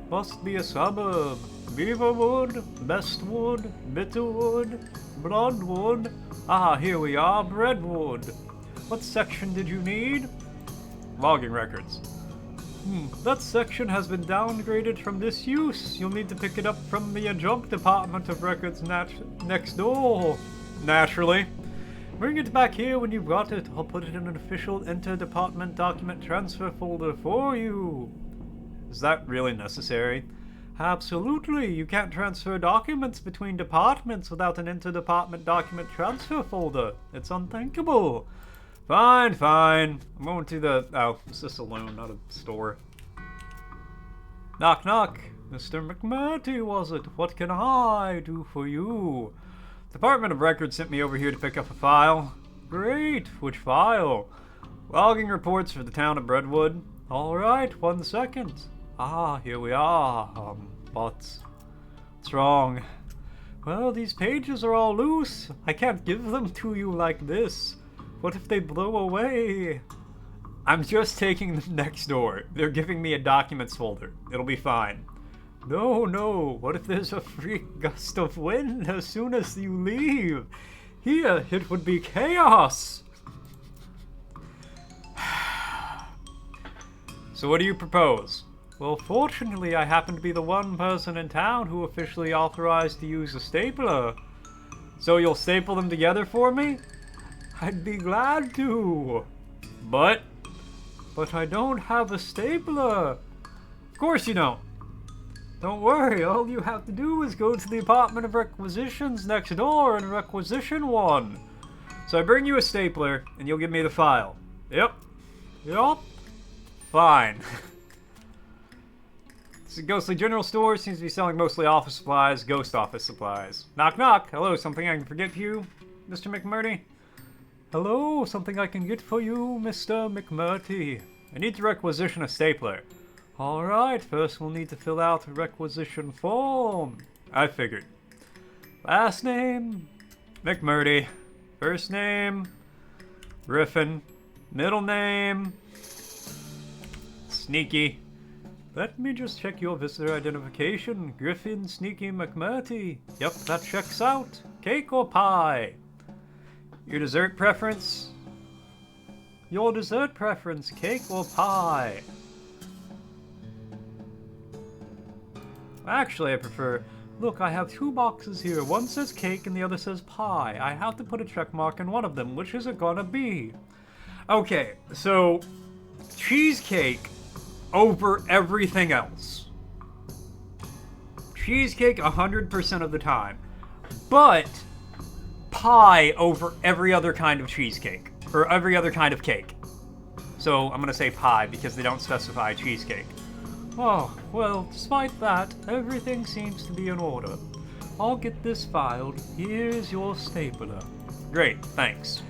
S1: Must be a suburb. Beaverwood, Bestwood, Bitterwood, Bloodwood. Ah, here we are, Redwood. What section did you need? Logging records. That section has been downgraded from disuse. You'll need to pick it up from the Adjunct Department of Records next door. Naturally. Bring it back here when you've got it. I'll put it in an official inter-department document transfer folder for you. Is that really necessary? Absolutely. You can't transfer documents between departments without an inter-department document transfer folder. It's unthinkable. Fine, fine. I'm going to the... Oh, it's a saloon, not a store. Knock, knock. Mr. McMurdy, was it? What can I do for you? Department of Records sent me over here to pick up a file. Great. Which file? Logging reports for the town of Redwood. All right, 1 second. Ah, here we are. What's wrong? Well, these pages are all loose. I can't give them to you like this. What if they blow away? I'm just taking them next door. They're giving me a documents folder. It'll be fine. No, no. What if there's a freak gust of wind as soon as you leave? Here, it would be chaos. So what do you propose? Well, fortunately, I happen to be the one person in town who officially authorized to use a stapler. So you'll staple them together for me? I'd be glad to. But I don't have a stapler. Of course you don't. Don't worry, all you have to do is go to the Department of Requisitions next door and requisition one. So I bring you a stapler, and you'll give me the file. Yep. Fine. This is a ghostly general store. Seems to be selling mostly office supplies, ghost office supplies. Knock, knock. Hello, something I can forget for you, Mr. McMurdy? Hello, something I can get for you, Mr. McMurdy. I need to requisition a stapler. Alright, first we'll need to fill out a requisition form. I figured. Last name, McMurdy. First name, Griffin. Middle name, Sneaky. Let me just check your visitor identification. Griffin Sneaky McMurdy. Yep, that checks out. Cake or pie? Your dessert preference? Your dessert preference, cake or pie? Actually, I prefer... Look, I have 2 boxes here. One says cake and the other says pie. I have to put a check mark in one of them. Which is it gonna be? Okay, so... cheesecake over everything else. Cheesecake 100% of the time. But... pie over every other kind of cheesecake. Or every other kind of cake. So I'm gonna say pie because they don't specify cheesecake. Oh, well, despite that, everything seems to be in order. I'll get this filed. Here's your stapler. Great, thanks.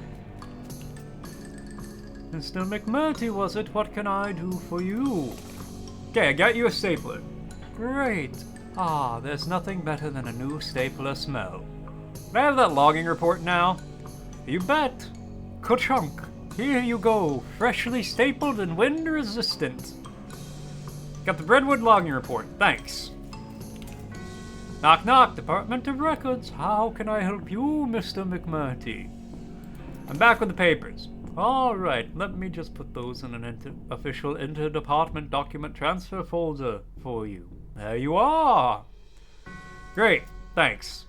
S1: Mr. McMurtry, was it? What can I do for you? Okay, I got you a stapler. Great. Ah, there's nothing better than a new stapler smell. Can I have that logging report now? You bet. Ka-chunk. Here you go. Freshly stapled and wind resistant. Got the Redwood logging report. Thanks. Knock knock, Department of Records. How can I help you, Mr. McMurtry? I'm back with the papers. Alright, let me just put those in an official inter-department document transfer folder for you. There you are! Great, thanks.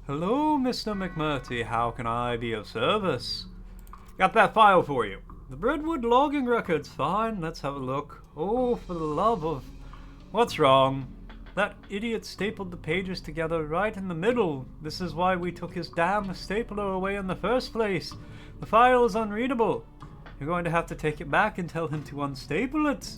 S1: Hello, Mr. McMurtry. How can I be of service? Got that file for you. The Redwood logging records. Fine, let's have a look. Oh, for the love of... What's wrong? That idiot stapled the pages together right in the middle. This is why we took his damn stapler away in the first place. The file is unreadable. You're going to have to take it back and tell him to unstaple it.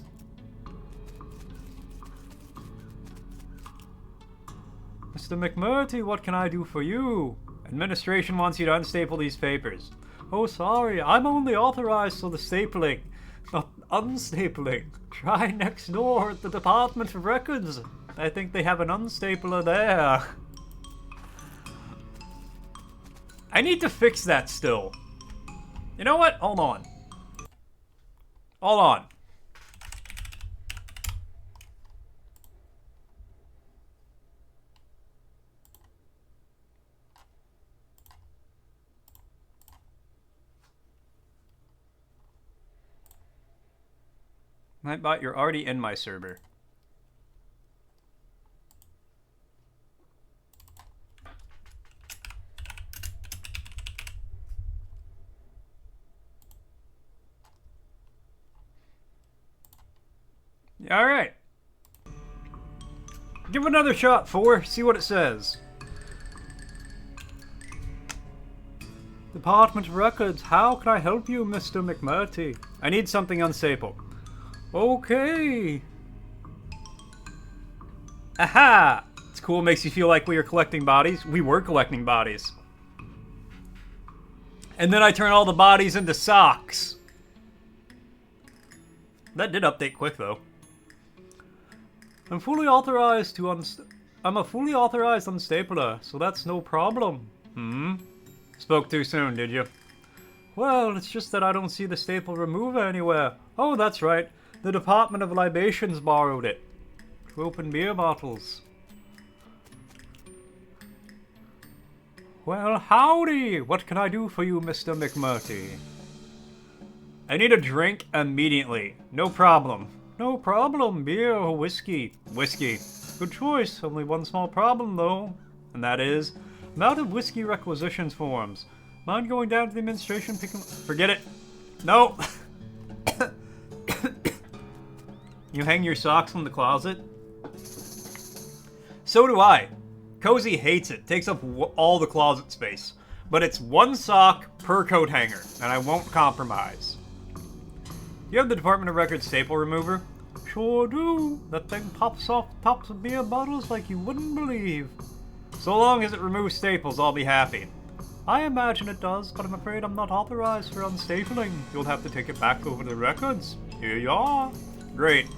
S1: Mr. McMurtry, what can I do for you? Administration wants you to unstaple these papers. Oh, sorry, I'm only authorized for the stapling, not unstapling. Try next door at the Department of Records. I think they have an unstapler there. I need to fix that still. You know what? Hold on. Hold on. Nightbot, you're already in my server. Alright. Give it another shot, 4. See what it says. Department of Records, how can I help you, Mr. McMurtry? I need something unstapled. Okay. Aha! It's cool, makes you feel like we are collecting bodies. We were collecting bodies. And then I turn all the bodies into socks. That did update quick, though. I'm a fully authorized unstapler, so that's no problem. Spoke too soon, did you? Well, it's just that I don't see the staple remover anywhere. Oh, that's right. The Department of Libations borrowed it. To open beer bottles. Well, howdy! What can I do for you, Mr. McMurtry? I need a drink immediately. No problem. No problem. Beer or whiskey? Whiskey. Good choice. Only one small problem, though. And that is, I'm out of whiskey requisitions forms. Mind going down to the administration picking... Forget it. No. You hang your socks in the closet? So do I. Cozy hates it. Takes up all the closet space. But it's one sock per coat hanger, and I won't compromise. You have the Department of Records staple remover? Sure do. That thing pops off the tops of beer bottles like you wouldn't believe. So long as it removes staples, I'll be happy. I imagine it does, but I'm afraid I'm not authorized for unstapling. You'll have to take it back over to the records. Here you are. Great.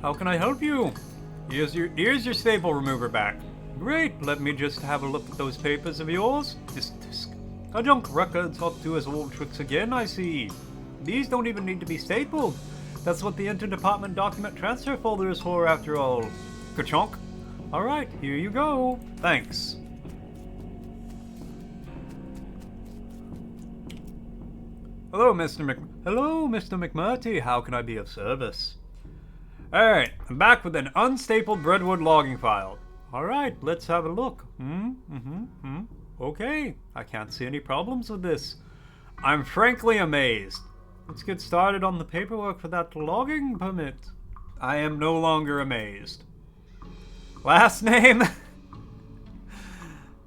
S1: How can I help you? Here's your staple remover back. Great, let me just have a look at those papers of yours. Junk records up to his old tricks again, I see. These don't even need to be stapled. That's what the inter-department document transfer folder is for, after all. Ka-chunk. Alright, here you go. Thanks. Hello, Mr. McMurtry. How can I be of service? Alright, I'm back with an unstapled Redwood logging file. Alright, let's have a look. Okay, I can't see any problems with this. I'm frankly amazed. Let's get started on the paperwork for that logging permit. I am no longer amazed. Last name?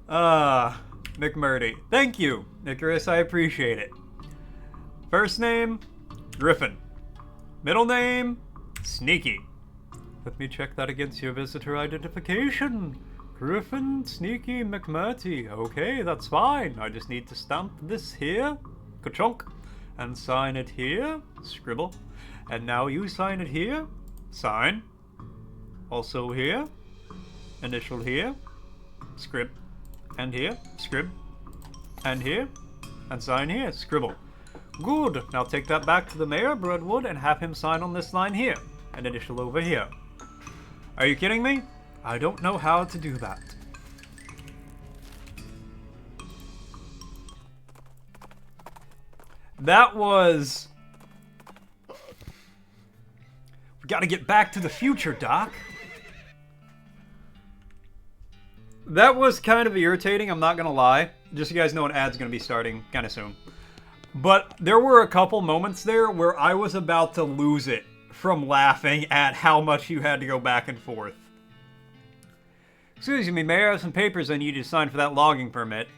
S1: McMurdy. Thank you, Icarus, I appreciate it. First name? Griffin. Middle name? Sneaky. Let me check that against your visitor identification. Griffin, Sneaky, McMurty. Okay, that's fine. I just need to stamp this here. Ka-chunk. And sign it here. Scribble. And now you sign it here. Sign. Also here. Initial here. Scrib. And here. Scrib. And here. And sign here. Scribble. Good. Now take that back to the mayor, Broadwood, and have him sign on this line here. And initial over here. Are you kidding me? I don't know how to do that. That was... We gotta get back to the future, Doc. That was kind of irritating, I'm not gonna lie. Just so you guys know, an ad's gonna be starting kind of soon. But there were a couple moments there where I was about to lose it from laughing at how much you had to go back and forth. Excuse me, Mayor, I have some papers I need you to sign for that logging permit.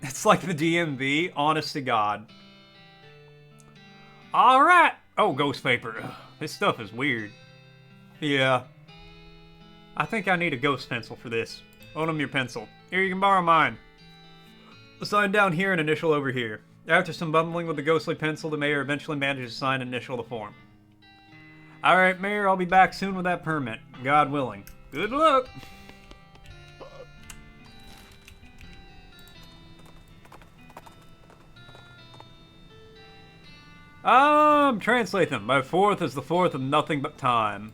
S1: It's like the DMV, honest to God. Alright! Oh, ghost paper. Ugh, this stuff is weird. Yeah. I think I need a ghost pencil for this. Loan him your pencil. Here, you can borrow mine. Sign down here and initial over here. After some bumbling with the ghostly pencil, the mayor eventually manages to sign and initial the form. Alright, Mayor, I'll be back soon with that permit. God willing. Good luck! Translate them. My fourth is the fourth of nothing but time.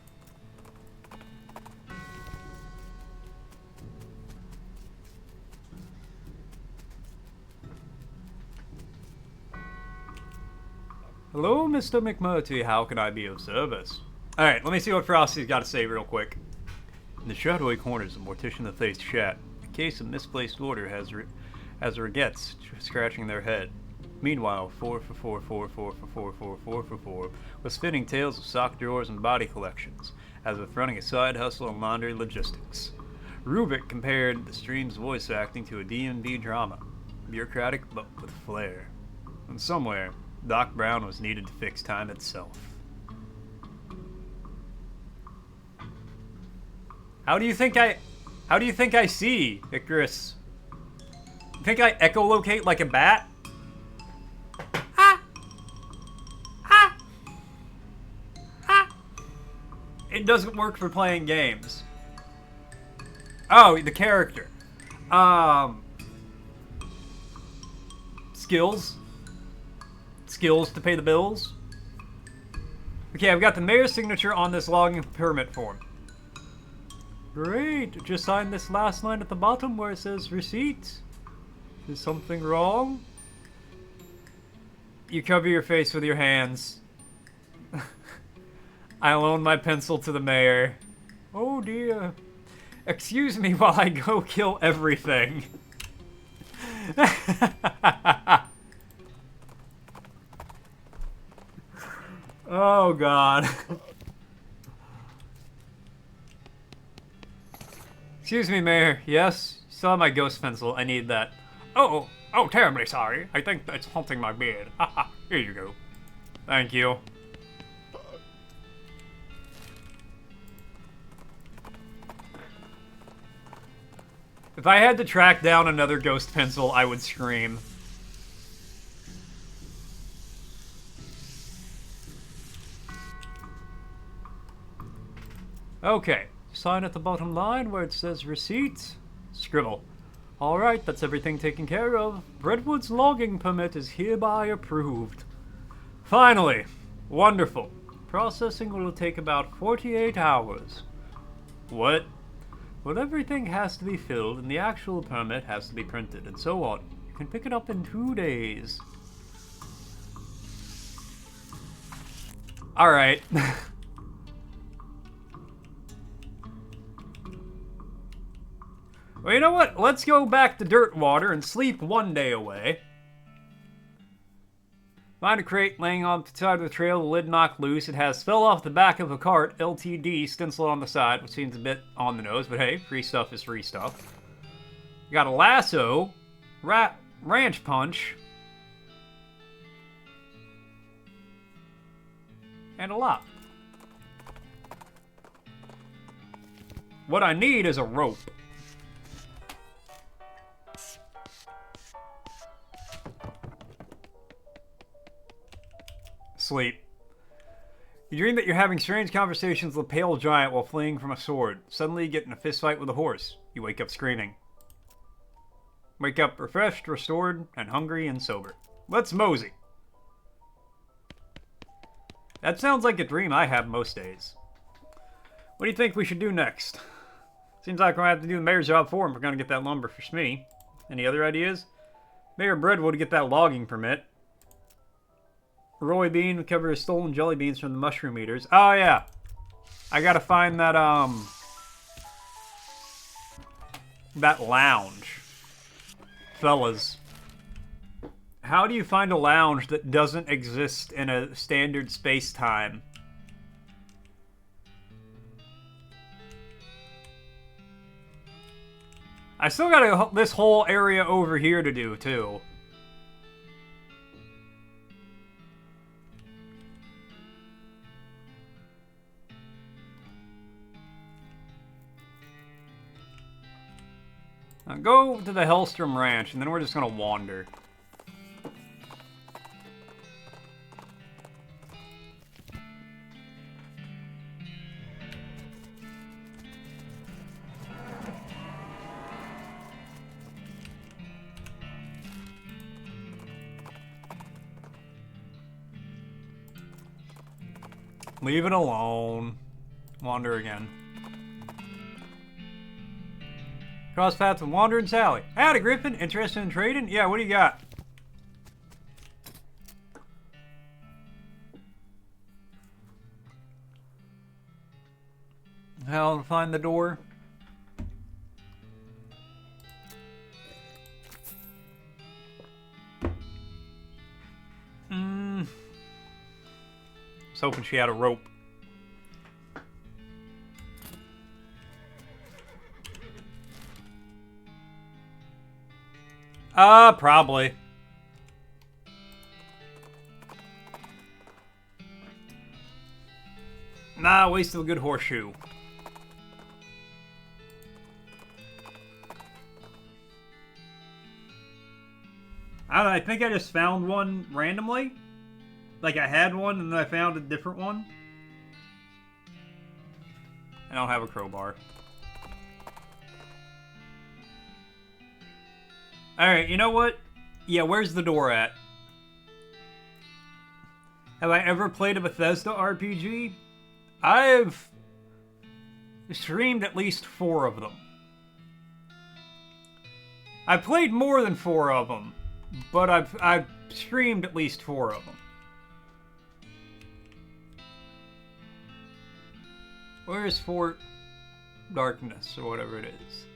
S1: Hello, Mr. McMurty. How can I be of service? Alright, let me see what Frosty's got to say real quick. In the shadowy corners of Morticianoffaith's chat, a case of misplaced order has regrets scratching their head. Meanwhile, 4 was spinning tales of sock drawers and body collections, as if running a side hustle in laundry logistics. Rubik compared the stream's voice acting to a D&D drama, bureaucratic but with flair. And somewhere, Doc Brown was needed to fix time itself. How do you think I see, Icarus? You think I echolocate like a bat? It doesn't work for playing games. Oh, the character. Skills. Skills to pay the bills. Okay, I've got the mayor's signature on this logging permit form. Great. Just sign this last line at the bottom where it says receipt. Is something wrong? You cover your face with your hands. I loan my pencil to the mayor. Oh dear. Excuse me while I go kill everything. Oh God. Excuse me, Mayor. Yes? Still have my ghost pencil. I need that. Oh, terribly sorry. I think it's haunting my beard. Haha, here you go. Thank you. If I had to track down another ghost pencil, I would scream. Okay, sign at the bottom line where it says receipt. Scribble. Alright, that's everything taken care of. Brentwood's logging permit is hereby approved. Finally! Wonderful. Processing will take about 48 hours. What? Well, everything has to be filled and the actual permit has to be printed and so on. You can pick it up in 2 days. Alright. Well, you know what? Let's go back to Dirtwater and sleep one day away. Find a crate laying on the side of the trail, the lid knocked loose. It has fell off the back of a cart, LTD, stenciled on the side, which seems a bit on the nose, but hey, free stuff is free stuff. You got a lasso, ranch punch, and a lock. What I need is a rope. Sleep. You dream that you're having strange conversations with a pale giant while fleeing from a sword. Suddenly you get in a fist fight with a horse. You wake up screaming. Wake up refreshed, restored, and hungry and sober. Let's mosey. That sounds like a dream I have most days. What do you think we should do next? Seems like we're going to have to do the mayor's job for him if we're going to get that lumber for Smee. Any other ideas? Mayor Breadwood to get that logging permit. Roy Bean recover his stolen jelly beans from the mushroom eaters. Oh, yeah. I gotta find that, that lounge. Fellas. How do you find a lounge that doesn't exist in a standard space-time? I still got this whole area over here to do, too. Now go to the Hellstrom Ranch, and then we're just gonna wander. Leave it alone. Wander again. Cross paths with Wander and Sally. Howdy, Griffin. Interested in trading? Yeah, what do you got? How to find the door? I was hoping she had a rope. Probably. Nah, waste of a good horseshoe. I don't know, I think I just found one randomly. Like I had one and then I found a different one. I don't have a crowbar. Alright, you know what? Yeah, where's the door at? Have I ever played a Bethesda RPG? I've streamed at least 4 of them. I played more than 4 of them, but I've streamed at least 4 of them. Where's Fort Darkness, or whatever it is?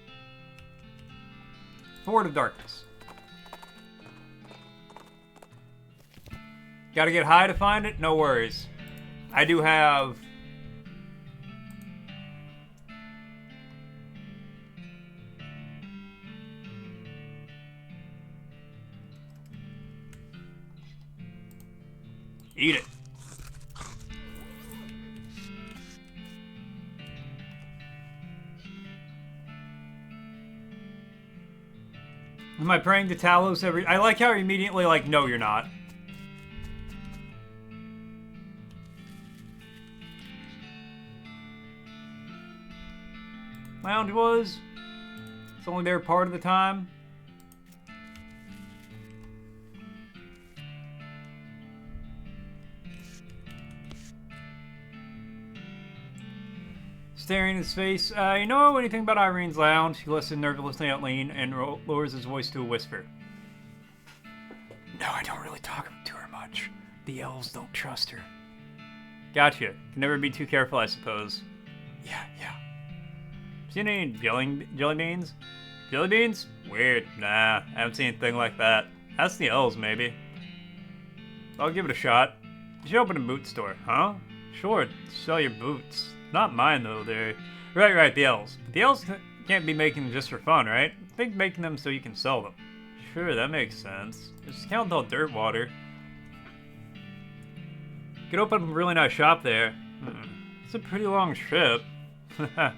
S1: Fort of Darkness. Gotta get high to find it? No worries. I do have... Eat it. Am I praying to Talos every... I like how immediately like, no, you're not. Lounge was. It's only there part of the time. Staring in his face. You know anything about Irene's lounge? He listens nervously at Lean and lowers his voice to a whisper. No, I don't really talk to her much. The elves don't trust her. Gotcha. Can never be too careful, I suppose. Yeah. Seen any jelly beans? Jelly beans? Weird. Nah, I haven't seen anything like that. Ask the elves, maybe. I'll give it a shot. You should open a boot store, huh? Sure, sell your boots. Not mine, though, they're... Right, the elves. But the elves can't be making them just for fun, right? Think making them so you can sell them. Sure, that makes sense. Just count all dirt water. Could open a really nice shop there. It's a pretty long trip. But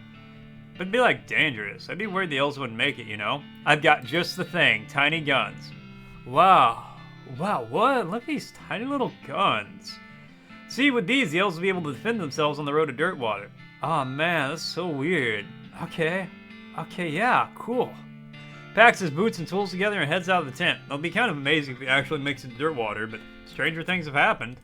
S1: it'd be like dangerous. I'd be worried the elves wouldn't make it, you know? I've got just the thing, tiny guns. Wow, what? Look at these tiny little guns. See, with these, the elves will be able to defend themselves on the road to dirt water. Oh man, that's so weird. Okay, yeah, cool. Packs his boots and tools together and heads out of the tent. It'll be kind of amazing if he actually makes it to dirt water, but stranger things have happened.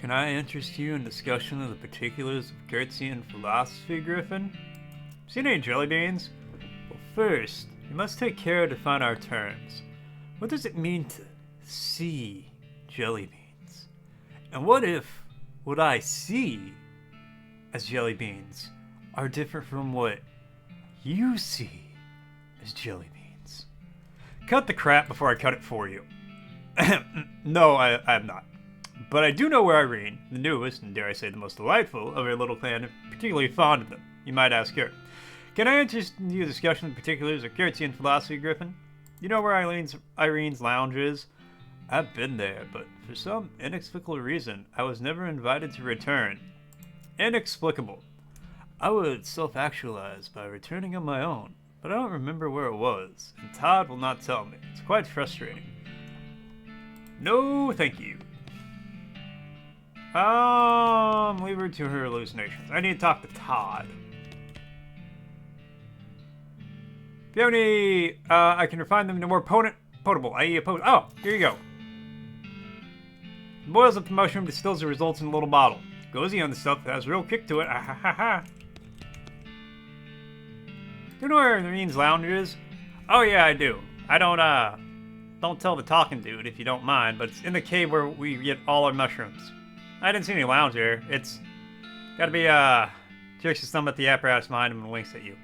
S1: Can I interest you in discussion of the particulars of Gertzian philosophy, Griffin? Seen any jelly beans? Well, first, you must take care to define our terms. What does it mean to see jelly beans? And what if what I see as jelly beans are different from what you see as jelly beans? Cut the crap before I cut it for you. No, I'm not. But I do know where Irene, the newest, and dare I say the most delightful, of our little clan, is particularly fond of them. You might ask her. Can I interest you in the discussion of the particulars of Gertzian philosophy, Griffin? You know where Irene's lounge is? I've been there, but for some inexplicable reason, I was never invited to return. Inexplicable. I would self-actualize by returning on my own, but I don't remember where it was, and Todd will not tell me. It's quite frustrating. No, thank you. Leave her to her hallucinations. I need to talk to Todd. If you have any, I can refine them into more potable, i.e. Oh, here you go. Boils up the mushroom, distills the results in a little bottle. Goes easy on the stuff, it has a real kick to it. Ah, ha, ha. Do you know where Irene's lounge is? Oh yeah, I do. I don't tell the talking dude if you don't mind, but it's in the cave where we get all our mushrooms. I didn't see any lounge there. It's gotta be, jerks his thumb at the apparatus behind him and winks at you.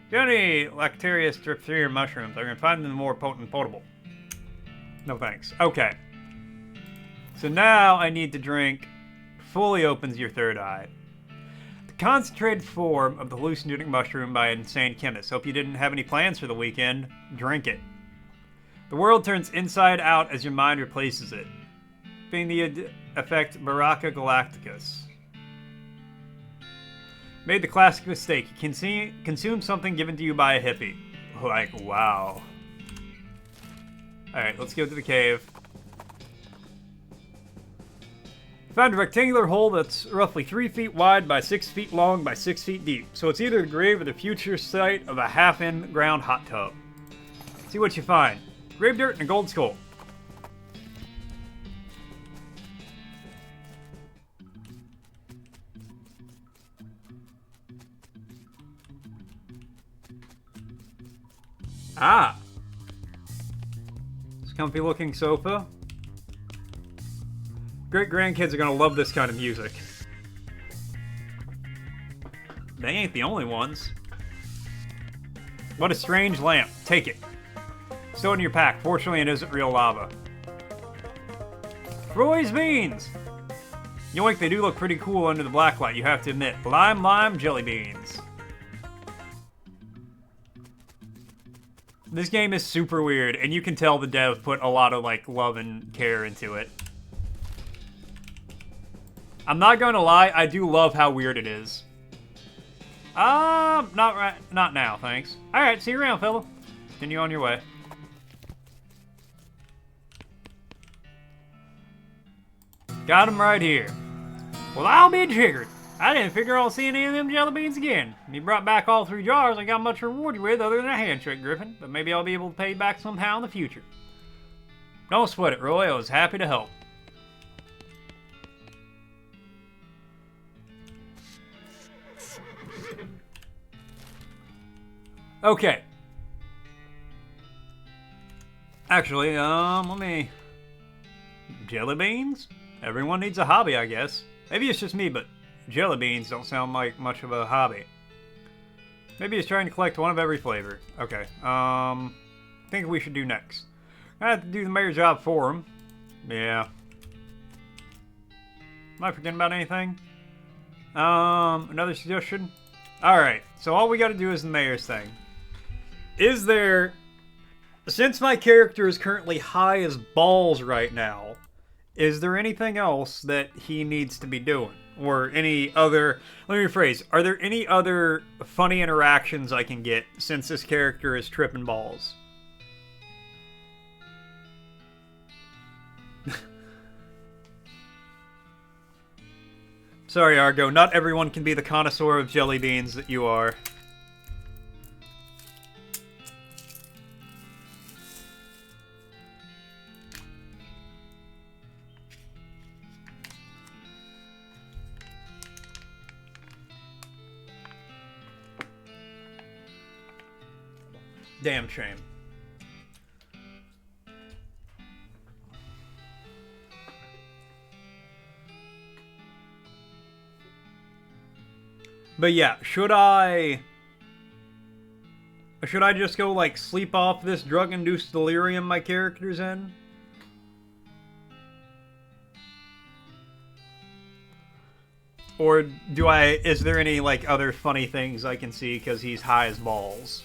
S1: If you have any Lactaria strepsirrhea mushrooms, I can find them more potent and potable. No thanks. Okay. So now I need to drink fully opens your third eye. The concentrated form of the hallucinogenic mushroom by an insane chemist. Hope you didn't have any plans for the weekend. Drink it. The world turns inside out as your mind replaces it. Being the effect Baraka Galacticus. Made the classic mistake. You consume something given to you by a hippie. Like, wow. Alright, let's go to the cave. Found a rectangular hole that's roughly 3 feet wide by 6 feet long by 6 feet deep. So it's either the grave or the future site of a half-in-ground hot tub. See what you find. Grave dirt and a gold skull. Ah! This comfy looking sofa. Great grandkids are gonna love this kind of music. They ain't the only ones. What a strange lamp. Take it. Stow it in your pack. Fortunately, it isn't real lava. Roy's beans! Yoink, they do look pretty cool under the blacklight, you have to admit. Lime jelly beans. This game is super weird, and you can tell the dev put a lot of, like, love and care into it. I'm not gonna lie, I do love how weird it is. Not now, thanks. Alright, see you around, fella. Continue on your way. Got him right here. Well, I'll be jiggered. I didn't figure I'll see any of them jelly beans again. You brought back all 3 jars. I got much to reward you with other than a handshake, Griffin. But maybe I'll be able to pay you back somehow in the future. Don't sweat it, Roy. I was happy to help. Okay. Actually, let me... Jelly beans? Everyone needs a hobby, I guess. Maybe it's just me, but jelly beans don't sound like much of a hobby. Maybe he's trying to collect one of every flavor. Okay, I think we should do next. I have to do the mayor's job for him. Yeah. Am I forgetting about anything? Another suggestion? Alright, so all we gotta do is the mayor's thing. Is there... Since my character is currently high as balls right now, is there anything else that he needs to be doing? Or any other... Let me rephrase. Are there any other funny interactions I can get since this character is tripping balls? Sorry, Argo. Not everyone can be the connoisseur of jelly beans that you are. Damn shame. But yeah, should I just go, like, sleep off this drug-induced delirium my character's in? Or is there any, like, other funny things I can see because he's high as balls?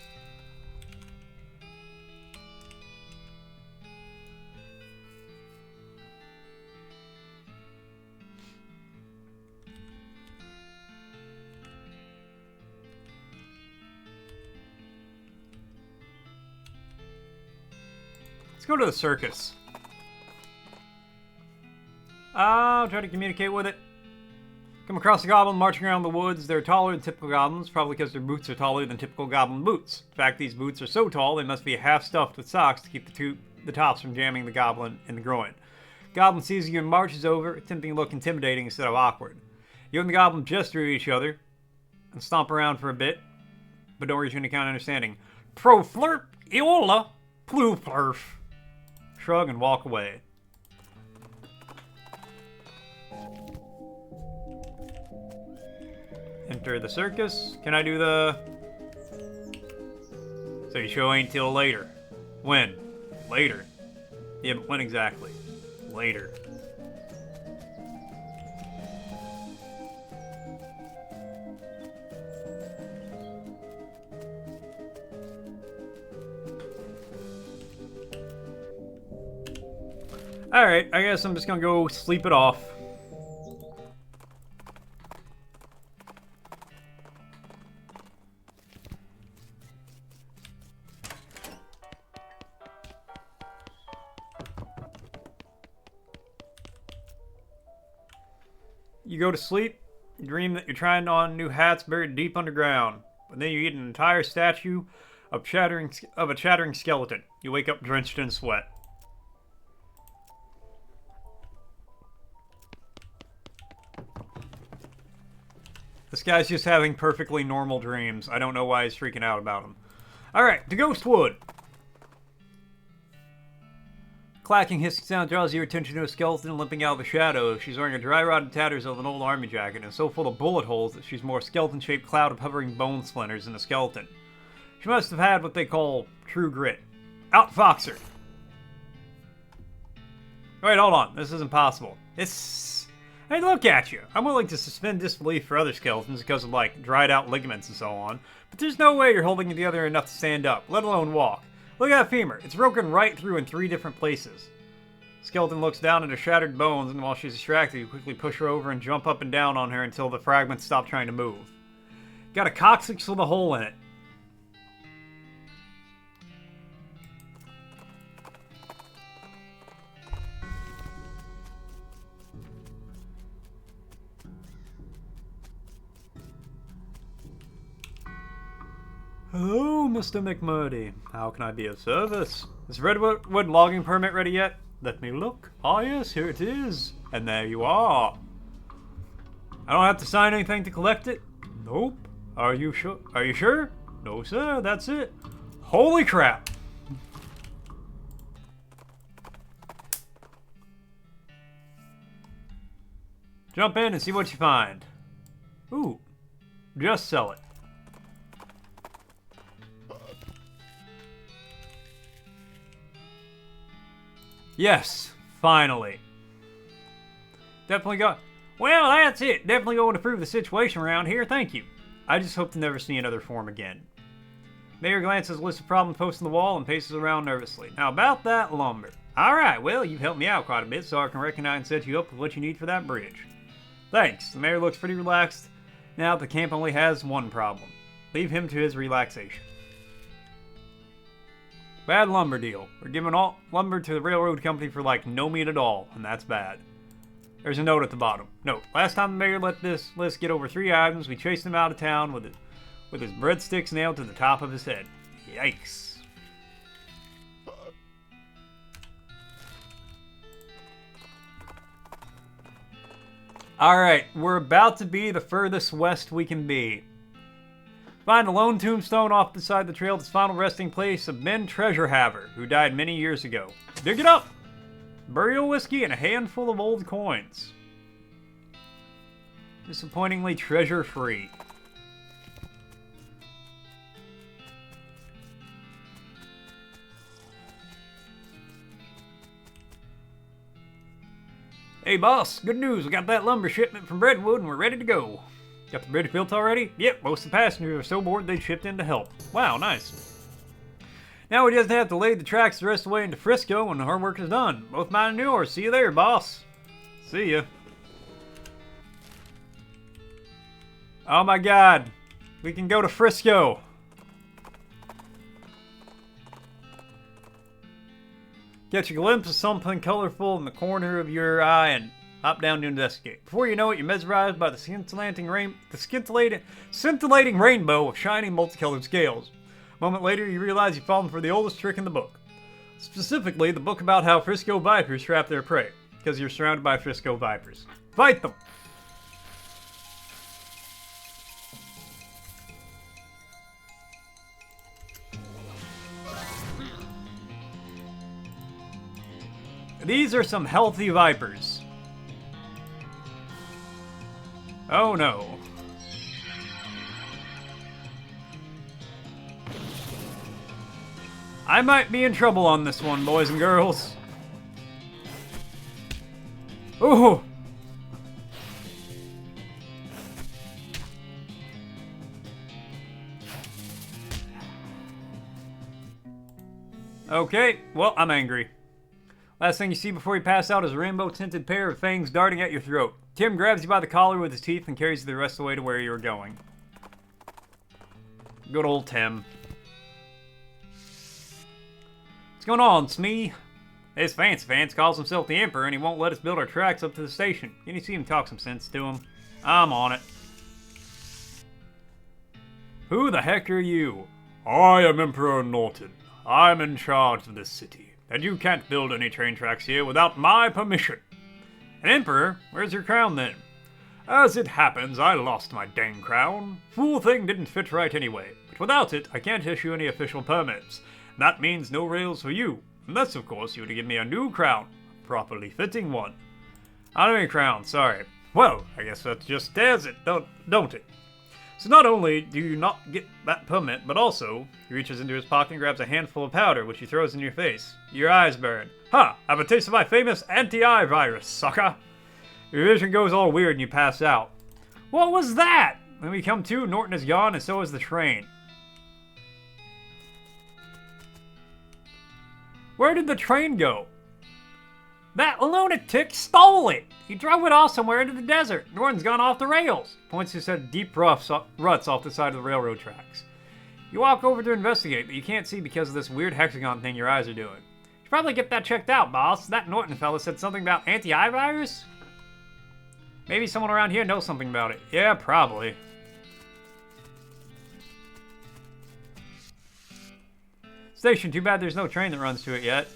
S1: Let's go to the circus. I'll try to communicate with it. Come across a goblin marching around the woods. They're taller than typical goblins, probably because their boots are taller than typical goblin boots. In fact, these boots are so tall they must be half stuffed with socks to keep the tops from jamming the goblin in the groin. Goblin sees you and marches over, attempting to look intimidating instead of awkward. You and the goblin gesture at each other and stomp around for a bit, but don't reach any kind of understanding. Pro flirp, eola, plu flurf. Shrug and walk away. Enter the circus. Can I do the... So you show ain't till later. When? Later. Yeah, but when exactly? Later. Alright, I guess I'm just gonna go sleep it off. You go to sleep, you dream that you're trying on new hats buried deep underground, and then you eat an entire statue of a chattering skeleton. You wake up drenched in sweat. This guy's just having perfectly normal dreams. I don't know why he's freaking out about them. Alright, to Ghostwood. Clacking, hissing sound draws your attention to a skeleton limping out of the shadows. She's wearing a dry-rotted tatters of an old army jacket and so full of bullet holes that she's more a skeleton-shaped cloud of hovering bone splinters than a skeleton. She must have had what they call true grit. Outfox her! Wait, hold on. This isn't possible. Hey, look at you! I'm willing to suspend disbelief for other skeletons because of, like, dried-out ligaments and so on, but there's no way you're holding it together enough to stand up, let alone walk. Look at that femur. It's broken right through in 3 different places. Skeleton looks down at her shattered bones, and while she's distracted, you quickly push her over and jump up and down on her until the fragments stop trying to move. Got a coccyx with a hole in it. Hello, Mr. McMurdy. How can I be of service? Is Redwood logging permit ready yet? Let me look. Ah, yes, here it is. And there you are. I don't have to sign anything to collect it? Nope. Are you sure? Are you sure? No, sir. That's it. Holy crap. Jump in and see what you find. Ooh, just sell it. Yes, finally. Definitely got... Well, that's it. Definitely going to improve the situation around here. Thank you. I just hope to never see another form again. Mayor glances at a list of problems posted on the wall and paces around nervously. Now, about that lumber. Alright, well, you've helped me out quite a bit, so I can recognize and set you up with what you need for that bridge. Thanks. The mayor looks pretty relaxed. Now, the camp only has one problem. Leave him to his relaxation. Bad lumber deal. We're giving all lumber to the railroad company for like no meat at all, and that's bad. There's a note at the bottom. Note, last time the mayor let this list get over 3 items, we chased him out of town with his breadsticks nailed to the top of his head. Yikes. Alright, we're about to be the furthest west we can be. Find a lone tombstone off the side of the trail that's final resting place of Ben Treasurehaver, who died many years ago. Dig it up! Burial whiskey and a handful of old coins. Disappointingly treasure-free. Hey boss, good news. We got that lumber shipment from Brentwood and we're ready to go. Got the bridge built already? Yep, most of the passengers are so bored they shipped in to help. Wow, nice. Now we just have to lay the tracks the rest of the way into Frisco when the hard work is done. Both mine and yours. See you there, boss. See ya. Oh my god. We can go to Frisco. Catch a glimpse of something colorful in the corner of your eye and hop down to investigate. Before you know it, you're mesmerized by the scintillating rainbow of shiny multicolored scales. A moment later, you realize you've fallen for the oldest trick in the book. Specifically, the book about how Frisco Vipers trap their prey, because you're surrounded by Frisco Vipers. Fight them! These are some healthy vipers. Oh no. I might be in trouble on this one, boys and girls. Ooh! Okay, well, I'm angry. Last thing you see before you pass out is a rainbow-tinted pair of fangs darting at your throat. Tim grabs you by the collar with his teeth and carries you the rest of the way to where you were going. Good old Tim. What's going on, Smee? This fancy pants calls himself the Emperor and he won't let us build our tracks up to the station. Can you see him talk some sense to him? I'm on it. Who the heck are you? I am Emperor Norton. I'm in charge of this city. And you can't build any train tracks here without my permission. An emperor? Where's your crown then? As it happens, I lost my dang crown. Fool thing didn't fit right anyway. But without it, I can't issue any official permits. That means no rails for you. Unless, of course, you were to give me a new crown. A properly fitting one. I don't have a crown, sorry. Well, I guess that just dares it, don't it? So not only do you not get that permit, but also, he reaches into his pocket and grabs a handful of powder, which he throws in your face. Your eyes burn. Ha! Have a taste of my famous anti-eye virus, sucker! Your vision goes all weird and you pass out. What was that? When we come to, Norton is gone and so is the train. Where did the train go? That lunatic stole it! He drove it off somewhere into the desert. Norton's gone off the rails. Points to a set of deep ruts off the side of the railroad tracks. You walk over to investigate, but you can't see because of this weird hexagon thing your eyes are doing. You should probably get that checked out, boss. That Norton fella said something about anti-eye virus? Maybe someone around here knows something about it. Yeah, probably. Station, too bad there's no train that runs to it yet.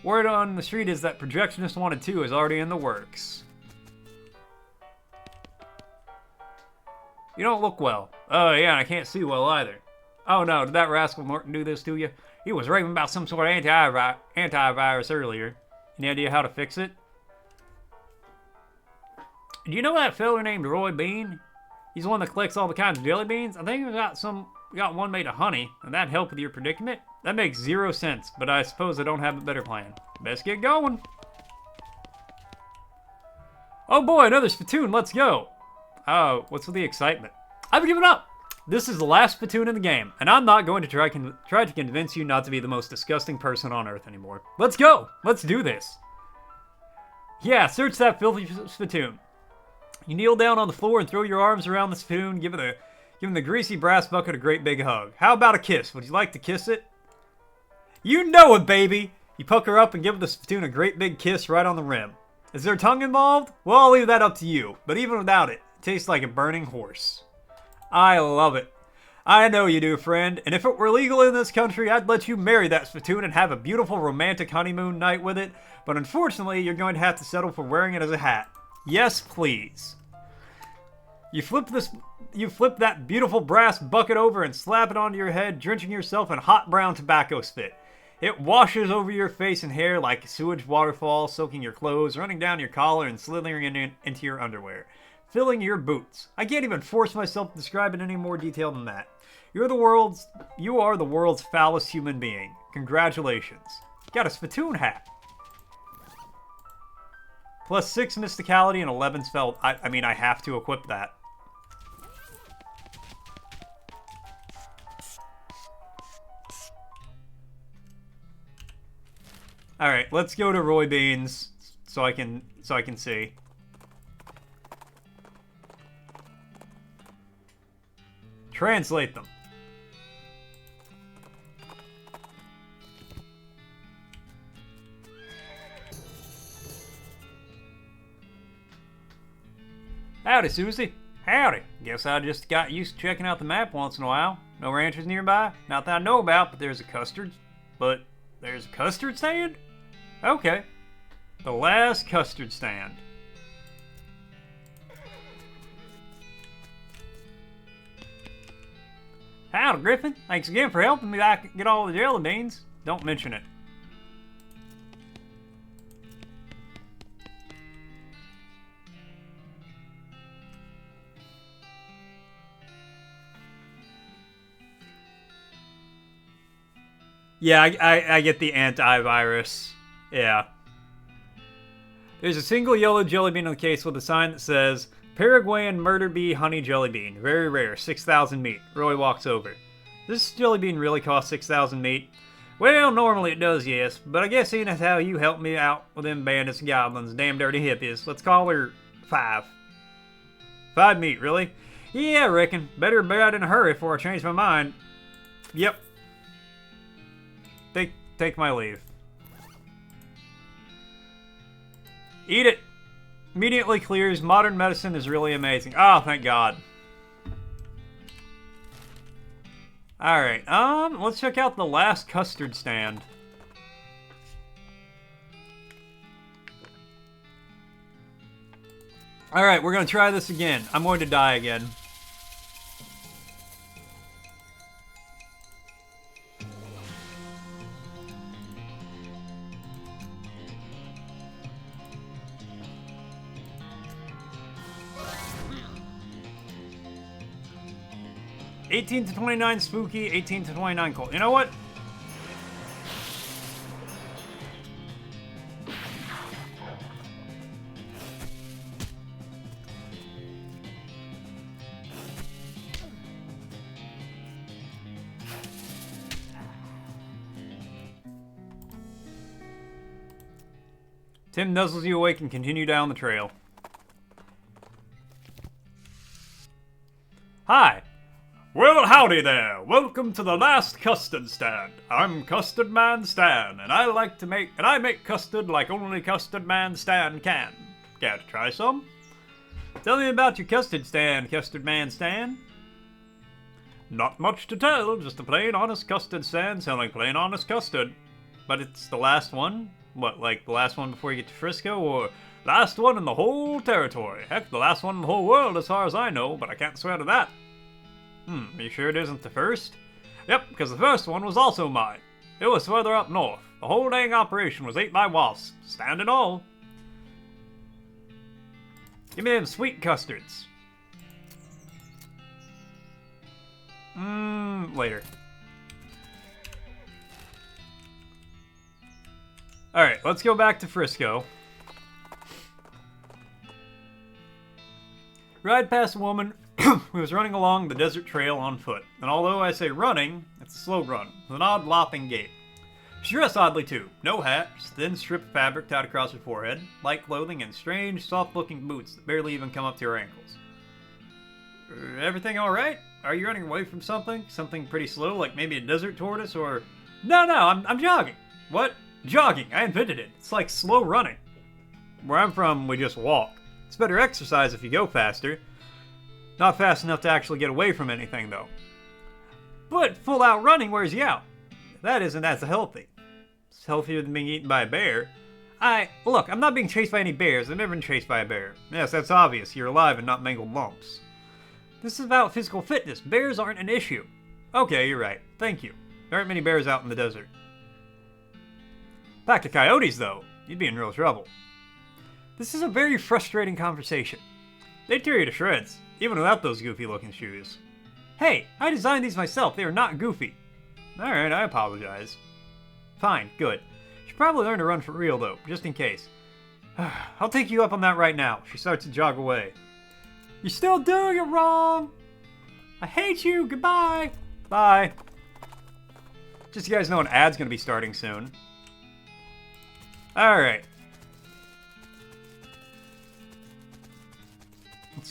S1: Word on the street is that Projectionist 1 and 2 is already in the works. You don't look well. Oh yeah, and I can't see well either. Oh no, did that rascal Norton do this to you? He was raving about some sort of anti-virus earlier. Any idea how to fix it? Do you know that fella named Roy Bean? He's the one that collects all the kinds of jelly beans. I think we got one made of honey, and that'd help with your predicament. That makes 0 sense, but I suppose I don't have a better plan. Best get going. Oh boy, another spittoon, let's go. Oh, what's with the excitement? I've given up. This is the last spittoon in the game, and I'm not going to try to convince you not to be the most disgusting person on Earth anymore. Let's go. Let's do this. Yeah, search that filthy spittoon. You kneel down on the floor and throw your arms around the spittoon, giving the greasy brass bucket a great big hug. How about a kiss? Would you like to kiss it? You know it, baby! You pucker up and give the spittoon a great big kiss right on the rim. Is there tongue involved? Well, I'll leave that up to you, but even without it, it tastes like a burning horse. I love it. I know you do, friend, and if it were legal in this country, I'd let you marry that spittoon and have a beautiful romantic honeymoon night with it, but unfortunately, you're going to have to settle for wearing it as a hat. Yes, please. You flip that beautiful brass bucket over and slap it onto your head, drenching yourself in hot brown tobacco spit. It washes over your face and hair like a sewage waterfall, soaking your clothes, running down your collar, and slithering into your underwear, filling your boots. I can't even force myself to describe it any more detail than that. You are the world's foulest human being. Congratulations. Got a spittoon hat. Plus 6 mysticality and 11 spell. I mean, I have to equip that. All right, let's go to Roy Beans so I can see. Translate them. Howdy, Susie. Howdy. Guess I just got used to checking out the map once in a while. No ranches nearby? Not that I know about, but there's a custard stand? Okay. The last custard stand. Howdy, Griffin. Thanks again for helping me get all the jelly beans. Don't mention it. Yeah, I get the antivirus. Yeah. There's a single yellow jelly bean on the case with a sign that says, Paraguayan murder bee honey jelly bean. Very rare. 6,000 meat. Roy walks over. Does this jelly bean really cost 6,000 meat? Well, normally it does, yes. But I guess seeing as how you helped me out with them bandits and goblins, damn dirty hippies, let's call her 5. 5 meat, really? Yeah, I reckon. Better be out in a hurry before I change my mind. Yep. Take my leave. Eat it. Immediately clears. Modern medicine is really amazing. Oh, thank God. Alright, let's check out the last custard stand. Alright, we're gonna try this again. I'm going to die again. $18 to $29 spooky, $18 to $29 cold. You know what? Tim nuzzles you awake and continue down the trail. Hi. Well, howdy there. Welcome to the last custard stand. I'm Custard Man Stan, and I make custard like only Custard Man Stan can. Care to try some? Tell me about your custard stand, Custard Man Stan. Not much to tell, just a plain honest custard stand selling plain honest custard. But it's the last one? What, like the last one before you get to Frisco, or last one in the whole territory? Heck, the last one in the whole world as far as I know, but I can't swear to that. Are you sure it isn't the first? Yep, because the first one was also mine. It was further up north. The whole dang operation was ate by wasps, stand and all. Give me them sweet custards. Later. Alright, let's go back to Frisco. Ride past a woman who was running along the desert trail on foot. And although I say running, it's a slow run, with an odd lopping gait. She's dressed oddly too. No hat, just thin strip of fabric tied across her forehead, light clothing, and strange, soft-looking boots that barely even come up to her ankles. Everything alright? Are you running away from something? Something pretty slow, like maybe a desert tortoise, or... No, I'm jogging. What? Jogging. I invented it. It's like slow running. Where I'm from, we just walk. It's better exercise if you go faster. Not fast enough to actually get away from anything, though. But full-out running wears you out. That isn't as healthy. It's healthier than being eaten by a bear. Look, I'm not being chased by any bears. I've never been chased by a bear. Yes, that's obvious. You're alive and not mangled lumps. This is about physical fitness. Bears aren't an issue. Okay, you're right. Thank you. There aren't many bears out in the desert. Back to coyotes, though. You'd be in real trouble. This is a very frustrating conversation. They'd tear you to shreds, even without those goofy-looking shoes. Hey, I designed these myself. They are not goofy. Alright, I apologize. Fine, good. Should probably learn to run for real, though, just in case. I'll take you up on that right now. She starts to jog away. You're still doing it wrong! I hate you! Goodbye! Bye. Just so you guys know, an ad's gonna be starting soon. Alright.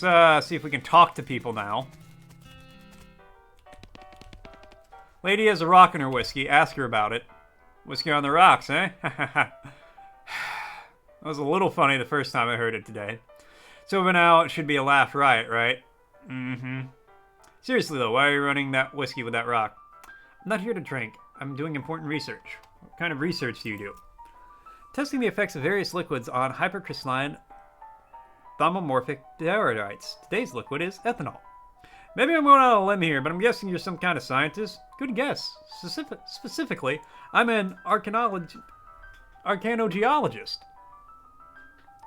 S1: Let's see if we can talk to people now. Lady has a rock in her whiskey. Ask her about it. Whiskey on the rocks, eh? That was a little funny the first time I heard it today. So by now, it should be a laugh riot, right? Mm-hmm. Seriously, though, why are you running that whiskey with that rock? I'm not here to drink. I'm doing important research. What kind of research do you do? Testing the effects of various liquids on hypercrystalline thaumatomorphic diorites. Today's liquid is ethanol. Maybe I'm going out on a limb here, but I'm guessing you're some kind of scientist. Good guess. Specifically, I'm an arcanogeologist.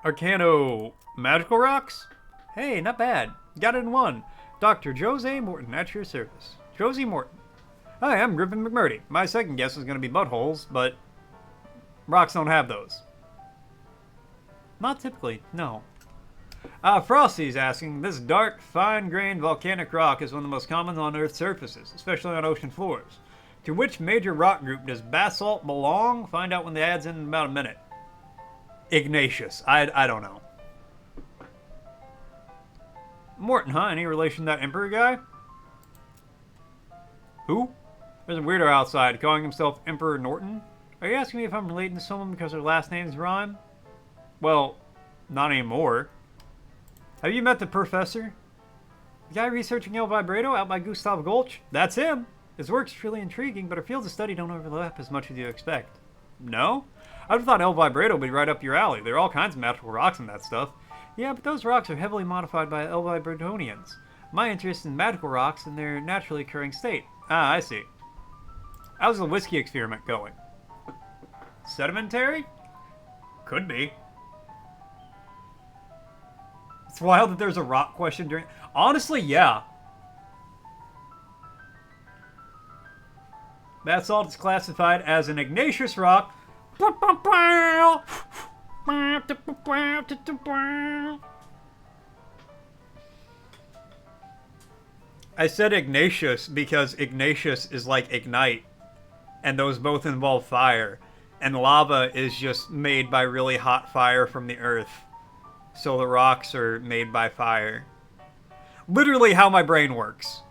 S1: Arcano magical rocks? Hey, not bad. Got it in one. Dr. Jose Morton, at your service. Josie Morton. Hi, I'm Griffin McMurdy. My second guess is going to be buttholes, but rocks don't have those. Not typically, no. Frosty's asking, this dark, fine-grained volcanic rock is one of the most common on Earth's surfaces, especially on ocean floors. To which major rock group does basalt belong? Find out when the ad's in about a minute. Igneous. I don't know. Morton, huh? Any relation to that Emperor guy? Who? There's a weirdo outside calling himself Emperor Norton. Are you asking me if I'm relating to someone because their last names rhyme? Well, not anymore. Have you met the professor? The guy researching El Vibrato out by Gustav Gulch? That's him. His work's truly intriguing, but our fields of study don't overlap as much as you expect. No? I'd have thought El Vibrato would be right up your alley. There are all kinds of magical rocks in that stuff. Yeah, but those rocks are heavily modified by El Vibratonians. My interest in magical rocks in their naturally occurring state. Ah, I see. How's the whiskey experiment going? Sedimentary? Could be. It's wild that there's a rock question during... Honestly, yeah. Basalt is classified as an igneous rock. I said igneous because igneous is like ignite, and those both involve fire, and lava is just made by really hot fire from the earth. So the rocks are made by fire. Literally how my brain works.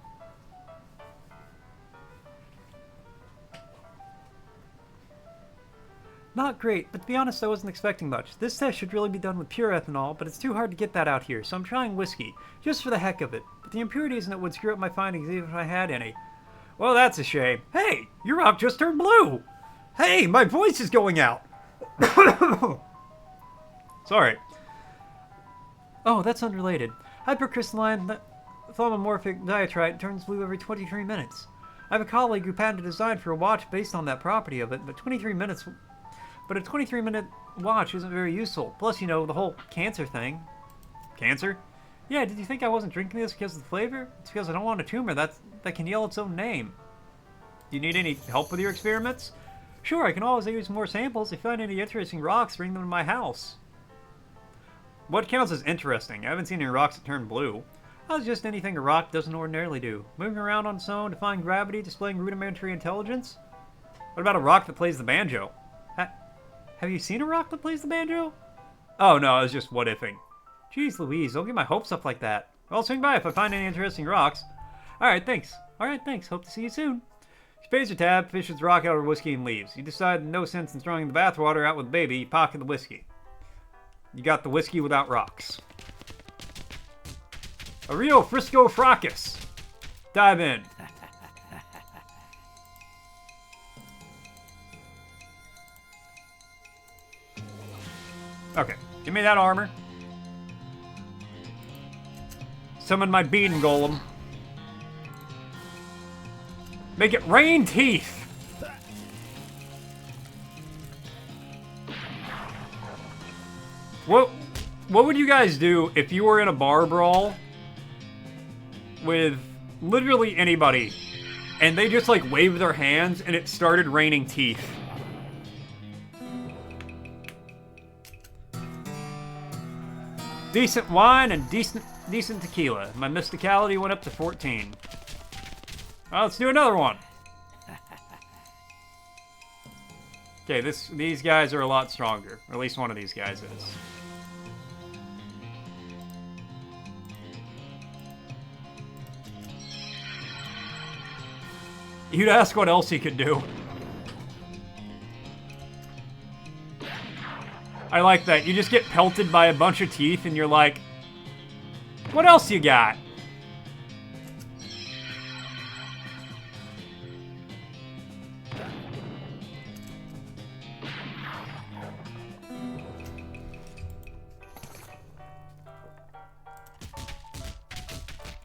S1: Not great, but to be honest, I wasn't expecting much. This test should really be done with pure ethanol, but it's too hard to get that out here, so I'm trying whiskey, just for the heck of it. But the impurities in it would screw up my findings even if I had any. Well, that's a shame. Hey, your rock just turned blue! Hey, my voice is going out! Sorry. Oh, that's unrelated. Hypercrystalline thaumatomorphic diatrite turns blue every 23 minutes. I have a colleague who patented a design for a watch based on that property of it, but a 23-minute watch isn't very useful. Plus, you know, the whole cancer thing. Cancer? Yeah, did you think I wasn't drinking this because of the flavor? It's because I don't want a tumor that can yell its own name. Do you need any help with your experiments? Sure, I can always use more samples. If you find any interesting rocks, bring them to my house. What counts as interesting? I haven't seen any rocks that turn blue. That's just anything a rock doesn't ordinarily do. Moving around on its own, defying gravity, displaying rudimentary intelligence? What about a rock that plays the banjo? Have you seen a rock that plays the banjo? Oh no, I was just what-ifing. Jeez Louise, don't get my hopes up like that. I'll swing by if I find any interesting rocks. Alright, thanks. Hope to see you soon. She pays her tab, fishes the rock out of her whiskey, and leaves. You decide no sense in throwing the bathwater out with the baby, you pocket the whiskey. You got the whiskey without rocks. A real Frisco fracas. Dive in. Okay, give me that armor. Summon my bean golem. Make it rain teeth. What would you guys do if you were in a bar brawl with literally anybody and they just like waved their hands and it started raining teeth? Decent wine and decent tequila. My mysticality went up to 14. Well, let's do another one. Okay, these guys are a lot stronger. Or at least one of these guys is. You'd ask what else he could do. I like that. You just get pelted by a bunch of teeth and you're like, what else you got?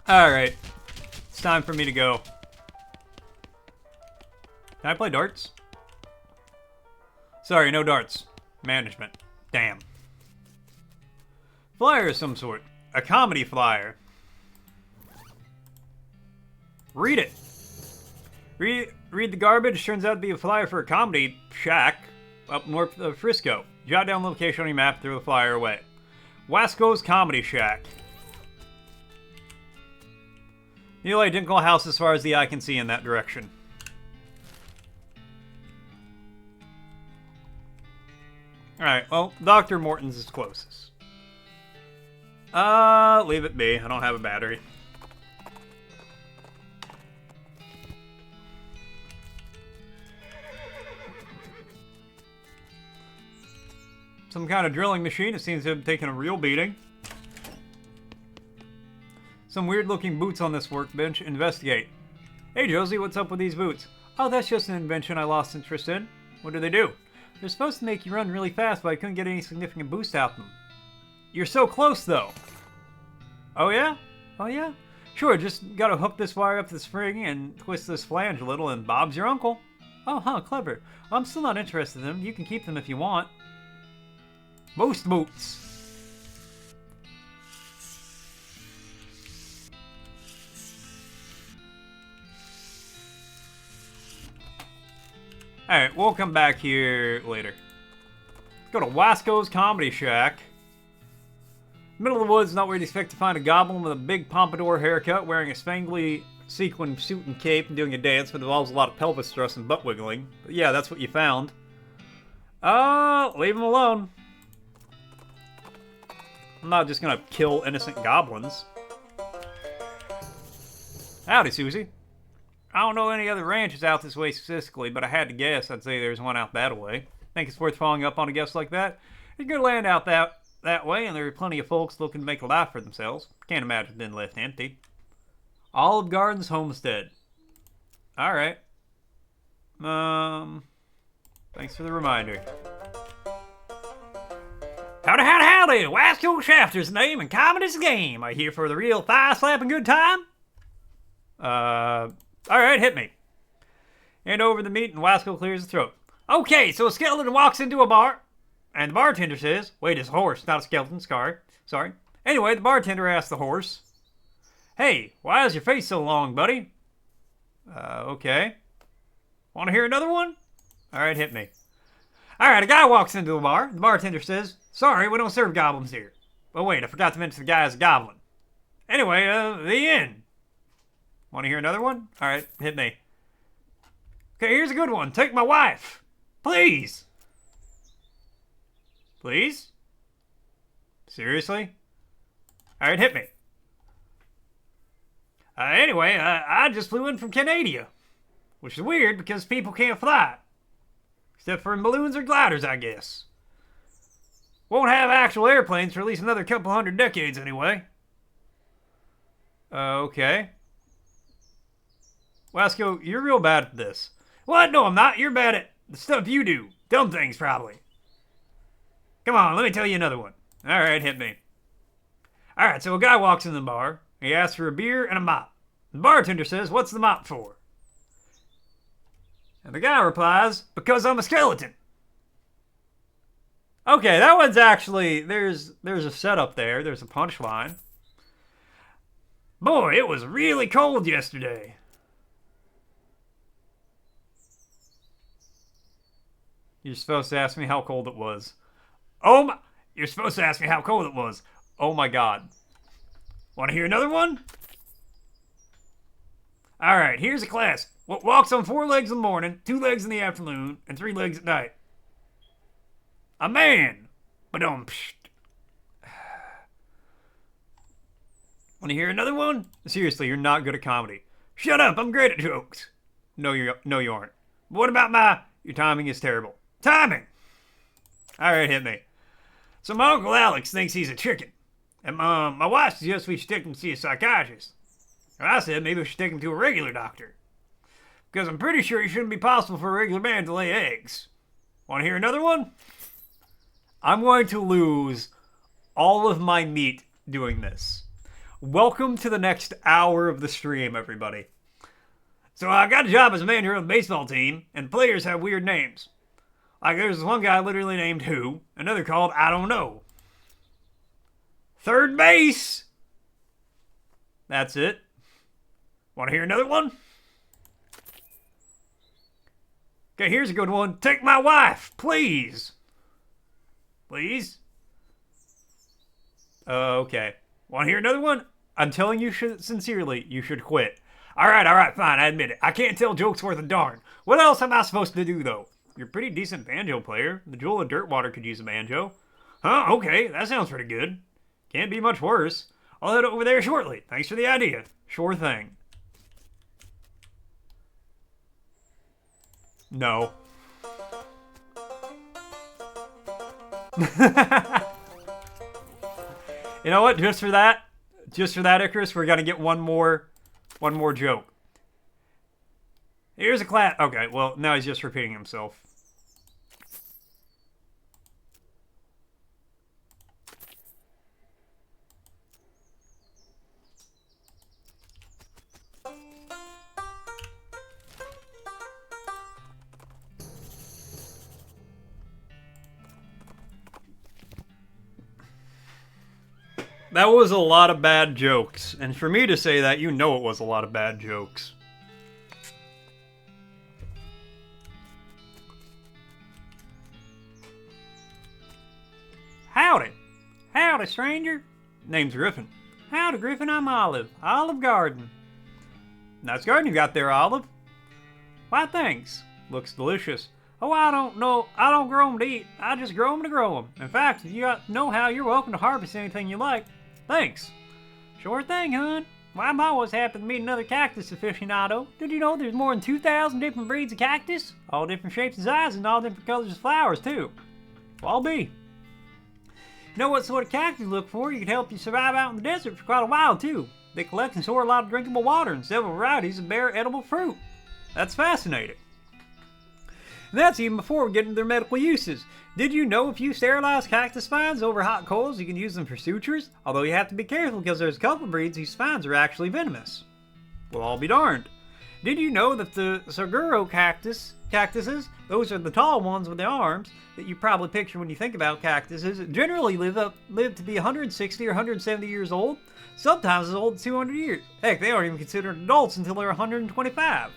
S1: Alright. It's time for me to go. Can I play darts? Sorry, no darts. Management. Damn. Flyer of some sort. A comedy flyer. Read it. Read the garbage. Turns out to be a flyer for a comedy shack up north of Frisco. Jot down the location on your map, throw the flyer away. Wasco's Comedy Shack. Nearly identical house as far as the eye can see in that direction. Alright, well, Dr. Morton's is closest. Leave it be. I don't have a battery. Some kind of drilling machine. It seems to have taken a real beating. Some weird-looking boots on this workbench. Investigate. Hey, Josie, what's up with these boots? Oh, that's just an invention I lost interest in. What do? They're supposed to make you run really fast, but I couldn't get any significant boost out of them. You're so close, though. Oh, yeah? Oh, yeah? Sure, just gotta hook this wire up to the spring and twist this flange a little, and Bob's your uncle. Oh, huh, clever. I'm still not interested in them. You can keep them if you want. Most boots. Alright, we'll come back here later. Let's go to Wasco's Comedy Shack. Middle of the woods, not where you'd expect to find a goblin with a big pompadour haircut, wearing a spangly sequin suit and cape and doing a dance that involves a lot of pelvis thrust and butt wiggling. But yeah, that's what you found. Leave him alone. I'm not just gonna kill innocent goblins. Howdy, Susie. I don't know any other ranches out this way specifically, but I had to guess I'd say there's one out that way. Think it's worth following up on a guess like that? There's good land out that way, and there are plenty of folks looking to make a life for themselves. Can't imagine being left empty. Olive Gardens Homestead. Alright. Thanks for the reminder. Howdy! Wasco Shafter's name and comedy's game. I here for the real thigh-slapping good time? Alright, hit me. Hand over the meat and Wasco clears the throat. Okay, so a skeleton walks into a bar, and the bartender says, wait, it's a horse, not a skeleton, sorry. Anyway, the bartender asked the horse, "Hey, why is your face so long, buddy?" Okay. Want to hear another one? All right, hit me. All right, a guy walks into the bar. The bartender says, "Sorry, we don't serve goblins here." Oh, wait, I forgot to mention the guy is a goblin. Anyway, the end. Want to hear another one? All right, hit me. Okay, here's a good one. Take my wife. Please. Please? Seriously? All right, hit me. Anyway, I just flew in from Canada, which is weird because people can't fly. Except for in balloons or gliders, I guess. Won't have actual airplanes for at least another couple hundred decades anyway. Okay. Wasco, you're real bad at this. What? No, I'm not. You're bad at the stuff you do. Dumb things, probably. Come on, let me tell you another one. All right, hit me. All right, so a guy walks in the bar. He asks for a beer and a mop. The bartender says, "What's the mop for?" And the guy replies, "Because I'm a skeleton." Okay, that one's actually, there's a setup there. There's a punchline. Boy, it was really cold yesterday. You're supposed to ask me how cold it was. Oh my, you're supposed to ask me how cold it was. Oh my god. Want to hear another one? Alright, here's a class. What walks on 4 legs in the morning, 2 legs in the afternoon, and 3 legs at night? A man. Ba-dum. Want to hear another one? Seriously, you're not good at comedy. Shut up, I'm great at jokes. No, you aren't. But what about your timing is terrible. Timing! Alright, hit me. So my Uncle Alex thinks he's a chicken. And my wife suggests we should take him to see a psychiatrist. And I said maybe we should take him to a regular doctor. Because I'm pretty sure it shouldn't be possible for a regular man to lay eggs. Want to hear another one? I'm going to lose all of my meat doing this. Welcome to the next hour of the stream, everybody. So I got a job as a manager on the baseball team, and players have weird names. Like there's this one guy literally named Who, another called I Don't Know. Third base! That's it. Want to hear another one? Okay, here's a good one. Take my wife, please. Please? Okay. Want to hear another one? I'm telling you sincerely, you should quit. Alright, fine, I admit it. I can't tell jokes worth a darn. What else am I supposed to do, though? You're a pretty decent banjo player. The Jewel of Dirtwater could use a banjo. Huh, okay, that sounds pretty good. Can't be much worse. I'll head over there shortly. Thanks for the idea. Sure thing. No. You know what? Just for that, Icarus, we're gonna get one more joke. Here's a class. Okay, well, now he's just repeating himself. That was a lot of bad jokes. And for me to say that, you know it was a lot of bad jokes. Howdy. Howdy, stranger. Name's Griffin. Howdy, Griffin. I'm Olive. Olive Garden. Nice garden you got there, Olive. Why, thanks. Looks delicious. Oh, I don't know. I don't grow them to eat. I just grow them to grow them. In fact, if you got know-how, you're welcome to harvest anything you like. Thanks. Sure thing, hon. Why, I'm always happy to meet another cactus aficionado. Did you know there's more than 2,000 different breeds of cactus? All different shapes and sizes and all different colors of flowers, too. Well, I'll be. You know what sort of cactus you look for? You can help you survive out in the desert for quite a while, too. They collect and store a lot of drinkable water and several varieties of bear edible fruit. That's fascinating. And that's even before we get into their medical uses. Did you know if you sterilize cactus spines over hot coals, you can use them for sutures? Although you have to be careful because there's a couple breeds whose spines are actually venomous. Well, I'll be darned. Did you know that the Saguro cactus cactuses, those are the tall ones with the arms that you probably picture when you think about cactuses, generally live to be 160 or 170 years old, sometimes as old as 200 years. Heck, they aren't even considered adults until they're 125.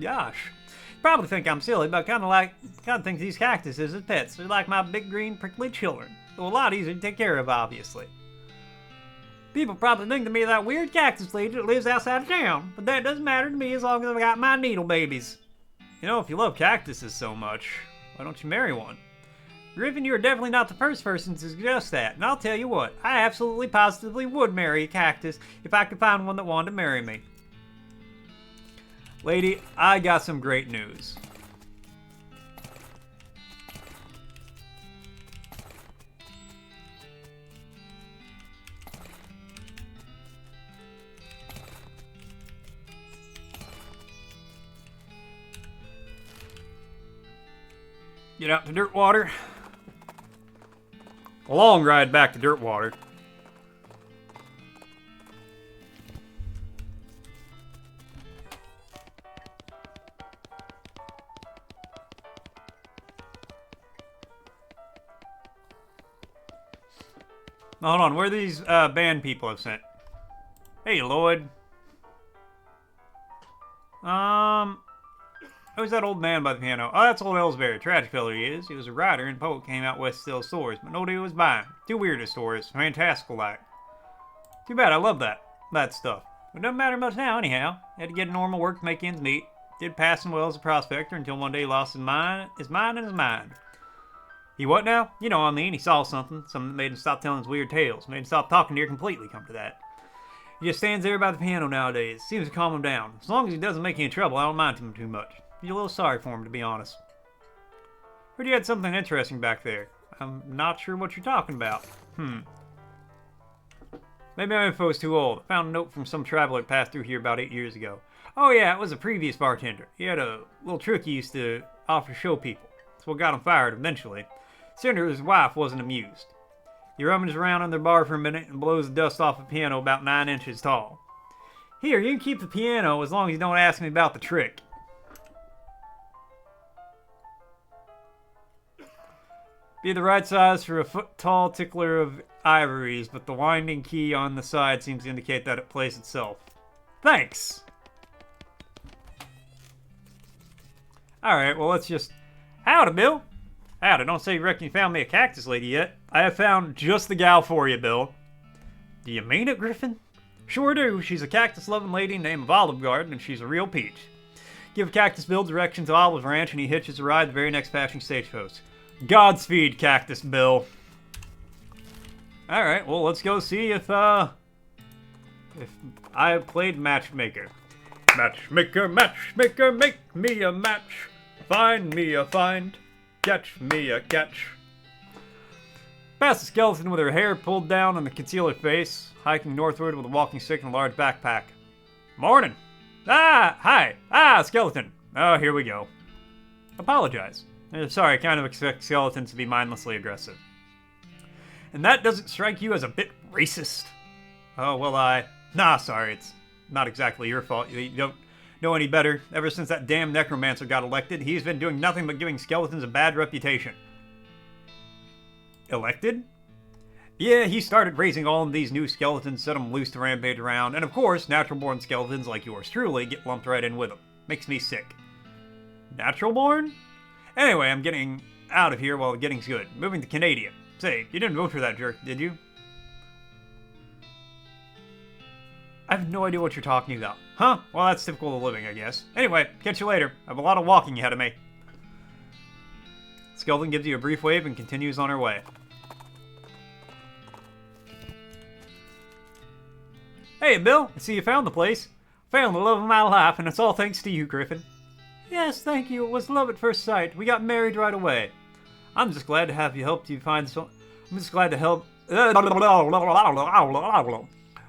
S1: Gosh. You probably think I'm silly, but I kind of think these cactuses as pets. They're like my big green prickly children. They're a lot easier to take care of, obviously. People probably think to me that weird cactus lady that lives outside of town, but that doesn't matter to me as long as I got my needle babies. You know, if you love cactuses so much, why don't you marry one? Griffin, you're definitely not the first person to suggest that, and I'll tell you what, I absolutely positively would marry a cactus if I could find one that wanted to marry me. Lady, I got some great news. Get out to Dirtwater. A long ride back to Dirtwater. Hold on, where are these band people have sent? Hey, Lloyd. Who's that old man by the piano? Oh, that's old Ellsbury. Tragic fellow he is. He was a writer and poet, came out west to sell stores, but nobody was buying. Too weird a stories. Fantastical like. Too bad, I love that stuff. But it doesn't matter much now, anyhow. Had to get a normal work to make ends meet. Did passing well as a prospector until one day he lost his mind and his mind. He what now? You know what I mean. He saw something that made him stop telling his weird tales. Made him stop talking to you completely, come to that. He just stands there by the piano nowadays. Seems to calm him down. As long as he doesn't make any trouble, I don't mind him too much. You're a little sorry for him, to be honest. Heard you had something interesting back there. I'm not sure what you're talking about. Maybe my info's too old. I found a note from some traveler that passed through here about 8 years ago. Oh yeah, it was a previous bartender. He had a little trick he used to offer to show people. That's what got him fired eventually. Senator, his wife wasn't amused. He rummages around in their bar for a minute and blows the dust off a piano about 9 inches tall. Here, you can keep the piano as long as you don't ask me about the trick. Be the right size for a foot-tall tickler of ivories, but the winding key on the side seems to indicate that it plays itself. Thanks! Alright, well let's just... Howdy, Bill! Howdy, don't say you reckon you found me a cactus lady yet. I have found just the gal for you, Bill. Do you mean it, Griffin? Sure do. She's a cactus-loving lady named Olive Garden, and she's a real peach. Give Cactus Bill directions to Olive Ranch, and he hitches a ride the very next passing stagecoach. Godspeed, Cactus Bill. Alright, well, let's go see if I have played Matchmaker. Matchmaker, matchmaker, make me a match. Find me a find. Catch me a catch. Past a skeleton with her hair pulled down and the conceal her face, hiking northward with a walking stick and a large backpack. Morning. Hi. Skeleton. Oh, here we go. Apologize. Sorry, I kind of expect skeletons to be mindlessly aggressive. And that doesn't strike you as a bit racist? Oh, well, Nah, sorry, it's not exactly your fault. You don't know any better. Ever since that damn necromancer got elected, he's been doing nothing but giving skeletons a bad reputation. Elected? Yeah, he started raising all of these new skeletons, set them loose to rampage around, and of course, natural-born skeletons like yours truly get lumped right in with them. Makes me sick. Natural-born? Anyway, I'm getting out of here while the getting's good. Moving to Canada. Say, you didn't vote for that jerk, did you? I have no idea what you're talking about. Huh? Well, that's typical of living, I guess. Anyway, catch you later. I have a lot of walking ahead of me. Skeleton gives you a brief wave and continues on her way. Hey, Bill. I see you found the place. Found the love of my life, and it's all thanks to you, Griffin. Yes, thank you. It was love at first sight. We got married right away. I'm just glad to have you helped you find some... I'm just glad to help...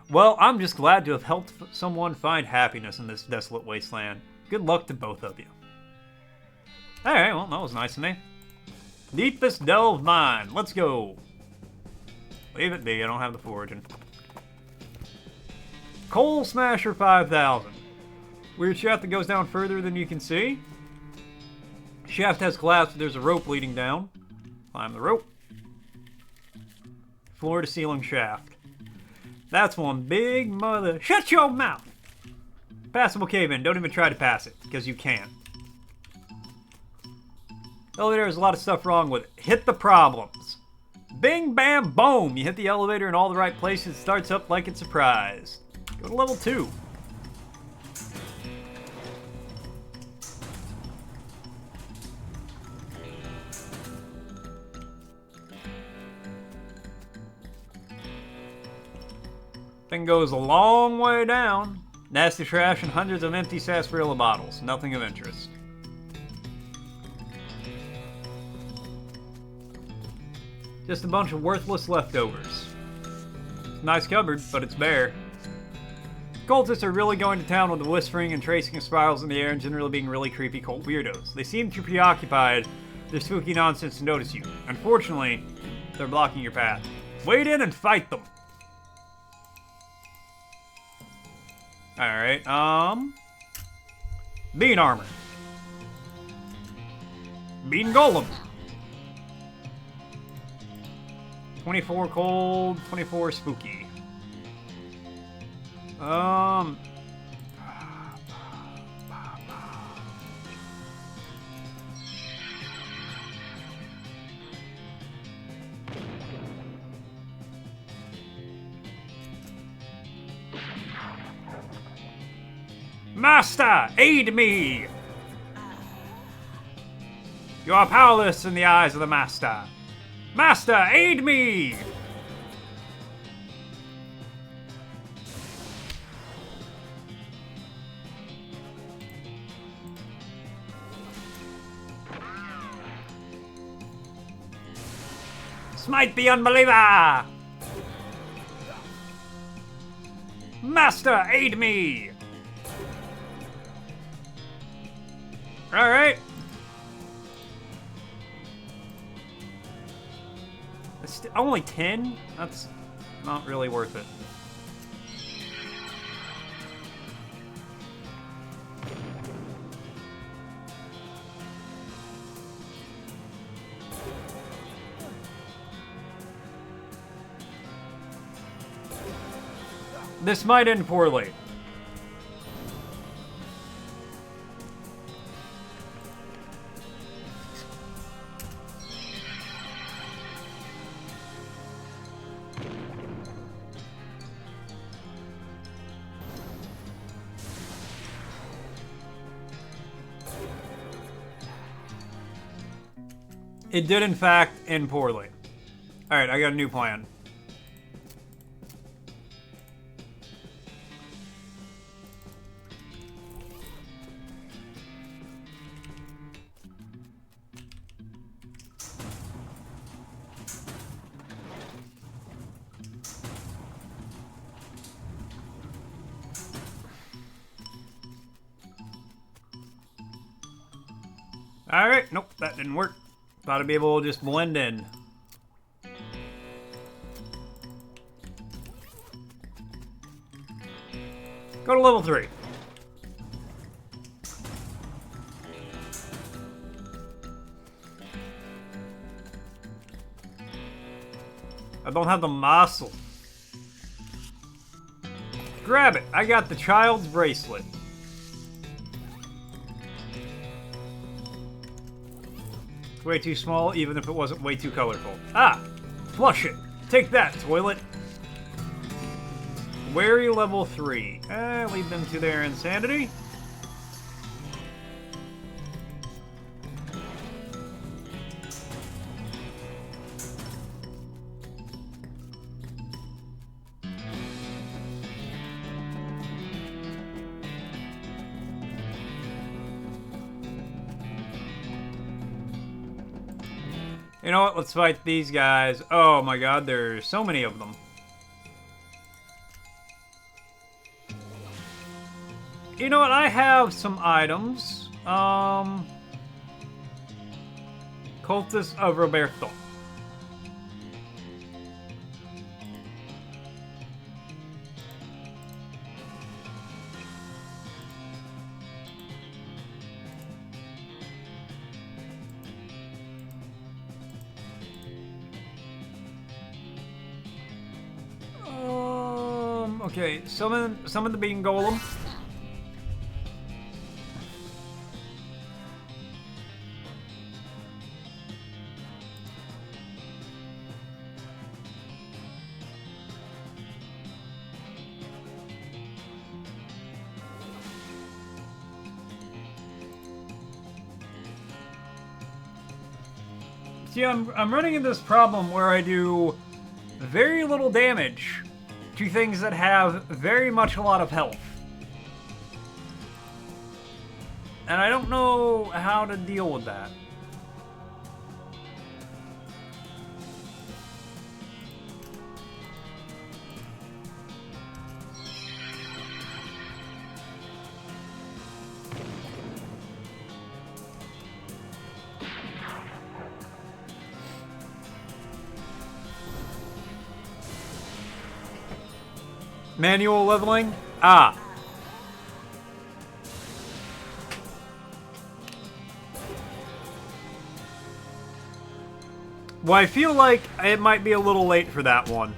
S1: Well, I'm just glad to have helped someone find happiness in this desolate wasteland. Good luck to both of you. Alright, well, that was nice of me. Deepest delve mine. Let's go. Leave it be. I don't have the foraging. Coal Smasher 5000. Weird shaft that goes down further than you can see. Shaft has collapsed, but there's a rope leading down. Climb the rope. Floor to ceiling shaft. That's one big mother. Shut your mouth! Passable cave-in. Don't even try to pass it, because you can't. Elevator has a lot of stuff wrong with it. Hit the problems. Bing, bam, boom! You hit the elevator in all the right places. It starts up like it's surprised. Go to level 2. Thing goes a long way down. Nasty trash and hundreds of empty sarsaparilla bottles. Nothing of interest. Just a bunch of worthless leftovers. Nice cupboard, but it's bare. Cultists are really going to town with the whispering and tracing of spirals in the air and generally being really creepy cult weirdos. They seem too preoccupied with their spooky nonsense to notice you. Unfortunately, they're blocking your path. Wade in and fight them. Alright, Bean armor. Bean golem. 24 cold, 24 spooky. Master, aid me! You are powerless in the eyes of the Master. Master, aid me! Smite the unbeliever! Master, aid me! Alright. Only 10? That's not really worth it. This might end poorly. It did, in fact, end poorly. Alright, I got a new plan. Alright, nope, that didn't work. Thought I'd be able to just blend in. Go to level 3. I don't have the muscle. Grab it. I got the child's bracelet. Way too small, even if it wasn't way too colorful. Ah! Flush it! Take that, toilet! Wary level 3. Lead them to their insanity. You know what? Let's fight these guys. Oh my god, there's so many of them. You know what? I have some items. Cultist of Roberto. Okay, summon the bean golem. See, I'm running into this problem where I do very little damage to things that have very much a lot of health. And I don't know how to deal with that. Manual leveling? Ah. Well, I feel like it might be a little late for that one.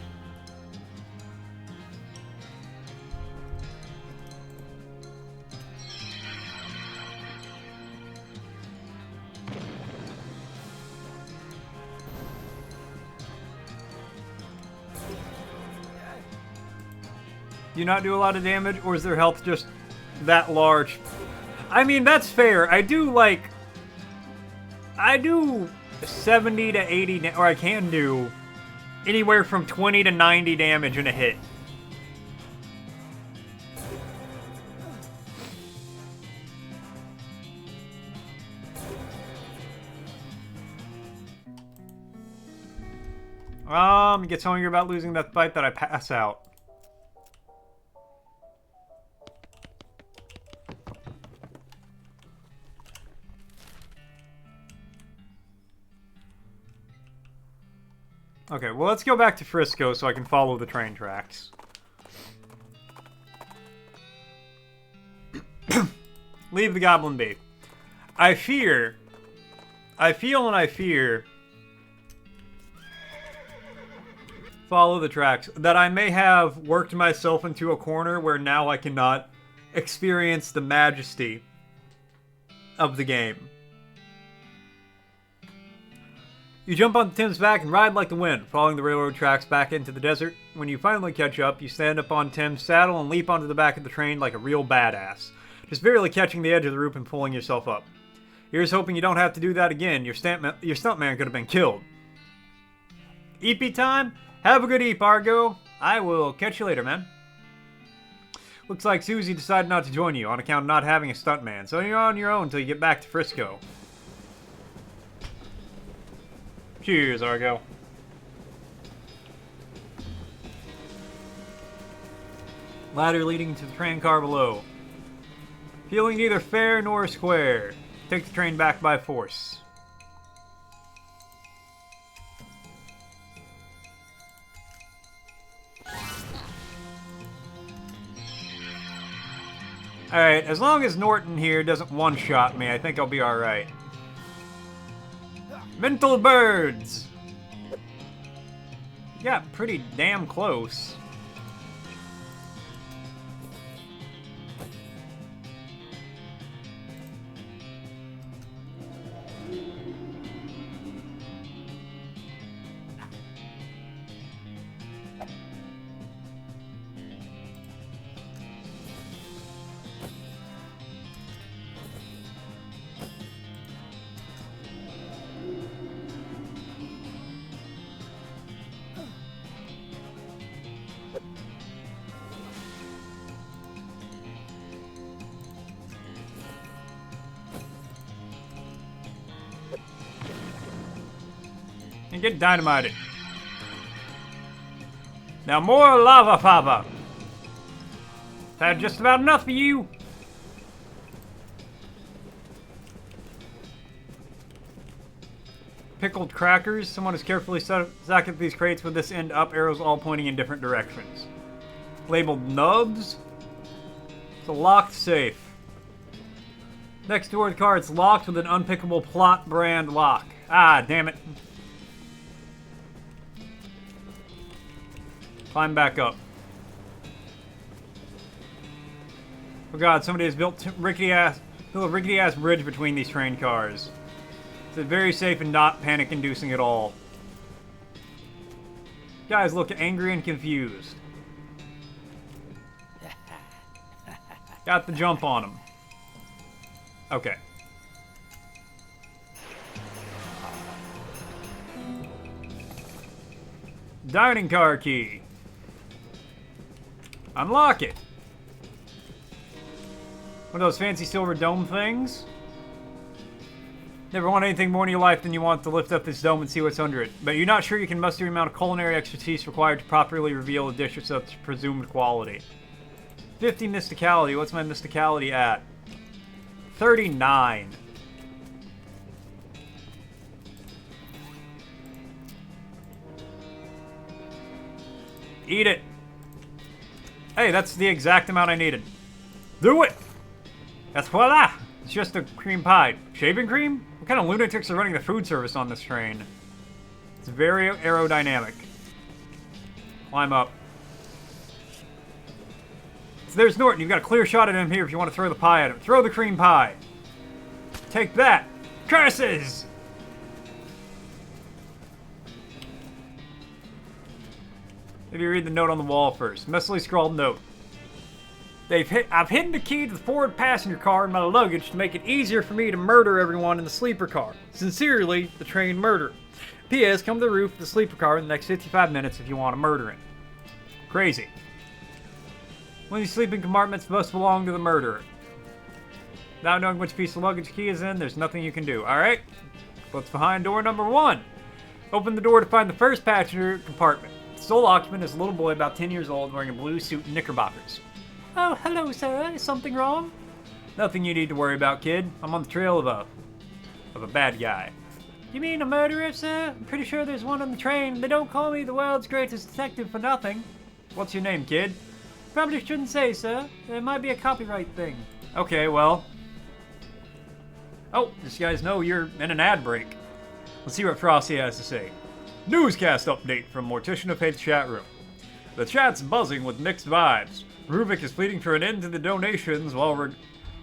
S1: Do you not do a lot of damage, or is their health just that large? I mean, that's fair. I do 70 to 80, or I can do anywhere from 20 to 90 damage in a hit. Get telling you about losing that fight that I pass out. Okay, well, let's go back to Frisco so I can follow the train tracks. Leave the goblin be. I feel and I fear, follow the tracks, that I may have worked myself into a corner where now I cannot experience the majesty of the game. You jump on Tim's back and ride like the wind, following the railroad tracks back into the desert. When you finally catch up, you stand up on Tim's saddle and leap onto the back of the train like a real badass, just barely catching the edge of the rope and pulling yourself up. Here's hoping you don't have to do that again. Your stuntman could have been killed. EP time? Have a good eep, Argo. I will catch you later, man. Looks like Susie decided not to join you on account of not having a stuntman, so you're on your own until you get back to Frisco. Cheers, Argo. Ladder leading to the train car below. Feeling neither fair nor square. Take the train back by force. Alright, as long as Norton here doesn't one-shot me, I think I'll be alright. Mental birds! You got pretty damn close. And get dynamited. Now more lava fava. I've had just about enough of you. Pickled crackers. Someone has carefully stacked these crates with this end up, arrows all pointing in different directions. Labeled nubs. It's a locked safe. Next door the car, it's locked with an unpickable plot brand lock. Ah, damn it. Climb back up. Oh god, somebody has built a rickety-ass bridge between these train cars. It's very safe and not panic-inducing at all. Guys look angry and confused. Got the jump on them. Okay. Dining car key. Unlock it. One of those fancy silver dome things. Never want anything more in your life than you want to lift up this dome and see what's under it. But you're not sure you can muster the amount of culinary expertise required to properly reveal a dish of such presumed quality. 50 mysticality. What's my mysticality at? 39. Eat it. Hey, that's the exact amount I needed. Do it! That's voila! It's just a cream pie. Shaving cream? What kind of lunatics are running the food service on this train? It's very aerodynamic. Climb up. So there's Norton. You've got a clear shot at him here if you want to throw the pie at him. Throw the cream pie. Take that. Curses! Maybe read the note on the wall first. Messily scrawled note. I've hidden the key to the forward passenger car in my luggage to make it easier for me to murder everyone in the sleeper car. Sincerely, the train murderer. P.S. Come to the roof of the sleeper car in the next 55 minutes if you want to murder him. Crazy. One of these sleeping compartments must belong to the murderer. Without knowing which piece of luggage key is in, there's nothing you can do. Alright? What's behind door number 1? Open the door to find the first passenger compartment. The sole occupant is a little boy about 10 years old wearing a blue suit and knickerbockers. Oh, hello, sir. Is something wrong? Nothing you need to worry about, kid. I'm on the trail of a bad guy. You mean a murderer, sir? I'm pretty sure there's one on the train. They don't call me the world's greatest detective for nothing. What's your name, kid? Probably shouldn't say, sir. There might be a copyright thing. Okay, well. Oh, just you guys know you're in an ad break. Let's see what Frosty has to say. Newscast update from Mortician of Faith chat room. The chat's buzzing with mixed vibes. Ruvik is pleading for an end to the donations while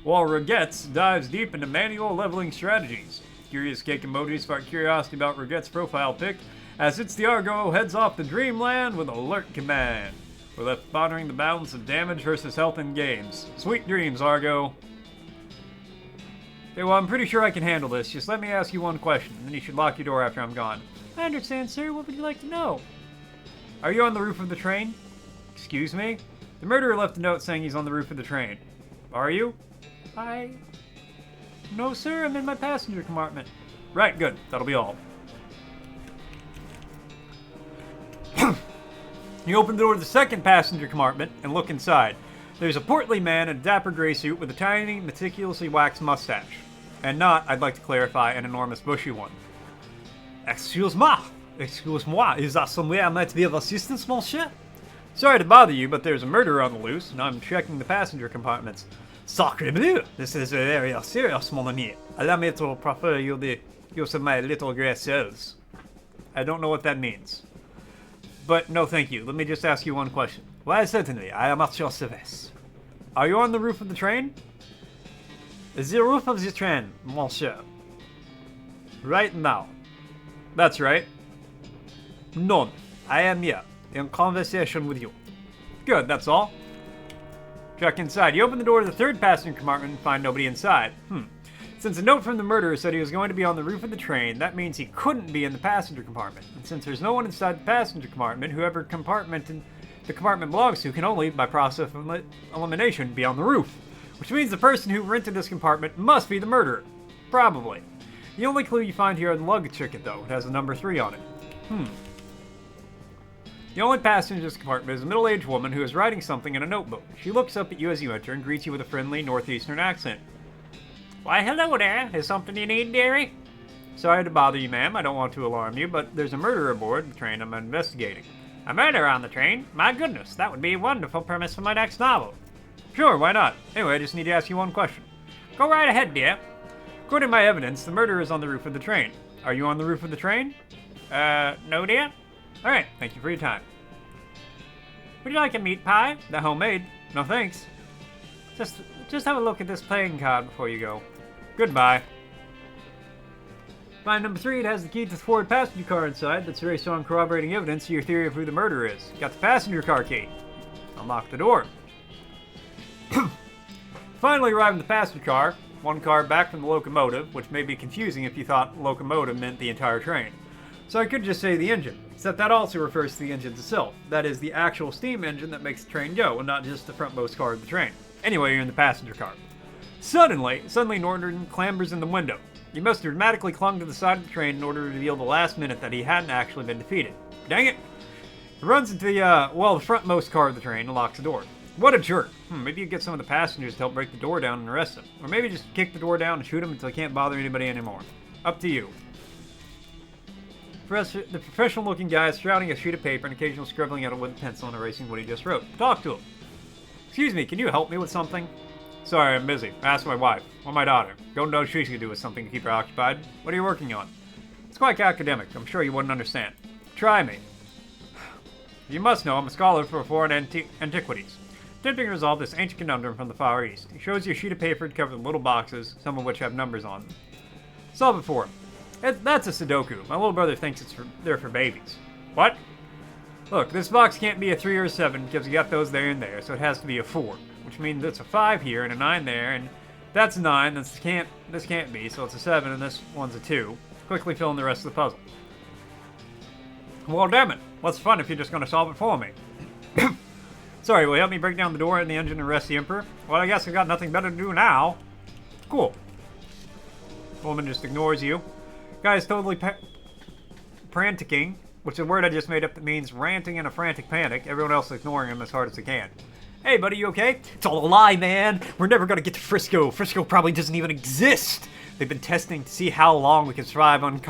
S1: Regetz dives deep into manual leveling strategies. Curious cake emojis spark curiosity about Reget's profile pic as It's the Argo heads off to Dreamland with Alert Command. We're left pondering the balance of damage versus health in games. Sweet dreams, Argo. Okay, well, I'm pretty sure I can handle this. Just let me ask you one question, and then you should lock your door after I'm gone. I understand, sir. What would you like to know? Are you on the roof of the train? Excuse me? The murderer left a note saying he's on the roof of the train. Are you? No, sir. I'm in my passenger compartment. Right, good. That'll be all. You open the door to the second passenger compartment and look inside. There's a portly man in a dapper gray suit with a tiny, meticulously waxed mustache. And not, I'd like to clarify, an enormous bushy one. Excuse-moi, is that some way I might be of assistance, monsieur? Sorry to bother you, but there's a murderer on the loose, and I'm checking the passenger compartments. Sacre bleu! This is very serious, mon ami. Allow me to prefer you the use of my little grey cells. I don't know what that means. But no thank you, let me just ask you one question. Why, certainly, I am at your service. Are you on the roof of the train? The roof of the train, monsieur. Right now. That's right. None. I am here, in conversation with you. Good, that's all. Check inside. You open the door to the third passenger compartment and find nobody inside. Since a note from the murderer said he was going to be on the roof of the train, that means he couldn't be in the passenger compartment. And since there's no one inside the passenger compartment, whoever compartment the compartment belongs to can only, by process of elimination, be on the roof. Which means the person who rented this compartment must be the murderer. Probably. The only clue you find here are the luggage ticket, though. It has the number 3 on it. The only passenger in this compartment is a middle-aged woman who is writing something in a notebook. She looks up at you as you enter and greets you with a friendly northeastern accent. Why, hello there. Is something you need, dearie? Sorry to bother you, ma'am. I don't want to alarm you, but there's a murderer aboard the train I'm investigating. A murderer on the train? My goodness, that would be a wonderful premise for my next novel. Sure, why not? Anyway, I just need to ask you one question. Go right ahead, dear. According to my evidence, the murderer is on the roof of the train. Are you on the roof of the train? No, dear. Alright, thank you for your time. Would you like a meat pie? The homemade. No thanks. Just have a look at this playing card before you go. Goodbye. Find number 3, it has the key to the forward passenger car inside. That's very strong corroborating evidence to your theory of who the murderer is. Got the passenger car key. Unlock the door. Finally arrived in the passenger car. One car back from the locomotive, which may be confusing if you thought locomotive meant the entire train. So I could just say the engine, except that also refers to the engine itself. That is the actual steam engine that makes the train go, and not just the frontmost car of the train. Anyway, you're in the passenger car. Suddenly Norton clambers in the window. He must have dramatically clung to the side of the train in order to reveal the last minute that he hadn't actually been defeated. Dang it! He runs into the frontmost car of the train and locks the door. What a jerk. Maybe you get some of the passengers to help break the door down and arrest him. Or maybe just kick the door down and shoot him until he can't bother anybody anymore. Up to you. The professional-looking guy is shrouding a sheet of paper and occasionally scribbling out with a pencil and erasing what he just wrote. Talk to him. Excuse me, can you help me with something? Sorry, I'm busy. Ask my wife. Or my daughter. Don't know what she should do with something to keep her occupied. What are you working on? It's quite academic. I'm sure you wouldn't understand. Try me. You must know I'm a scholar for foreign antiquities. Attempting to resolve this ancient conundrum from the Far East. He shows you a sheet of paper covered with little boxes, some of which have numbers on them. Solve it for him. That's a Sudoku. My little brother thinks they're for babies. What? Look, this box can't be a 3 or a 7 because you got those there and there, so it has to be a 4. Which means it's a 5 here and a 9 there, and that's 9. This can't be, so it's a 7, and this one's a 2. Quickly fill in the rest of the puzzle. Well, damn it. What's fun if you're just going to solve it for me? Sorry, will you help me break down the door and the engine and arrest the Emperor? Well, I guess I've got nothing better to do now. Cool. The woman just ignores you. Guy's totally franticking, which is a word I just made up that means ranting in a frantic panic. Everyone else is ignoring him as hard as they can. Hey, buddy, you okay? It's all a lie, man. We're never gonna get to Frisco. Frisco probably doesn't even exist. They've been testing to see how long we can survive on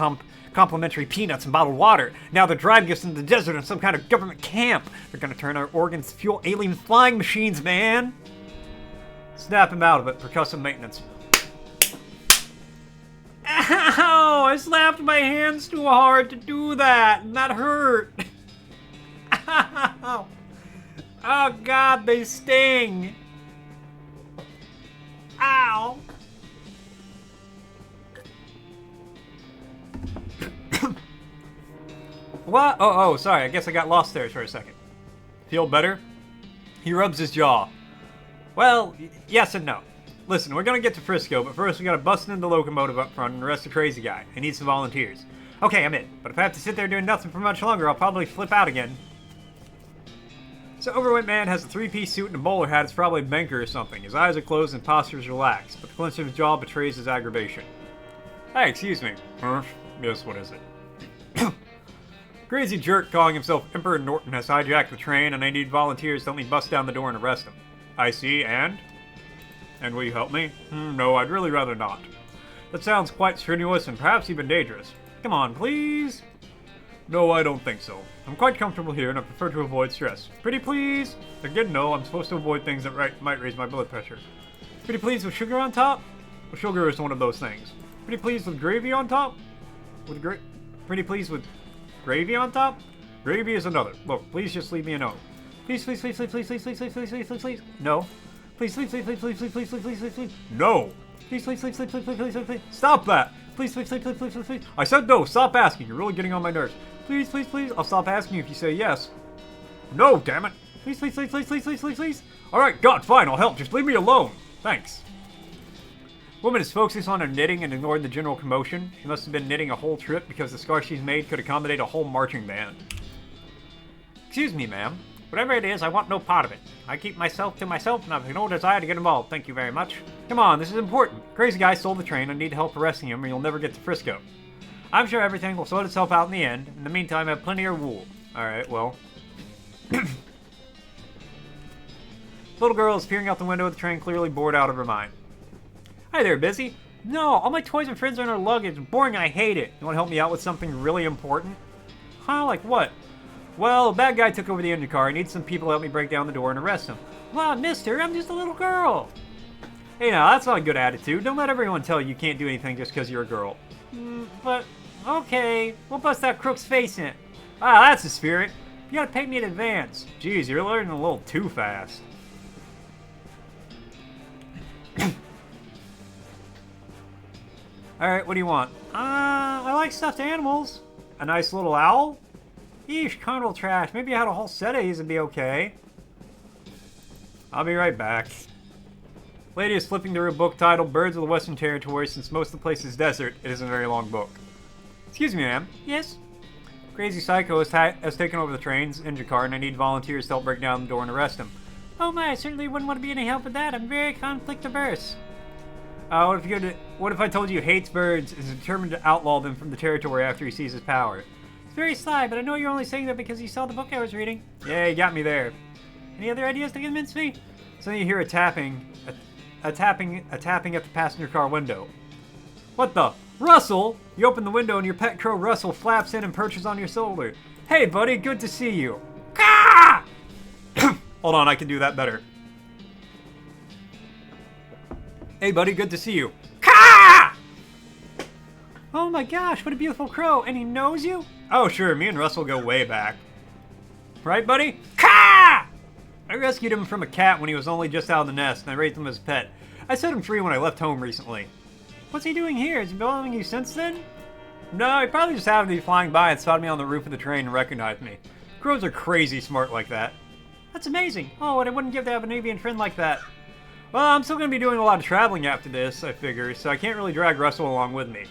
S1: complimentary peanuts and bottled water. Now they're driving us into the desert in some kind of government camp. They're gonna turn our organs to fuel alien flying machines, man. Snap him out of it. Percussive maintenance. Ow! I slapped my hands too hard to do that, and that hurt. Ow! Oh God, they sting! Ow! What? Oh, sorry. I guess I got lost there for a second. Feel better? He rubs his jaw. Well, yes and no. Listen, we're gonna get to Frisco, but first we gotta bust into the locomotive up front and arrest the crazy guy. I need some volunteers. Okay, I'm in. But if I have to sit there doing nothing for much longer, I'll probably flip out again. So overweight man has a 3-piece suit and a bowler hat. It's probably a banker or something. His eyes are closed and posture is relaxed, but the clench of his jaw betrays his aggravation. Hey, excuse me. Yes, what is it? Crazy jerk calling himself Emperor Norton has hijacked the train, and I need volunteers to help me bust down the door and arrest him. I see, and? And will you help me? No, I'd really rather not. That sounds quite strenuous and perhaps even dangerous. Come on, please? No, I don't think so. I'm quite comfortable here and I prefer to avoid stress. Pretty please? Again, no, I'm supposed to avoid things that might raise my blood pressure. Pretty please with sugar on top? Well, sugar is one of those things. Pretty please with gravy on top? Pretty please with gravy on top? Gravy is another. Look, please just leave me alone. Please, please, please, please, please, please, please, please, please, please, please, please. No. Please, please, please, please, please, please, please, please, please, please, please. No. Please, please, please, please, please, please, please, please. Stop that. Please, please, please, please, please, please, please. I said no. Stop asking. You're really getting on my nerves. Please, please, please. I'll stop asking you if you say yes. No, damn it. Please, please, please, please, please, please, please, please. All right, God, fine. I'll help. Just leave me alone. Thanks. Woman is focusing on her knitting and ignoring the general commotion. She must have been knitting a whole trip because the scarf she's made could accommodate a whole marching band. Excuse me, ma'am. Whatever it is, I want no part of it. I keep myself to myself and I have no desire to get involved. Thank you very much. Come on, this is important. Crazy guy stole the train. I need help arresting him or you'll never get to Frisco. I'm sure everything will sort itself out in the end. In the meantime, I have plenty of wool. Alright, well. Little girl is peering out the window of the train, clearly bored out of her mind. Hi there, busy? No, all my toys and friends are in our luggage. Boring, I hate it. You want to help me out with something really important? Huh, like what? Well, a bad guy took over the engine car. I need some people to help me break down the door and arrest him. Wow, mister, I'm just a little girl. Hey, now, that's not a good attitude. Don't let everyone tell you can't do anything just because you're a girl. But, okay, we'll bust that crook's face in. Ah, that's the spirit. You gotta pay me in advance. Jeez, you're learning a little too fast. Alright, what do you want? I like stuffed animals. A nice little owl? Yeesh, carnival trash. Maybe I had a whole set of these and be okay. I'll be right back. Lady is flipping through a book titled Birds of the Western Territory. Since most of the place is desert, it isn't a very long book. Excuse me, ma'am. Yes? Crazy Psycho has taken over the train's engine car, and I need volunteers to help break down the door and arrest him. Oh my, I certainly wouldn't want to be any help with that. I'm very conflict averse. What if I told you he hates birds and is determined to outlaw them from the territory after he sees his power? It's very sly, but I know you're only saying that because you saw the book I was reading. Yeah, you got me there. Any other ideas to convince me? Suddenly you hear a tapping at the passenger car window. What the? Russell! You open the window and your pet crow Russell flaps in and perches on your shoulder. Hey, buddy, good to see you. Caw! Hold on, I can do that better. Hey, buddy, good to see you. Caw! Oh my gosh, what a beautiful crow. And he knows you? Oh, sure, me and Russell go way back. Right, buddy? Caw! I rescued him from a cat when he was only just out of the nest, and I raised him as a pet. I set him free when I left home recently. What's he doing here? Has he been following you since then? No, he probably just happened to be flying by and spotted me on the roof of the train and recognized me. Crows are crazy smart like that. That's amazing. Oh, what I wouldn't give to have an avian friend like that. Well, I'm still going to be doing a lot of traveling after this, I figure, so I can't really drag Russell along with me.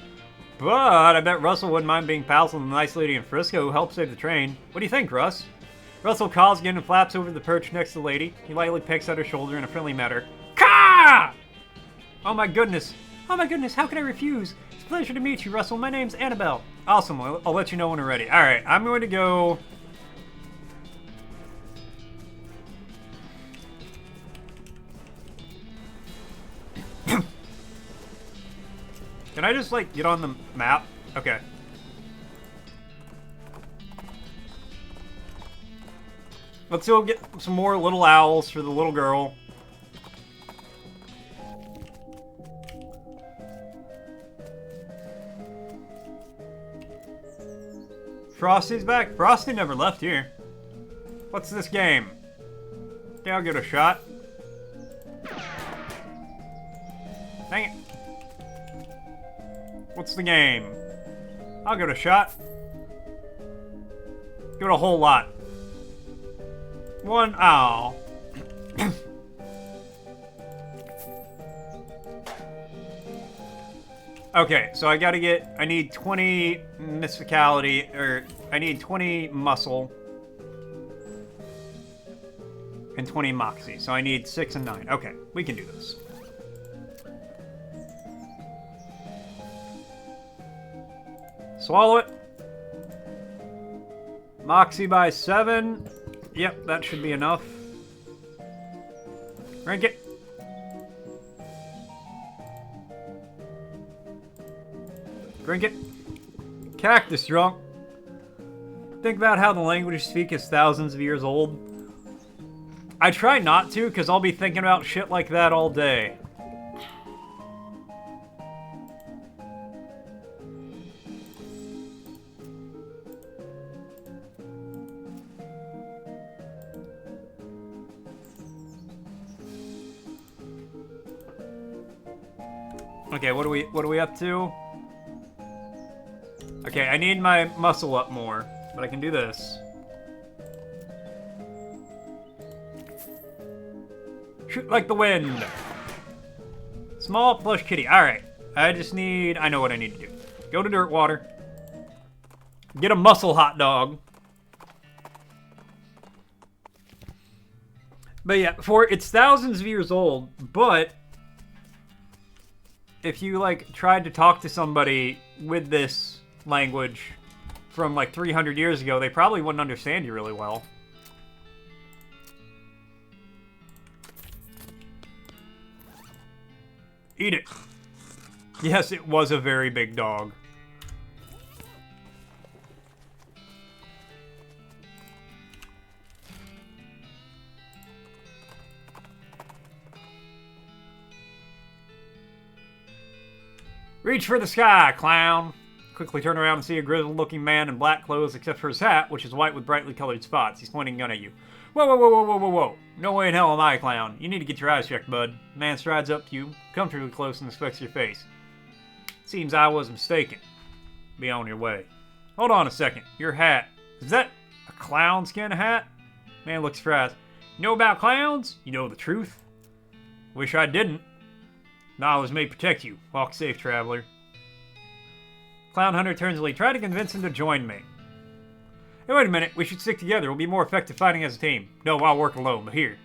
S1: But I bet Russell wouldn't mind being pals with the nice lady in Frisco who helped save the train. What do you think, Russ? Russell calls again and flaps over the perch next to the lady. He lightly pecks at her shoulder in a friendly manner. Caw! Oh my goodness. Oh my goodness, how can I refuse? It's a pleasure to meet you, Russell. My name's Annabelle. Awesome, I'll let you know when we're ready. Alright, I'm going to go... Can I just, like, get on the map? Okay. Let's go get some more little owls for the little girl. Frosty's back? Frosty never left here. What's this game? Okay, I'll give it a shot. Dang it. What's the game? I'll give it a shot. Give it a whole lot. One owl. Okay, so I need 20 mysticality, or I need 20 muscle and 20 moxie. So I need 6 and 9. Okay, we can do this. Swallow it. Moxie by 7. Yep, that should be enough. Drink it. Drink it. Cactus drunk. Think about how the language you speak is thousands of years old. I try not to, because I'll be thinking about shit like that all day. Okay, what are we up to? Okay, I need my muscle up more, but I can do this. Shoot like the wind. Small plush kitty. Alright. I know what I need to do. Go to Dirtwater. Get a muscle hot dog. But yeah, it's thousands of years old, but if you, like, tried to talk to somebody with this language from, like, 300 years ago, they probably wouldn't understand you really well. Eat it. Yes, it was a very big dog. Reach for the sky, clown. Quickly turn around and see a grizzled-looking man in black clothes except for his hat, which is white with brightly colored spots. He's pointing a gun at you. Whoa, whoa, whoa, whoa, whoa, whoa, whoa. No way in hell am I, clown. You need to get your eyes checked, bud. The man strides up to you, comfortably close, and inspects your face. Seems I was mistaken. Be on your way. Hold on a second. Your hat. Is that a clown skin hat? Man looks surprised. You know about clowns? You know the truth? Wish I didn't. Knowledge may protect you. Walk safe, traveler. Clown Hunter turns to leave. Try to convince him to join me. Hey, wait a minute. We should stick together. We'll be more effective fighting as a team. No, I'll work alone. But here,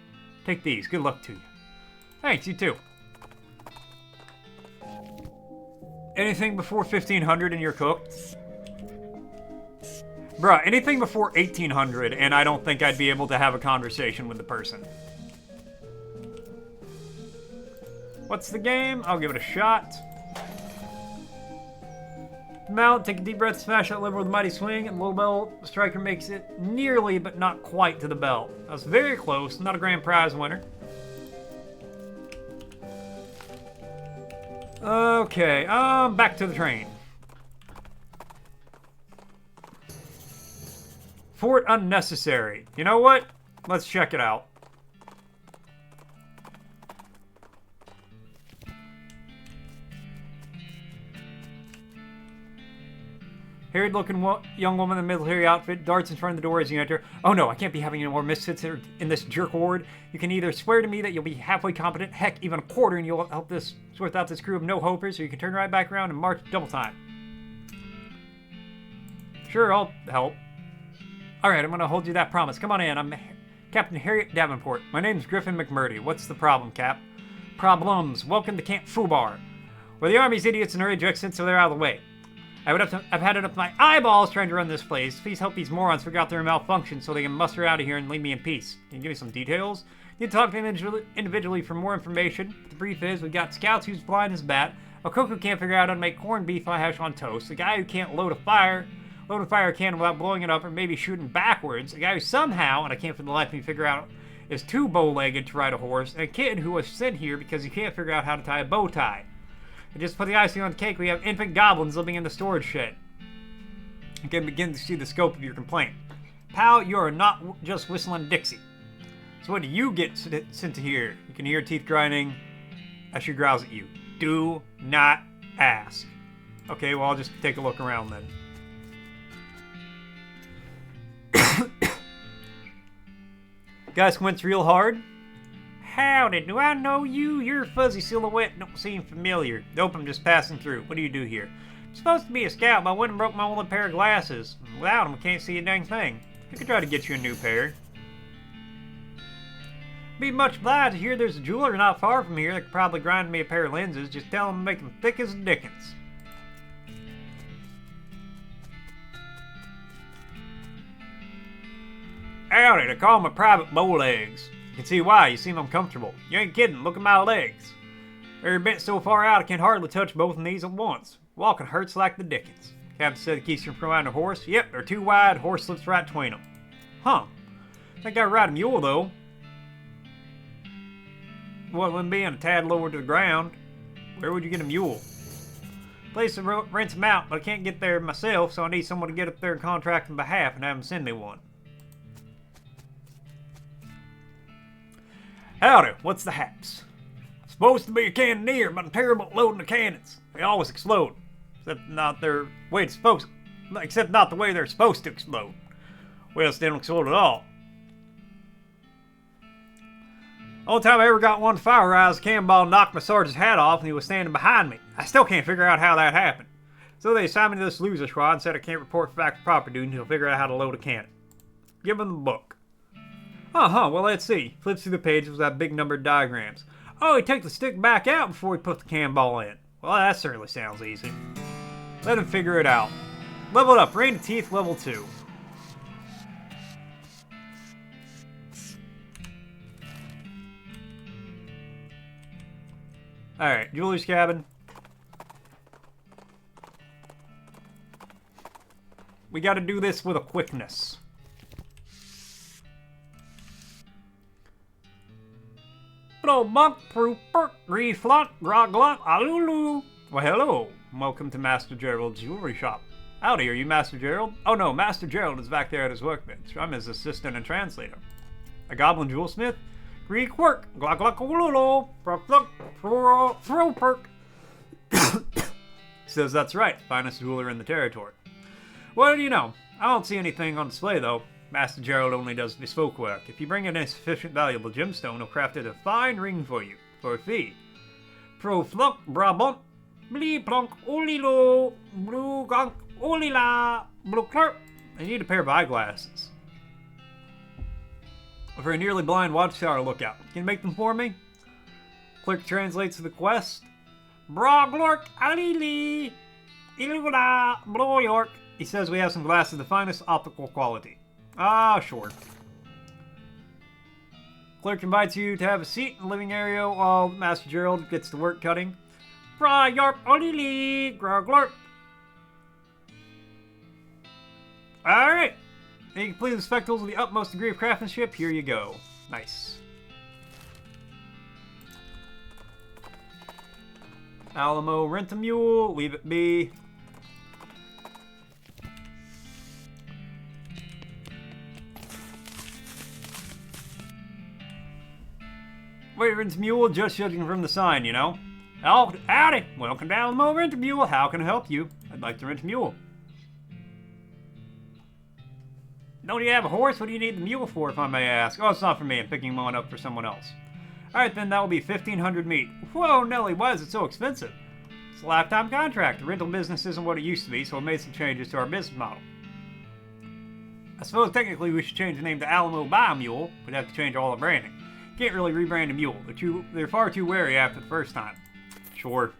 S1: take these. Good luck to you. Thanks, you too. Anything before 1500 and you're cooked? Bruh, anything before 1800 and I don't think I'd be able to have a conversation with the person. What's the game? I'll give it a shot. Mount, take a deep breath, smash that lever with a mighty swing, and low bell striker makes it nearly but not quite to the bell. That was very close, not a grand prize winner. Okay, back to the train. Fort unnecessary. You know what? Let's check it out. Hairy-looking young woman in a military outfit darts in front of the door as you enter. Oh no, I can't be having any more misfits in this jerk ward. You can either swear to me that you'll be halfway competent, heck, even a quarter, and you'll help this sort out this crew of no-hopers, or you can turn right back around and march double time. Sure, I'll help. Alright, I'm gonna hold you that promise. Come on in, I'm Captain Harriet Davenport. My name's Griffin McMurdy. What's the problem, Cap? Problems. Welcome to Camp Fubar, where the Army's idiots and rejects so they're out of the way. I've had it up to my eyeballs trying to run this place. Please help these morons figure out their malfunction so they can muster out of here and leave me in peace. Can you give me some details? You can talk to them individually for more information. The brief is, we've got Scouts who's blind as a bat, a cook who can't figure out how to make corned beef hash on toast, a guy who can't load a fire can without blowing it up or maybe shooting backwards, a guy who somehow, and I can't for the life of me figure out, is too bow-legged to ride a horse, and a kid who was sent here because he can't figure out how to tie a bow tie. And just put the icing on the cake, we have infant goblins living in the storage shed. You can begin to see the scope of your complaint. Pal, you are not just whistling Dixie. So what do you get sent to here? You can hear teeth grinding as she growls at you. Do not ask. Okay, well, I'll just take a look around then. Guys squints real hard. Howdy, do I know you? Your fuzzy silhouette don't seem familiar. Nope, I'm just passing through. What do you do here? I'm supposed to be a scout, but I went and broke my only pair of glasses. Without them, I can't see a dang thing. I could try to get you a new pair. Be much obliged to hear there's a jeweler not far from here that could probably grind me a pair of lenses. Just tell him to make them thick as Dickens. Howdy, they call me Private Bowlegs. You can see why. You seem uncomfortable. You ain't kidding. Look at my legs. They're bent so far out I can hardly touch both knees at once. Walking hurts like the Dickens. Captain said it keeps you from riding a horse. Yep, they're too wide. Horse slips right between them. Huh. Think I could ride a mule, though. Well, when being a tad lower to the ground, where would you get a mule? Place to rent them out, but I can't get there myself, so I need someone to get up there and contract on behalf and have them send me one. Howdy, what's the haps? I'm supposed to be a cannoneer, but I'm terrible at loading the cannons. They always explode. Except not the way they're supposed to explode. Well, they don't explode at all. Only time I ever got one to fire, a cannonball knocked my sergeant's hat off and he was standing behind me. I still can't figure out how that happened. So they assigned me to this loser squad and said I can't report back to proper duty until I figure out how to load a cannon. Give them the book. Well, let's see. Flips through the pages with that big numbered diagrams. Oh, he took the stick back out before he put the cannonball in. Well, that certainly sounds easy. Let him figure it out. Level it up. Rain of Teeth, level 2. Alright, Jeweler's Cabin. We gotta do this with a quickness. Hello, Monk, Prooper, Reflot, Groglot, Alulu. Well, hello. Welcome to Master Gerald's jewelry shop. Howdy, are you Master Gerald? Oh no, Master Gerald is back there at his workbench. I'm his assistant and translator. A goblin jewelsmith? Greek work. Glocklockalulu. Perk. He says that's right, finest jeweler in the territory. What do you know? I don't see anything on display though. Master Gerald only does bespoke work. If you bring in a sufficient valuable gemstone, he'll craft it a fine ring for you, for a fee. Pro flunk brabant, blee plunk olilo, blue gunk olila, blue clerk. I need a pair of eyeglasses. For a nearly blind watchtower lookout. Can you make them for me? Clerk translates the quest. Bra glork alili, ilugula, blow york. He says we have some glasses of the finest optical quality. Ah, sure. Clerk invites you to have a seat in the living area while Master Gerald gets to work cutting. Bra yarp olili, gra glorp. Alright. You complete the spectacles with the utmost degree of craftsmanship. Here you go. Nice. Alamo, rent a mule. Leave it be. Wait, rent a mule? Just judging from the sign, you know. Oh, howdy. Welcome to Alamo, rent a mule. How can I help you? I'd like to rent a mule. Don't you have a horse? What do you need the mule for, if I may ask? Oh, it's not for me. I'm picking one up for someone else. Alright, then that will be 1,500 meat. Whoa, Nelly, why is it so expensive? It's a lifetime contract. The rental business isn't what it used to be, so we made some changes to our business model. I suppose technically we should change the name to Alamo Buy a Mule. We'd have to change all the branding. Can't really rebrand a mule. They're far too wary after the first time. Sure.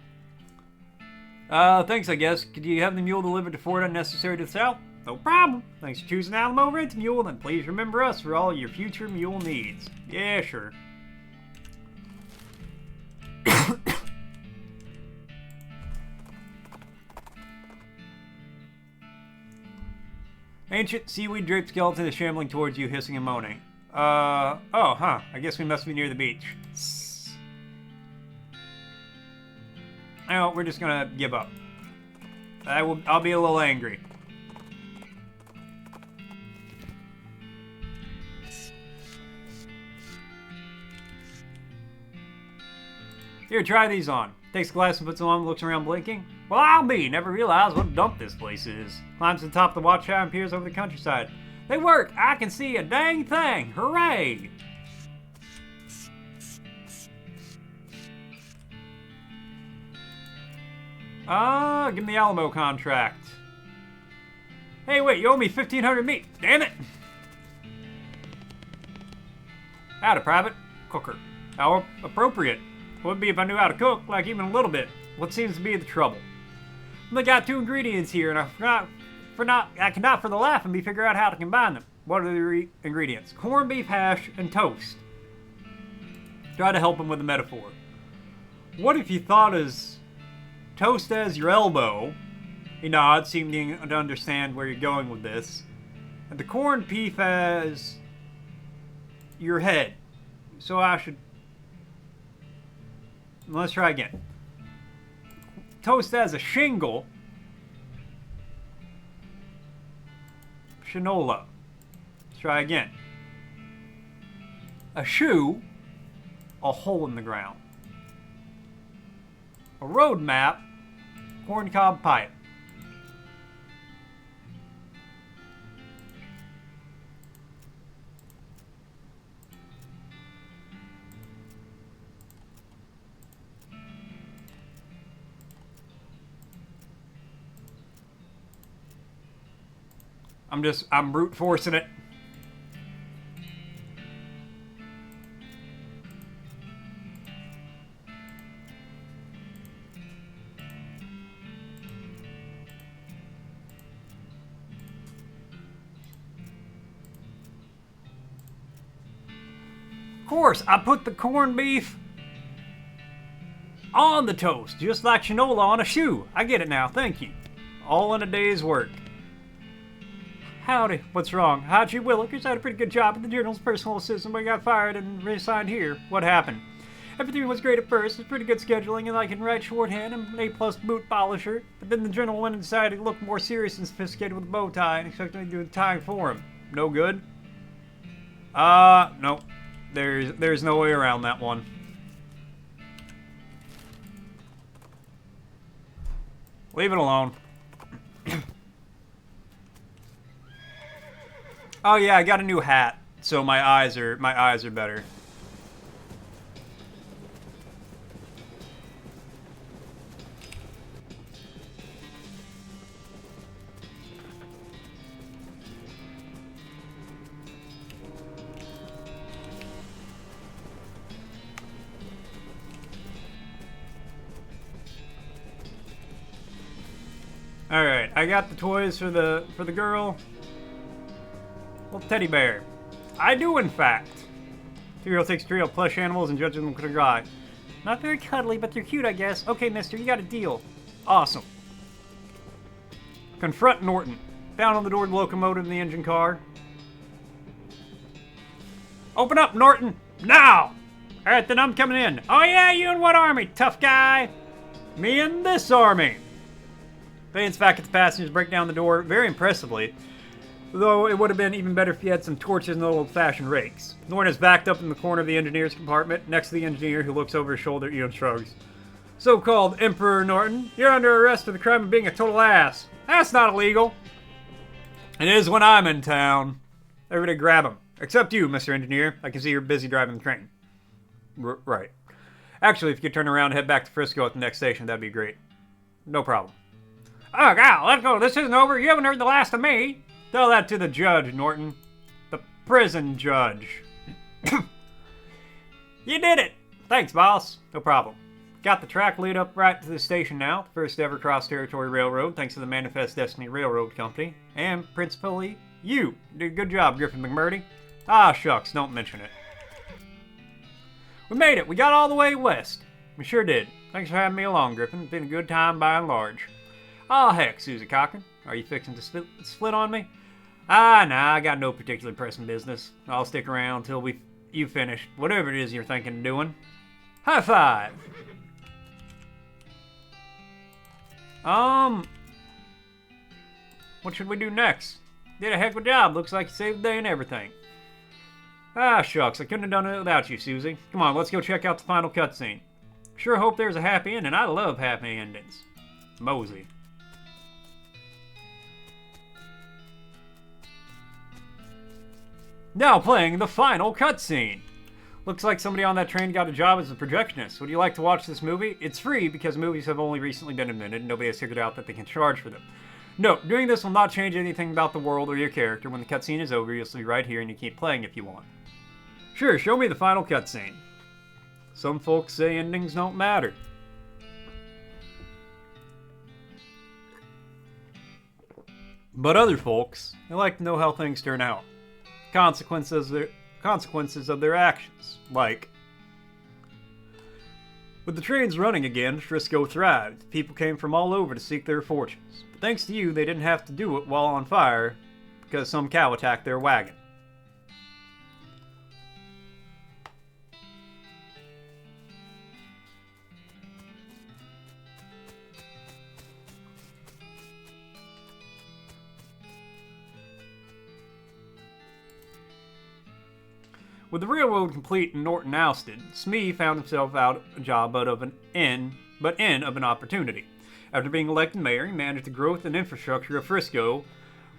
S1: Thanks, I guess. Could you have the mule delivered to Fort Unnecessary to the south? No problem. Thanks for choosing Alamo Rent Mule, then please remember us for all your future mule needs. Yeah, sure. Ancient seaweed draped skeleton is shambling towards you, hissing and moaning. Oh, huh. I guess we must be near the beach. No, we're just gonna give up. I'll be a little angry. Here, try these on. Takes a glass and puts them on, looks around blinking. Well, I'll be. Never realized what a dump this place is. Climbs to the top of the watchtower and peers over the countryside. They work! I can see a dang thing! Hooray! Give me the Alamo contract. Hey, wait, you owe me 1,500 meat. Damn it! Howdy, Private. Cooker. How appropriate. Would be if I knew how to cook, like even a little bit. What seems to be the trouble? I got 2 ingredients here, and I cannot for the life of me figure out how to combine them. What are the ingredients? Corned beef hash and toast. Try to help him with the metaphor. What if you thought as toast as your elbow? He nods, seeming to understand where you're going with this. And the corned beef as your head. So I should... Let's try again. Toast as a shingle. Shinola. Let's try again. A shoe. A hole in the ground. A road map. Corncob pipe. I'm brute forcing it. Of course, I put the corned beef on the toast, just like Shinola on a shoe. I get it now, thank you. All in a day's work. Howdy, what's wrong? Haji Willikers had a pretty good job at the Journal's personal assistant, but got fired and reassigned here. What happened? Everything was great at first, it's pretty good scheduling, and I can write shorthand and an A+ boot polisher. But then the Journal went and decided to look more serious and sophisticated with a bow tie and expected me to do the tying for him. No good? No. There's no way around that one. Leave it alone. Oh yeah, I got a new hat, so my eyes are better. All right, I got the toys for the girl. Little teddy bear. I do, in fact. 2-year-old takes 3 plush animals and judges them with a eye. Not very cuddly, but they're cute, I guess. Okay, mister, you got a deal. Awesome. Confront Norton. Found on the door of the locomotive in the engine car. Open up, Norton! Now! Alright, then I'm coming in. Oh yeah, you in what army, tough guy? Me in this army. Vane's back at the passengers, break down the door very impressively. Though it would have been even better if he had some torches and old-fashioned rakes. Norton is backed up in the corner of the engineer's compartment, next to the engineer, who looks over his shoulder. Ian shrugs. So-called Emperor Norton, you're under arrest for the crime of being a total ass. That's not illegal. It is when I'm in town. Everybody grab him. Except you, Mr. Engineer. I can see you're busy driving the train. Right. Actually, if you could turn around and head back to Frisco at the next station, that'd be great. No problem. Oh, gal, let's go. This isn't over. You haven't heard the last of me. Tell that to the judge, Norton. The prison judge. You did it! Thanks, boss. No problem. Got the track lead up right to the station now. The first ever cross-territory railroad, thanks to the Manifest Destiny Railroad Company. And, principally, you. Did a good job, Griffin McMurdy. Ah, shucks, don't mention it. We made it. We got all the way west. We sure did. Thanks for having me along, Griffin. It's been a good time by and large. Oh, heck, Susie Cochran. Are you fixing to split on me? Ah, nah, I got no particular pressing business. I'll stick around till you finish whatever it is you're thinking of doing. High five! What should we do next? Did a heck of a job. Looks like you saved the day and everything. Ah, shucks, I couldn't have done it without you, Susie. Come on, let's go check out the final cutscene. Sure hope there's a happy ending. I love happy endings. Mosey. Now playing the final cutscene. Looks like somebody on that train got a job as a projectionist. Would you like to watch this movie? It's free because movies have only recently been invented and nobody has figured out that they can charge for them. No, doing this will not change anything about the world or your character. When the cutscene is over, you'll be right here and you keep playing if you want. Sure, show me the final cutscene. Some folks say endings don't matter. But other folks, they like to know how things turn out. Consequences of their actions. Like, with the trains running again, Frisco thrived. People came from all over to seek their fortunes. But thanks to you, they didn't have to do it while on fire because some cow attacked their wagon. With the railroad complete and Norton ousted, Smee found himself out a job but in of an opportunity. After being elected mayor, he managed the growth and infrastructure of Frisco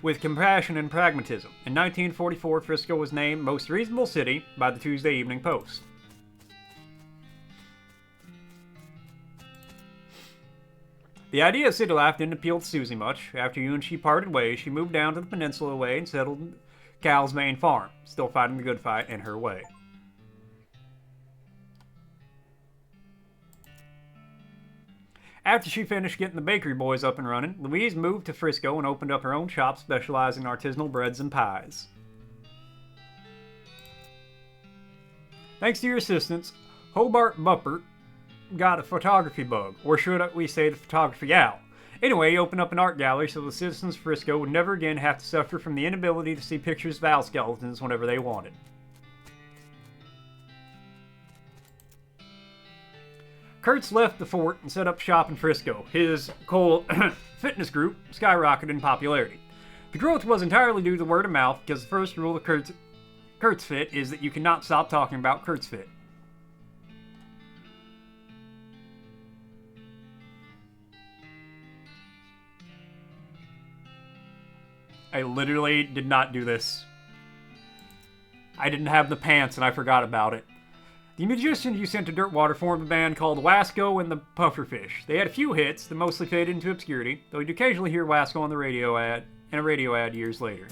S1: with compassion and pragmatism. In 1944, Frisco was named Most Reasonable City by the Tuesday Evening Post. The idea of city life didn't appeal to Susie much. After you and she parted ways, she moved down to the peninsula way and settled Cal's main farm, still fighting the good fight in her way. After she finished getting the bakery boys up and running, Louise moved to Frisco and opened up her own shop specializing in artisanal breads and pies. Thanks to your assistance, Hobart Buppert got a photography bug, or should we say the photography owl. Anyway, he opened up an art gallery so the citizens of Frisco would never again have to suffer from the inability to see pictures of owl skeletons whenever they wanted. Kurtz left the fort and set up shop in Frisco. His fitness group skyrocketed in popularity. The growth was entirely due to word of mouth because the first rule of Kurtz Fit is that you cannot stop talking about Kurtz Fit. I literally did not do this. I didn't have the pants and I forgot about it. The musicians you sent to Dirtwater formed a band called Wasco and the Pufferfish. They had a few hits that mostly faded into obscurity, though you'd occasionally hear Wasco on the radio ad, in a radio ad years later.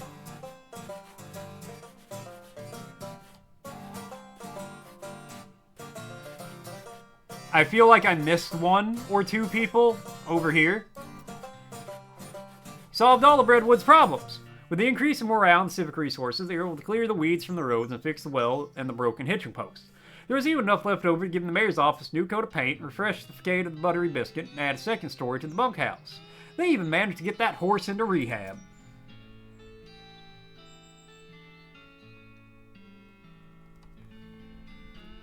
S1: I feel like I missed one or two people over here. Solved all of Redwood's problems. With the increase in morale and civic resources, they were able to clear the weeds from the roads and fix the well and the broken hitching posts. There was even enough left over to give the mayor's office a new coat of paint, refresh the facade of the buttery biscuit, and add a second story to the bunkhouse. They even managed to get that horse into rehab.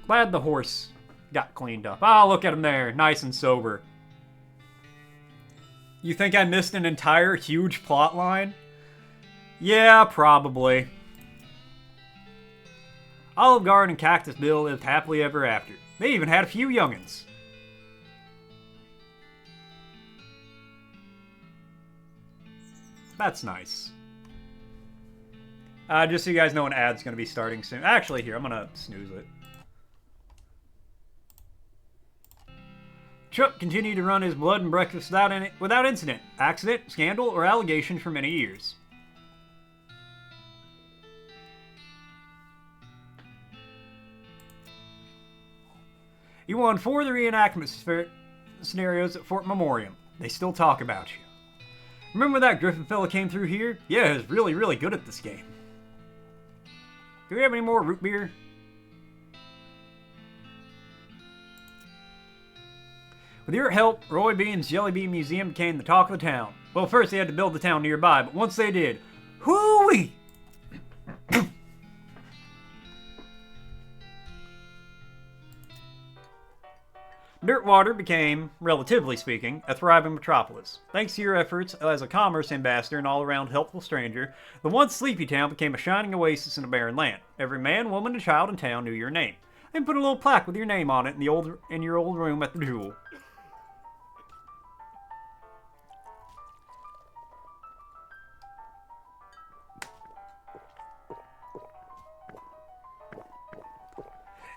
S1: Glad the horse got cleaned up. Ah, look at him there, nice and sober. You think I missed an entire huge plot line? Yeah, probably. Olive Garden and Cactus Bill lived happily ever after. They even had a few young'uns. That's nice. Just so you guys know, an ad's going to be starting soon. Actually, here, I'm going to snooze it. Chuck continued to run his blood and breakfast without incident, accident, scandal, or allegation for many years. You won 4 of the reenactment scenarios at Fort Memoriam. They still talk about you. Remember when that Griffin fella came through here? Yeah, he was really, really good at this game. Do we have any more root beer? With your help, Roy Bean's Jelly Bean Museum became the talk of the town. Well, first they had to build the town nearby, but once they did, hoo-wee! Dirtwater became, relatively speaking, a thriving metropolis. Thanks to your efforts as a commerce ambassador and all-around helpful stranger, the once sleepy town became a shining oasis in a barren land. Every man, woman, and child in town knew your name. They put a little plaque with your name on it in your old room at the Jewel.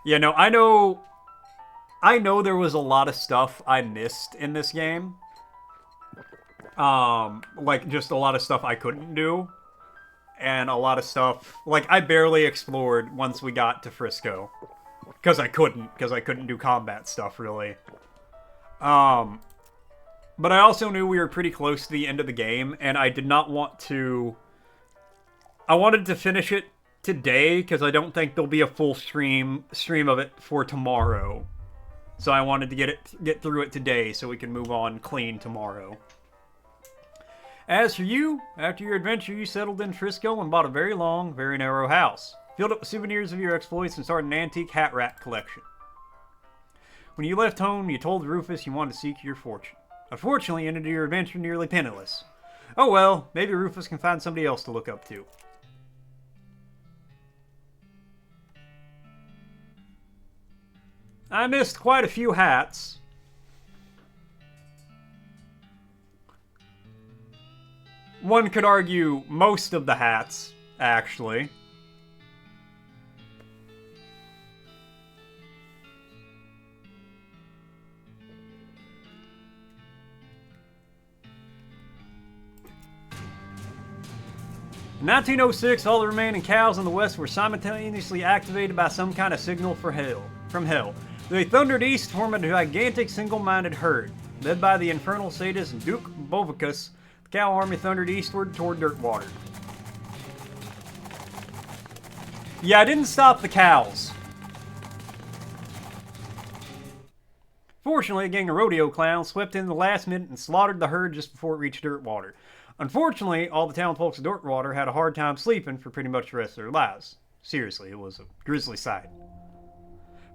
S1: Yeah, no, I know there was a lot of stuff I missed in this game. Like, just a lot of stuff I couldn't do. And a lot of stuff, like, I barely explored once we got to Frisco. Because I couldn't do combat stuff, really. But I also knew we were pretty close to the end of the game, and I did not want to... I wanted to finish it today, because I don't think there'll be a full stream of it for tomorrow. So I wanted to get through it today so we can move on clean tomorrow. As for you, after your adventure, you settled in Frisco and bought a very long, very narrow house. Filled up with souvenirs of your exploits and started an antique hat rack collection. When you left home, you told Rufus you wanted to seek your fortune. Unfortunately, you ended your adventure nearly penniless. Oh well, maybe Rufus can find somebody else to look up to. I missed quite a few hats. One could argue most of the hats, actually. In 1906, all the remaining cows in the West were simultaneously activated by some kind of signal from hell. They thundered east, forming a gigantic single-minded herd. Led by the infernal sadist Duke Bovicus, the cow army thundered eastward toward Dirtwater. Yeah, I didn't stop the cows. Fortunately, a gang of rodeo clowns swept in the last minute and slaughtered the herd just before it reached Dirtwater. Unfortunately, all the town folks of Dirtwater had a hard time sleeping for pretty much the rest of their lives. Seriously, it was a grisly sight.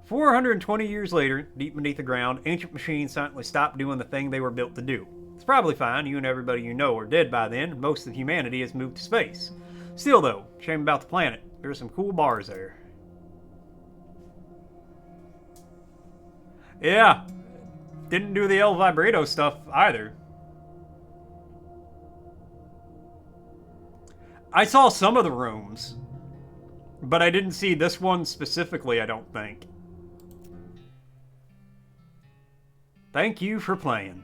S1: 420 years later, deep beneath the ground, ancient machines silently stopped doing the thing they were built to do. It's probably fine, you and everybody you know are dead by then, most of humanity has moved to space. Still though, shame about the planet, there are some cool bars there. Yeah, didn't do the El Vibrato stuff either. I saw some of the rooms, but I didn't see this one specifically, I don't think. Thank you for playing.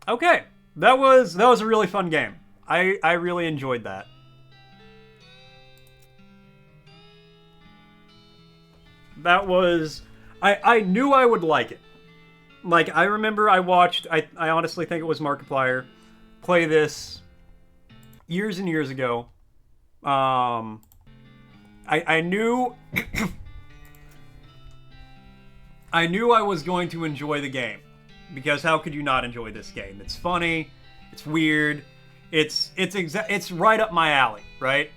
S1: Okay, that was a really fun game. I really enjoyed that. That was... I knew I would like it. Like, I remember I watched... I honestly think it was Markiplier play this years and years ago. I knew... I knew I was going to enjoy the game. Because how could you not enjoy this game? It's funny. It's weird. It's right up my alley, right?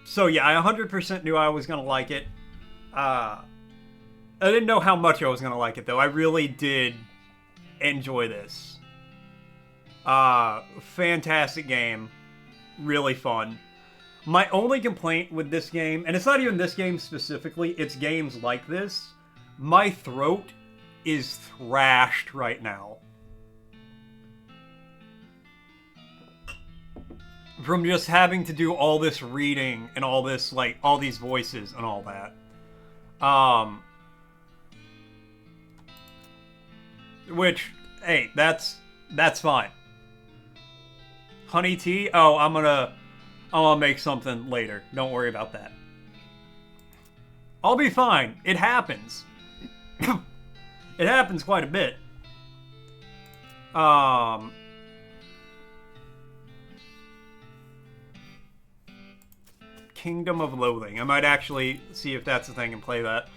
S1: So yeah, I 100% knew I was gonna like it. I didn't know how much I was gonna like it though. I really did enjoy this. Fantastic game. Really fun. My only complaint with this game, and it's not even this game specifically, it's games like this, my throat is thrashed right now. From just having to do all this reading and all this, like, all these voices and all that. Which, hey, that's fine. Honey tea? Oh, I'm gonna make something later. Don't worry about that. I'll be fine. It happens. It happens quite a bit. Kingdom of Loathing. I might actually see if that's a thing and play that.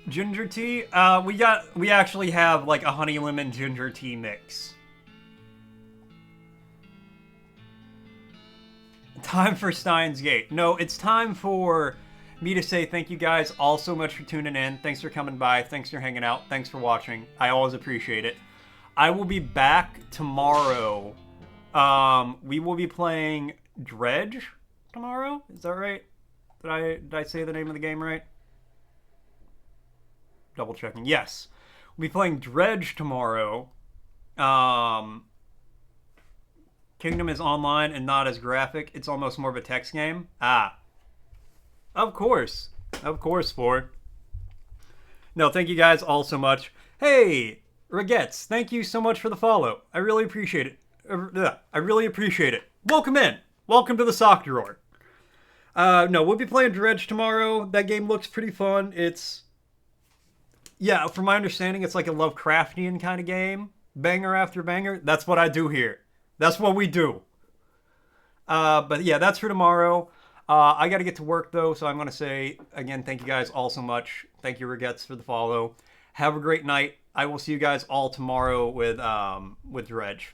S1: Ginger tea? We actually have like a honey lemon ginger tea mix. Time for Steins Gate. No, it's time for me to say thank you guys all so much for tuning in. Thanks for coming by. Thanks for hanging out. Thanks for watching. I always appreciate it. I will be back tomorrow. We will be playing Dredge tomorrow. Is that right? Did I say the name of the game right? Double checking. Yes. We'll be playing Dredge tomorrow. Kingdom is online and not as graphic. It's almost more of a text game. Ah. Of course. Of course, for. No, thank you guys all so much. Hey, Regettes, thank you so much for the follow. I really appreciate it. I really appreciate it. Welcome in. Welcome to the sock drawer. No, we'll be playing Dredge tomorrow. That game looks pretty fun. It's... Yeah, from my understanding, it's like a Lovecraftian kind of game. Banger after banger. That's what I do here. That's what we do. But yeah, that's for tomorrow. I got to get to work, though, so I'm going to say, again, thank you guys all so much. Thank you, Regettes, for the follow. Have a great night. I will see you guys all tomorrow with Dredge.